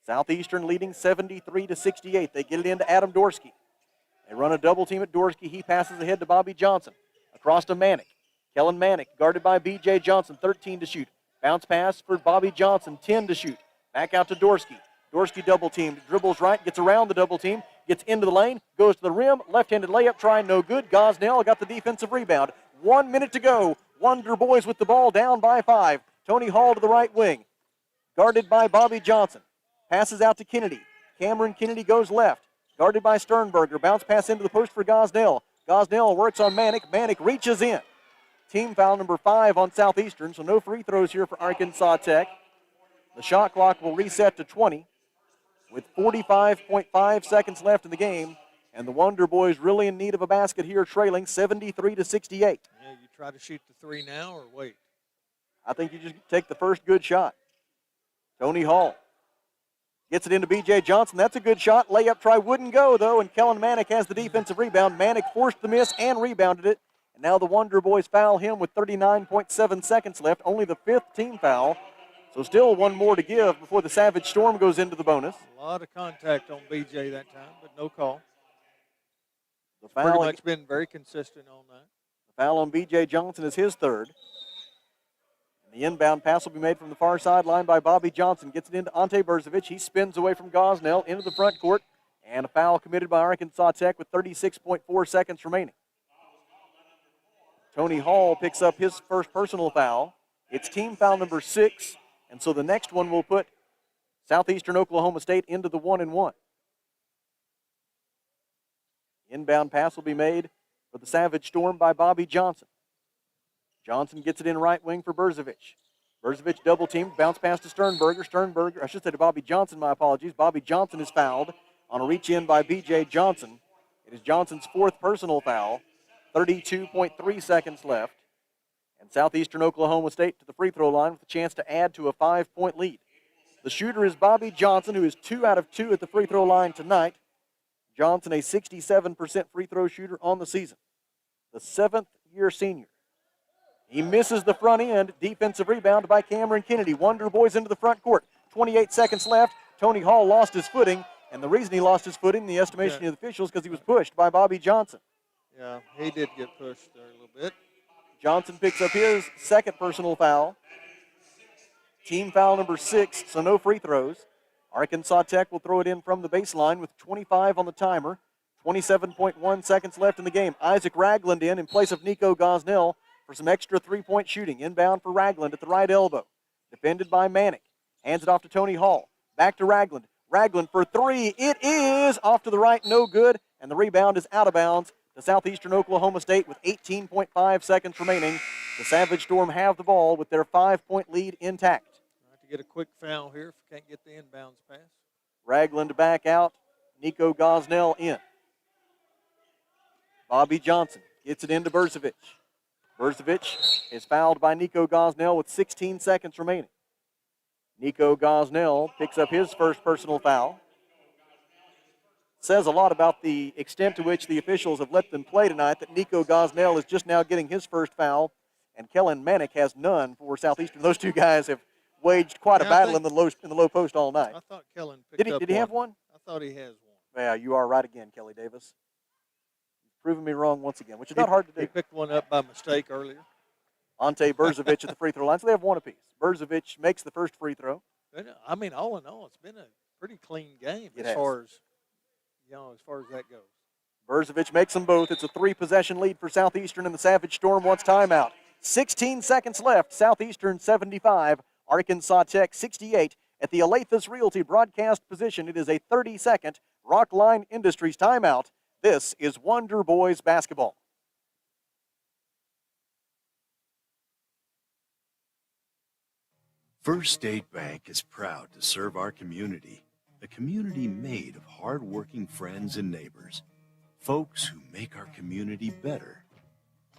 Southeastern leading 73-68. They get it into Adam Dorsky. They run a double team at Dorsky. He passes ahead to Bobby Johnson. Across to Manick. Kellen Manick guarded by B.J. Johnson, 13 to shoot. Bounce pass for Bobby Johnson, 10 to shoot. Back out to Dorsky. Dorsky double teamed, dribbles right, gets around the double team, gets into the lane, goes to the rim, left-handed layup, try, no good. Gosnell got the defensive rebound. 1 minute to go. Wonder Boys with the ball down by 5. Tony Hall to the right wing, guarded by Bobby Johnson. Passes out to Kennedy. Cameron Kennedy goes left, guarded by Sternberger. Bounce pass into the post for Gosnell. Gosnell works on Manick. Manick reaches in. Team foul number 5 on Southeastern, so no free throws here for Arkansas Tech. The shot clock will reset to 20 with 45.5 seconds left in the game, and the Wonder Boys really in need of a basket here, trailing 73-68. Yeah, you try to shoot the 3 now or wait? I think you just take the first good shot. Tony Hall gets it into B.J. Johnson. That's a good shot. Layup try wouldn't go, though, and Kellen Manick has the defensive rebound. Manick forced the miss and rebounded it, and now the Wonder Boys foul him with 39.7 seconds left, only the 5th team foul. So still one more to give before the Savage Storm goes into the bonus. A lot of contact on B.J. that time, but no call. The Pretty foul, much been very consistent on that. the foul on B.J. Johnson is his 3rd. And the inbound pass will be made from the far sideline by Bobby Johnson. Gets it into Ante Berzovic. He spins away from Gosnell into the front court. And a foul committed by Arkansas Tech with 36.4 seconds remaining. Tony Hall picks up his first personal foul. It's team foul number 6, and so the next one will put Southeastern Oklahoma State into the 1-and-1. Inbound pass will be made for the Savage Storm by Bobby Johnson. Johnson gets it in right wing for Berzovic. Berzovic double teamed, bounce pass to Sternberger. I should say to Bobby Johnson, my apologies. Bobby Johnson is fouled on a reach in by B.J. Johnson. It is Johnson's 4th personal foul. 32.3 seconds left. And Southeastern Oklahoma State to the free throw line with a chance to add to a 5-point lead. The shooter is Bobby Johnson, who is 2 out of 2 at the free throw line tonight. Johnson, a 67% free throw shooter on the season. The 7th-year senior. He misses the front end. Defensive rebound by Cameron Kennedy. Wonder Boys into the front court. 28 seconds left. Tony Hall lost his footing. And the reason he lost his footing, in the estimation of the officials, because he was pushed by Bobby Johnson. Yeah, he did get pushed there a little bit. Johnson picks up his 2nd personal foul. Team foul number 6, so no free throws. Arkansas Tech will throw it in from the baseline with 25 on the timer. 27.1 seconds left in the game. Isaac Ragland in place of Nico Gosnell for some extra three-point shooting. Inbound for Ragland at the right elbow. Defended by Manick. Hands it off to Tony Hall. Back to Ragland. Ragland for 3. It is off to the right, no good. And the rebound is out of bounds to Southeastern Oklahoma State with 18.5 seconds remaining. The Savage Storm have the ball with their 5-point lead intact. To get a quick foul here if we can't get the inbounds pass. Ragland back out. Nico Gosnell in. Bobby Johnson gets it into Berzovic. Berzovic is fouled by Nico Gosnell with 16 seconds remaining. Nico Gosnell picks up his first personal foul. Says a lot about the extent to which the officials have let them play tonight that Nico Gosnell is just now getting his first foul, and Kellen Manick has none for Southeastern. Those two guys have waged quite a battle in the low post all night. I thought Kellen picked up Did he have one? I thought he has one. Yeah, you are right again, Kelly Davis. You've proven me wrong once again, which is not hard to do. He picked one up by mistake earlier. Ante Berzovic at the free throw line, so they have one apiece. Berzovic makes the first free throw. I mean, all in all, it's been a pretty clean game It as has. far as that goes. Berzovic makes them both. It's a 3-possession lead for Southeastern, and the Savage Storm wants timeout. 16 seconds left. Southeastern 75, Arkansas Tech 68. At the Alathus Realty broadcast position, it is a 30-second Rockline Industries timeout. This is Wonder Boys basketball. First State Bank is proud to serve our community, a community made of hard-working friends and neighbors, folks who make our community better.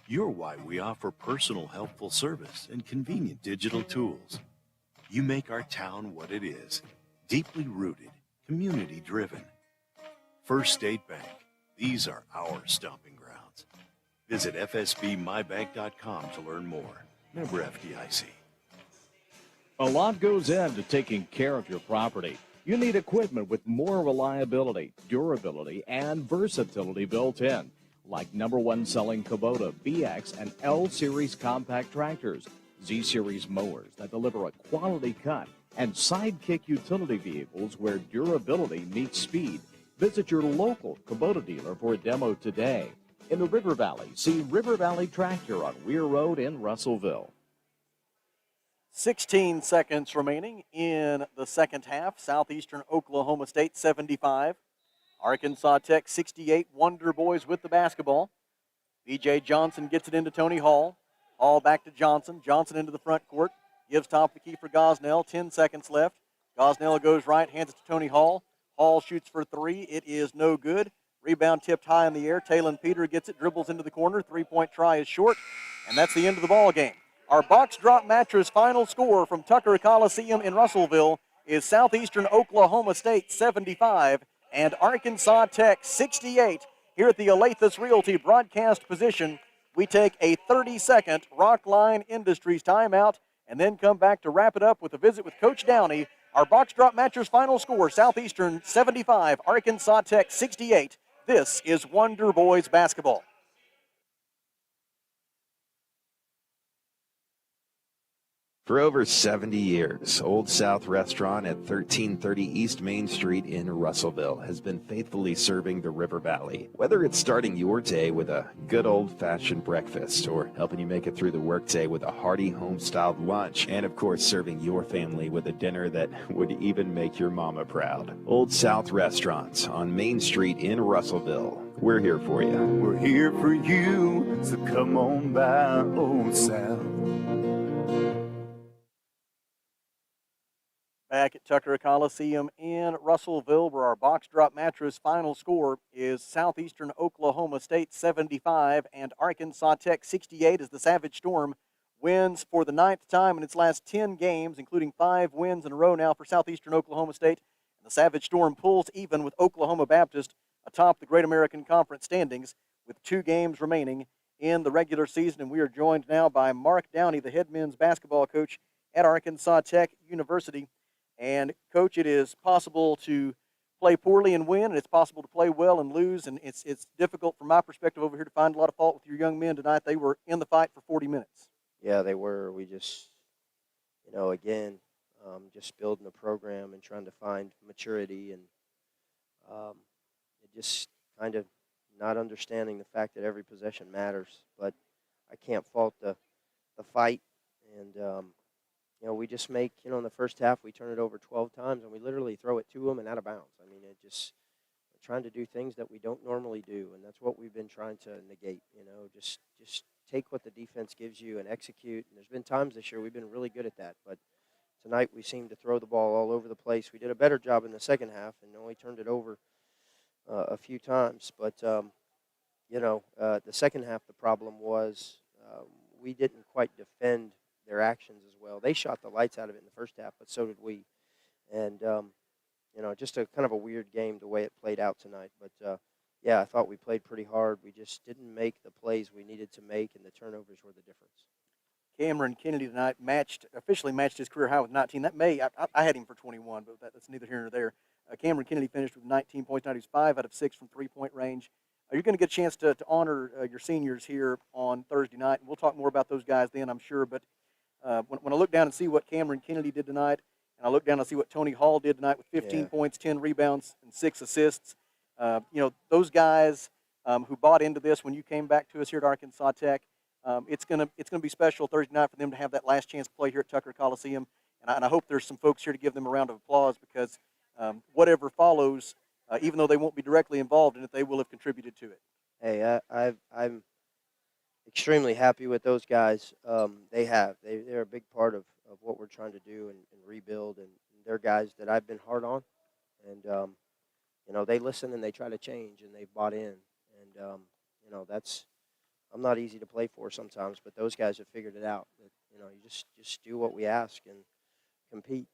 You're why we offer personal helpful service and convenient digital tools. You make our town what it is, deeply rooted, community-driven. First State Bank, these are our stomping grounds. Visit fsbmybank.com to learn more. Member FDIC. A lot goes into taking care of your property. You need equipment with more reliability, durability, and versatility built in, like #1 selling Kubota BX and L Series compact tractors, Z Series mowers that deliver a quality cut, and Sidekick utility vehicles where durability meets speed. Visit your local Kubota dealer for a demo today. In the River Valley, see River Valley Tractor on Weir Road in Russellville. 16 seconds remaining in the second half. Southeastern Oklahoma State 75. Arkansas Tech 68. Wonder Boys with the basketball. B.J. Johnson gets it into Tony Hall. Hall back to Johnson. Johnson into the front court. Gives top of the key for Gosnell. 10 seconds left. Gosnell goes right, hands it to Tony Hall. Hall shoots for 3. It is no good. Rebound tipped high in the air. Talon Peter gets it, dribbles into the corner. 3-point try is short, and that's the end of the ball game. Our box drop mattress final score from Tucker Coliseum in Russellville is Southeastern Oklahoma State 75 and Arkansas Tech 68. Here at the Alathus Realty broadcast position, we take a 30-second Rockline Industries timeout and then come back to wrap it up with a visit with Coach Downey. Our box drop mattress final score, Southeastern 75, Arkansas Tech 68. This is Wonder Boys basketball. For over 70 years, Old South Restaurant at 1330 East Main Street in Russellville has been faithfully serving the River Valley. Whether it's starting your day with a good old-fashioned breakfast or helping you make it through the workday with a hearty home-styled lunch, and of course serving your family with a dinner that would even make your mama proud. Old South Restaurant on Main Street in Russellville. We're here for you. We're here for you, so come on by Old South. Back at Tucker Coliseum in Russellville, where our box drop mattress final score is Southeastern Oklahoma State 75 and Arkansas Tech 68, as the Savage Storm wins for the 9th time in its last 10 games, including 5 wins in a row now for Southeastern Oklahoma State. And the Savage Storm pulls even with Oklahoma Baptist atop the Great American Conference standings with 2 games remaining in the regular season. And we are joined now by Mark Downey, the head men's basketball coach at Arkansas Tech University. And, Coach, it is possible to play poorly and win, and it's possible to play well and lose, and it's difficult from my perspective over here to find a lot of fault with your young men tonight. They were in the fight for 40 minutes. Yeah, they were. We just, again, just building a program and trying to find maturity and just kind of not understanding the fact that every possession matters. But I can't fault the fight, and we just make, in the first half, we turn it over 12 times, and we literally throw it to them and out of bounds. I mean, we're trying to do things that we don't normally do, and that's what we've been trying to negate, just take what the defense gives you and execute. And there's been times this year we've been really good at that, but tonight we seem to throw the ball all over the place. We did a better job in the second half and only turned it over a few times. But, the second half, the problem was we didn't quite defend their actions as well. They shot the lights out of it in the first half, but so did we. And, just a kind of a weird game the way it played out tonight. But, I thought we played pretty hard. We just didn't make the plays we needed to make, and the turnovers were the difference. Cameron Kennedy tonight officially matched his career high with 19. I had him for 21, but that's neither here nor there. Cameron Kennedy finished with 19 points tonight. He was 5 out of 6 from three-point range. You're going to get a chance to honor your seniors here on Thursday night, and we'll talk more about those guys then, I'm sure. But when I look down and see what Cameron Kennedy did tonight, and I look down and see what Tony Hall did tonight with 15 points, 10 rebounds, and 6 assists, those guys who bought into this when you came back to us here at Arkansas Tech, it's gonna be special Thursday night for them to have that last chance to play here at Tucker Coliseum, and I hope there's some folks here to give them a round of applause, because whatever follows, even though they won't be directly involved in it, they will have contributed to it. Hey, I'm extremely happy with those guys. They're a big part of what we're trying to do and rebuild, and they're guys that I've been hard on, and they listen and they try to change, and they've bought in, and I'm not easy to play for sometimes, but those guys have figured it out. That you just do what we ask and compete,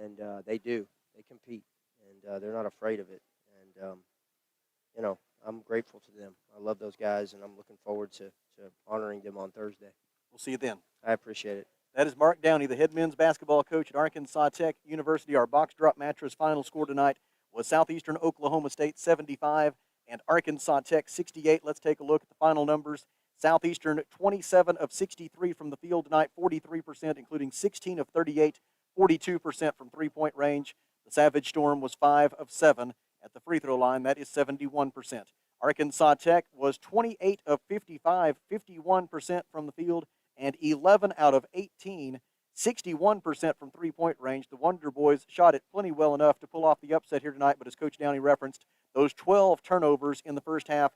and they do. They compete, and they're not afraid of it, and I'm grateful to them. I love those guys, and I'm looking forward to honoring them on Thursday. We'll see you then. I appreciate it. That is Mark Downey, the head men's basketball coach at Arkansas Tech University. Our box drop mattress final score tonight was Southeastern Oklahoma State 75 and Arkansas Tech 68. Let's take a look at the final numbers. Southeastern 27 of 63 from the field tonight, 43%, including 16 of 38, 42% from three-point range. The Savage Storm was 5 of 7 at the free throw line. That is 71%. Arkansas Tech was 28 of 55, 51% from the field, and 11 out of 18, 61% from three-point range. The Wonder Boys shot it plenty well enough to pull off the upset here tonight, but as Coach Downey referenced, those 12 turnovers in the first half